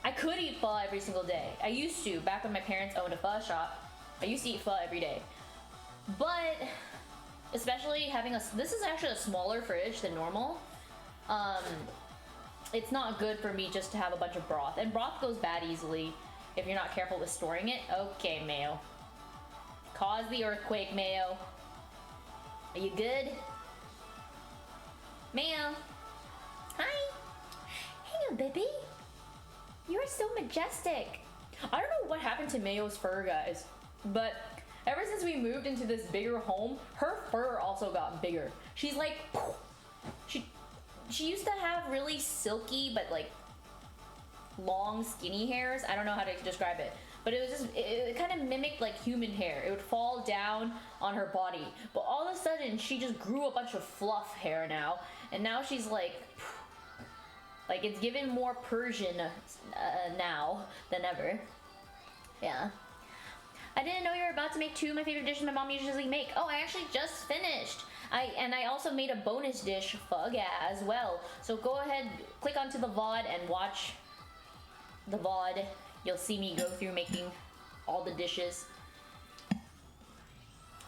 I could eat pho every single day. I used to, back when my parents owned a pho shop, I used to eat pho every day. But, especially having this is actually a smaller fridge than normal. It's not good for me just to have a bunch of broth, and broth goes bad easily if you're not careful with storing it. Okay, Mayo. Cause the earthquake, Mayo. Are you good? Mayo. Hi. Hello, baby. You are so majestic. I don't know what happened to Mayo's fur, guys, but ever since we moved into this bigger home, her fur also got bigger. She's like, she used to have really silky but like long skinny hairs. I don't know how to describe it. But it was just, it kind of mimicked like human hair. It would fall down on her body. But all of a sudden, she just grew a bunch of fluff hair now. And now she's like it's given more Persian now than ever. Yeah. I didn't know you were about to make 2 of my favorite dishes my mom usually make. Oh, I actually just finished. I also made a bonus dish, pho as well. So go ahead, click onto the VOD and watch the VOD. You'll see me go through making all the dishes.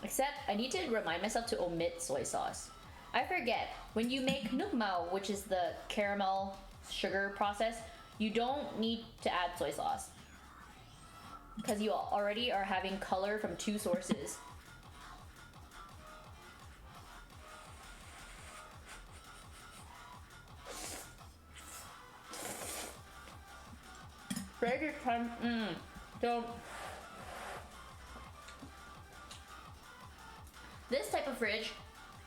Except, I need to remind myself to omit soy sauce. I forget, when you make nukmao, which is the caramel sugar process, you don't need to add soy sauce. Because you already are having color from 2 sources. So this type of fridge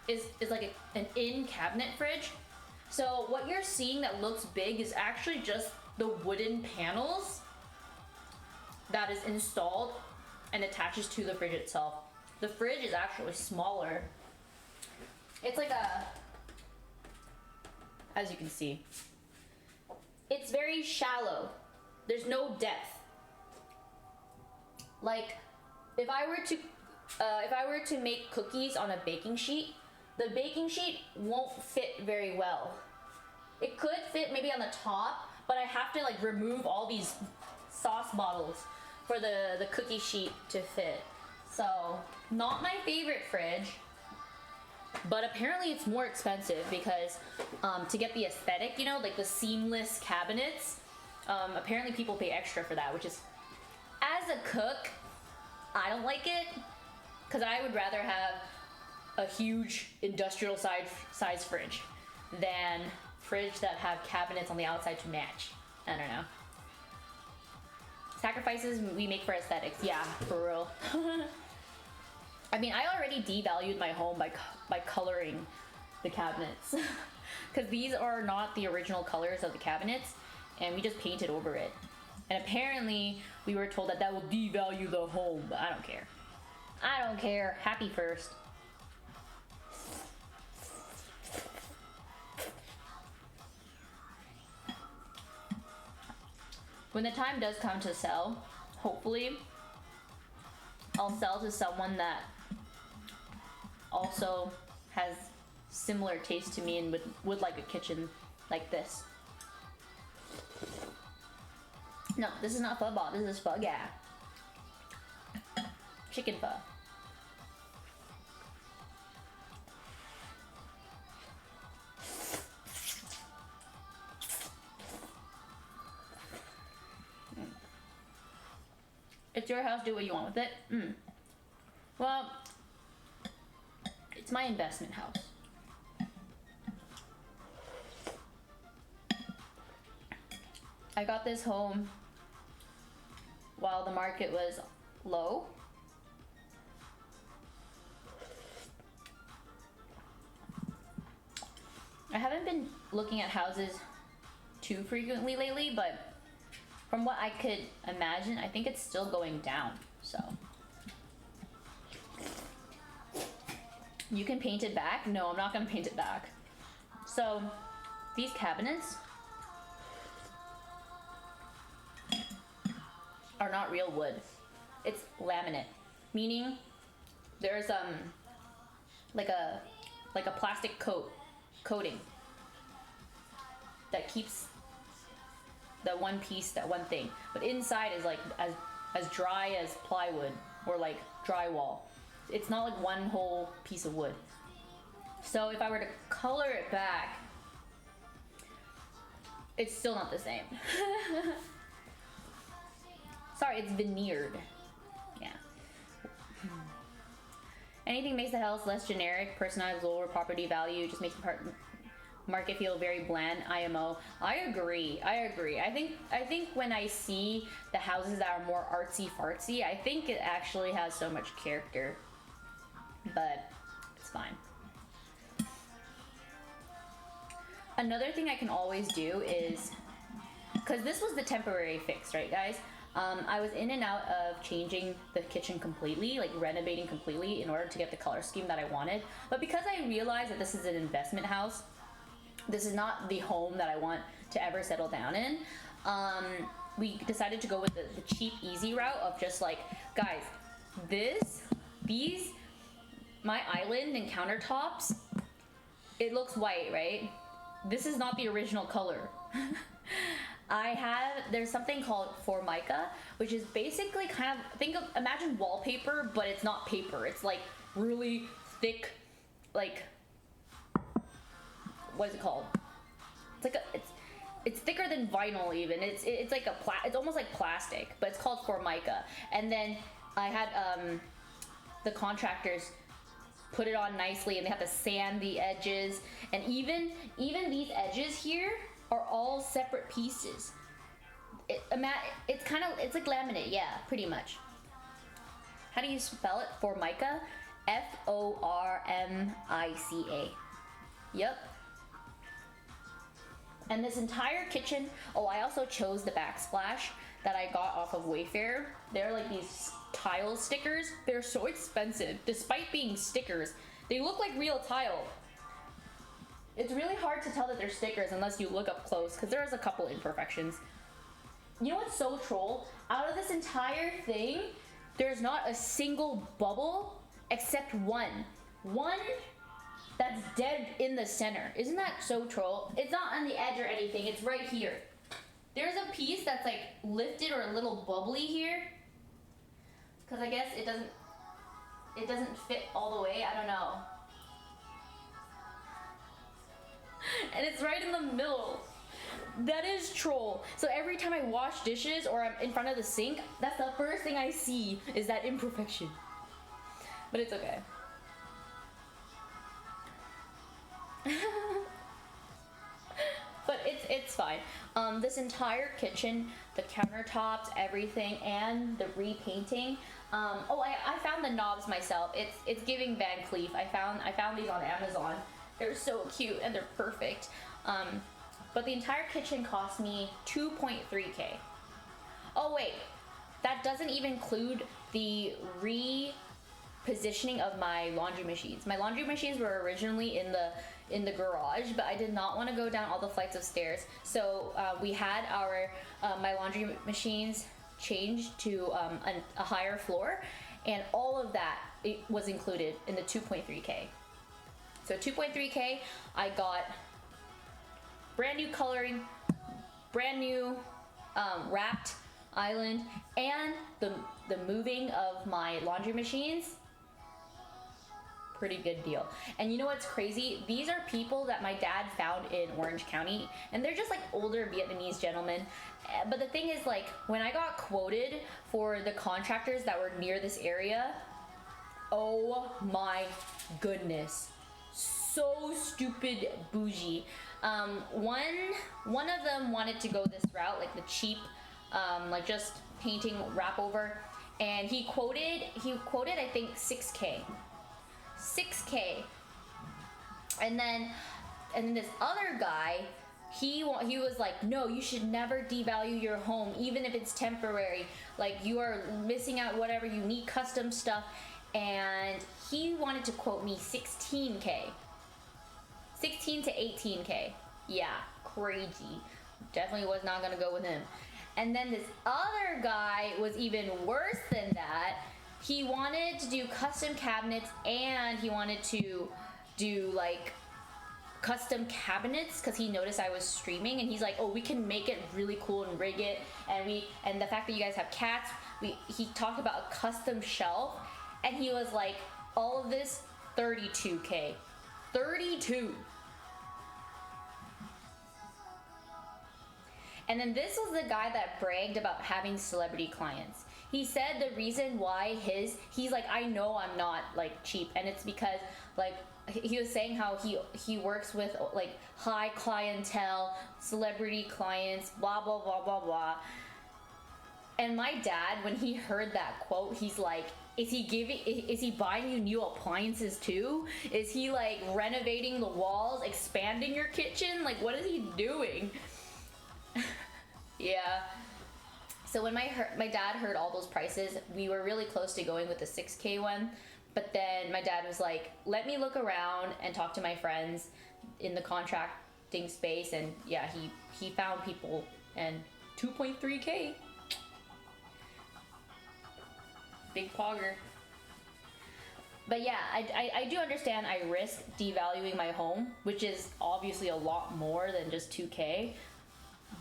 is like an in-cabinet fridge. So what you're seeing that looks big is actually just the wooden panels that is installed and attaches to the fridge itself. The fridge is actually smaller. It's like a, as you can see, it's very shallow. There's no depth. Like, if I were to make cookies on a baking sheet, the baking sheet won't fit very well. It could fit maybe on the top, but I have to like remove all these sauce bottles for the cookie sheet to fit. So, not my favorite fridge, but apparently it's more expensive because to get the aesthetic, you know, like the seamless cabinets, apparently people pay extra for that, which is, as a cook, I don't like it, because I would rather have a huge industrial size fridge than fridge that have cabinets on the outside to match. I don't know. Sacrifices we make for aesthetics. Yeah, for real. I mean, I already devalued my home by coloring the cabinets. Because these are not the original colors of the cabinets, and we just painted over it. And apparently, we were told that that will devalue the home, but I don't care. I don't care. Happy first. When the time does come to sell, hopefully, I'll sell to someone that also has similar taste to me and would like a kitchen like this. No, this is not pho ball, this is pho ga. Chicken pho. It's your house, do what you want with it. Well, it's my investment house. I got this home while the market was low. I haven't been looking at houses too frequently lately, but from what I could imagine, I think it's still going down, so. You can paint it back? No, I'm not gonna paint it back. So, these cabinets are not real wood. It's laminate, meaning there's like a plastic coating that keeps that one piece, that one thing, but inside is like as dry as plywood or like drywall. It's not like one whole piece of wood. So if I were to color it back, it's still not the same. Sorry, it's veneered. Yeah. Anything makes the house less generic, personalized, lower property value, just makes the market feel very bland. IMO. I agree. I think when I see the houses that are more artsy fartsy, I think it actually has so much character. But it's fine. Another thing I can always do is, because this was the temporary fix, right guys? I was in and out of changing the kitchen completely, like renovating completely in order to get the color scheme that I wanted. But because I realized that this is an investment house, this is not the home that I want to ever settle down in, we decided to go with the cheap, easy route of just like, guys, these, my island and countertops, it looks white, right? This is not the original color. There's something called Formica, which is basically kind of, imagine wallpaper, but it's not paper. It's like really thick, like, what is it called? It's like it's thicker than vinyl even. It's like it's almost like plastic, but it's called Formica. And then I had the contractors put it on nicely, and they have to sand the edges, and even these edges here are all separate pieces. It's like laminate, yeah, pretty much. How do you spell it? Formica? Formica. Yep. And this entire kitchen, oh, I also chose the backsplash that I got off of Wayfair. They're like these tile stickers. They're so expensive. Despite being stickers, they look like real tile. It's really hard to tell that they're stickers unless you look up close, because there's a couple imperfections. You know what's so troll? Out of this entire thing, there's not a single bubble except one. One that's dead in the center. Isn't that so troll? It's not on the edge or anything, it's right here. There's a piece that's like lifted or a little bubbly here. Cause I guess it doesn't fit all the way, I don't know. And it's right in the middle. That is troll. So every time I wash dishes or I'm in front of the sink, that's the first thing I see is that imperfection. But it's okay. But it's fine. This entire kitchen, the countertops, everything, and the repainting. Oh, I found the knobs myself. It's giving Van Cleef. I found these on Amazon. They're so cute and they're perfect. But the entire kitchen cost me 2.3K. Oh wait, that doesn't even include the repositioning of my laundry machines. My laundry machines were originally in the garage, but I did not want to go down all the flights of stairs. So we had our my laundry machines changed to a higher floor, and all of that was included in the 2.3K. So 2.3K, I got brand new coloring, brand new wrapped island, and the moving of my laundry machines. Pretty good deal. And you know what's crazy? These are people that my dad found in Orange County, and they're just like older Vietnamese gentlemen. But the thing is, like, when I got quoted for the contractors that were near this area, oh my goodness, so stupid bougie. One of them wanted to go this route, like the cheap, like just painting wrap over, and he quoted I think 6K. And then this other guy, he was like, no, you should never devalue your home, even if it's temporary. Like, you are missing out whatever, you need custom stuff. And he wanted to quote me 16K. 16 to 18K. Yeah, crazy. Definitely was not gonna go with him. And then this other guy was even worse than that. He wanted to do custom cabinets, and he wanted to do like custom cabinets because he noticed I was streaming, and he's like, oh, we can make it really cool and rig it, and the fact that you guys have cats, he talked about a custom shelf, and he was like, all of this 32K. 32. And then this was the guy that bragged about having celebrity clients. He said the reason why he's like, I know I'm not like cheap, and it's because like he was saying how he works with like high clientele, celebrity clients, blah blah blah blah blah. And my dad, when he heard that quote, he's like, is he buying you new appliances too? Is he like renovating the walls, expanding your kitchen? Like, what is he doing? Yeah. So when my dad heard all those prices, we were really close to going with the 6K one, but then my dad was like, let me look around and talk to my friends in the contracting space, and yeah, he found people, and 2.3K. Big pogger. But yeah, I do understand I risk devaluing my home, which is obviously a lot more than just 2K,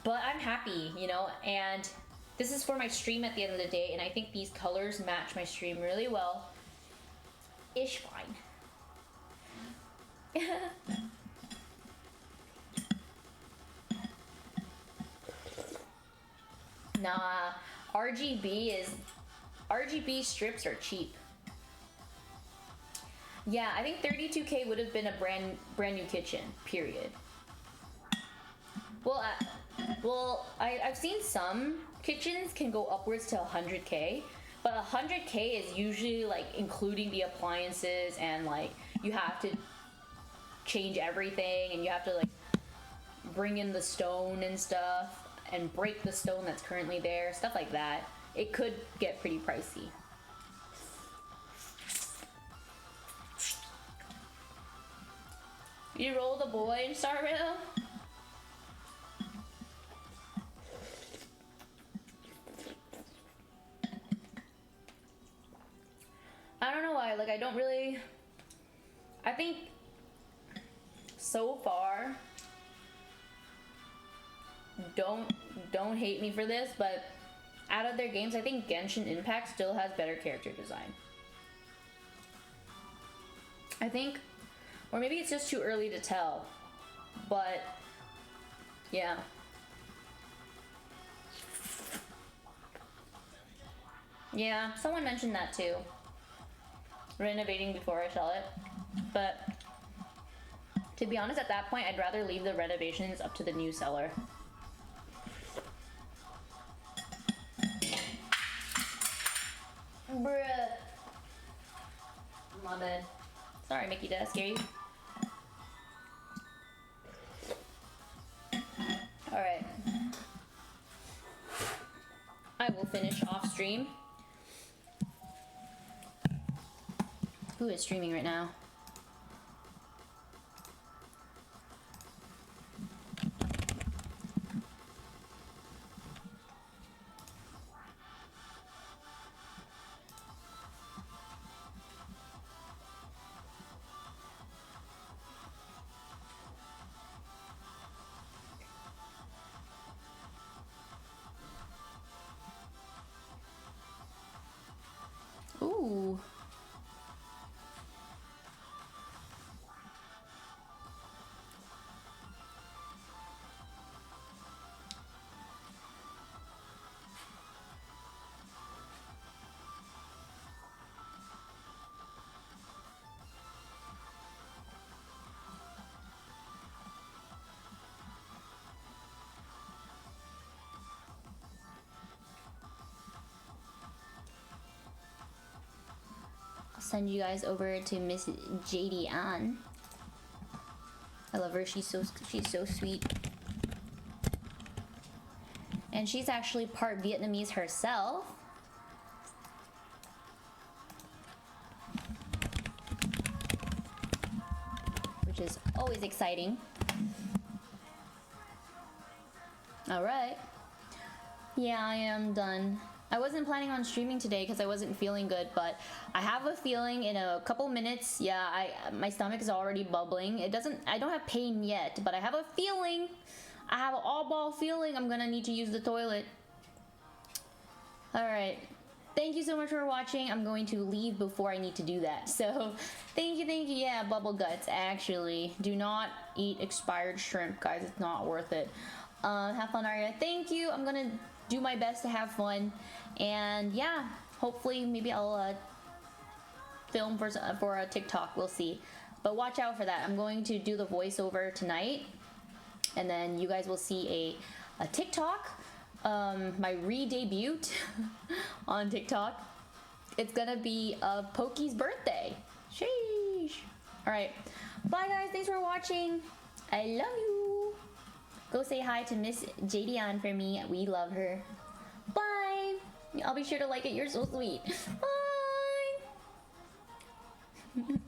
but I'm happy, you know, and this is for my stream at the end of the day, and I think these colors match my stream really well. Ish fine. Nah, RGB strips are cheap. Yeah, I think 32K would have been a brand new kitchen, period. Well, I've seen some kitchens can go upwards to 100K, but 100K is usually like including the appliances, and like you have to change everything, and you have to like bring in the stone and stuff. and break the stone that's currently there, stuff like that. It could get pretty pricey. You roll the boy in Star Rail? I don't know why, like, I don't really... I think so far, don't hate me for this, but out of their games, I think Genshin Impact still has better character design. I think, or maybe it's just too early to tell, but yeah. Yeah, someone mentioned that too. Renovating before I sell it. But to be honest, at that point, I'd rather leave the renovations up to the new seller. Bruh. My bad. Sorry, Mickey, did I scare you? Alright. I will finish off stream. Who is streaming right now? Ooh. Send you guys over to Miss JD Ann. I love her. She's so sweet. And she's actually part Vietnamese herself. Which is always exciting. All right. Yeah, I am done. I wasn't planning on streaming today because I wasn't feeling good, but I have a feeling in a couple minutes, yeah, my stomach is already bubbling. I don't have pain yet, but I have a feeling, I have an all-ball feeling I'm gonna need to use the toilet. All right, thank you so much for watching. I'm going to leave before I need to do that. So, thank you, yeah, bubble guts, actually. Do not eat expired shrimp, guys, it's not worth it. Have fun, Aria. Thank you, I'm gonna do my best to have fun, and yeah, hopefully maybe I'll film for a TikTok, we'll see, but watch out for that. I'm going to do the voiceover tonight, and then you guys will see a TikTok, my re-debut on TikTok. It's gonna be Pokey's birthday. Sheesh. All right, bye guys, thanks for watching. I love you. Go say hi to Miss Jadian for me. We love her. Bye. I'll be sure to like it. You're so sweet. Bye.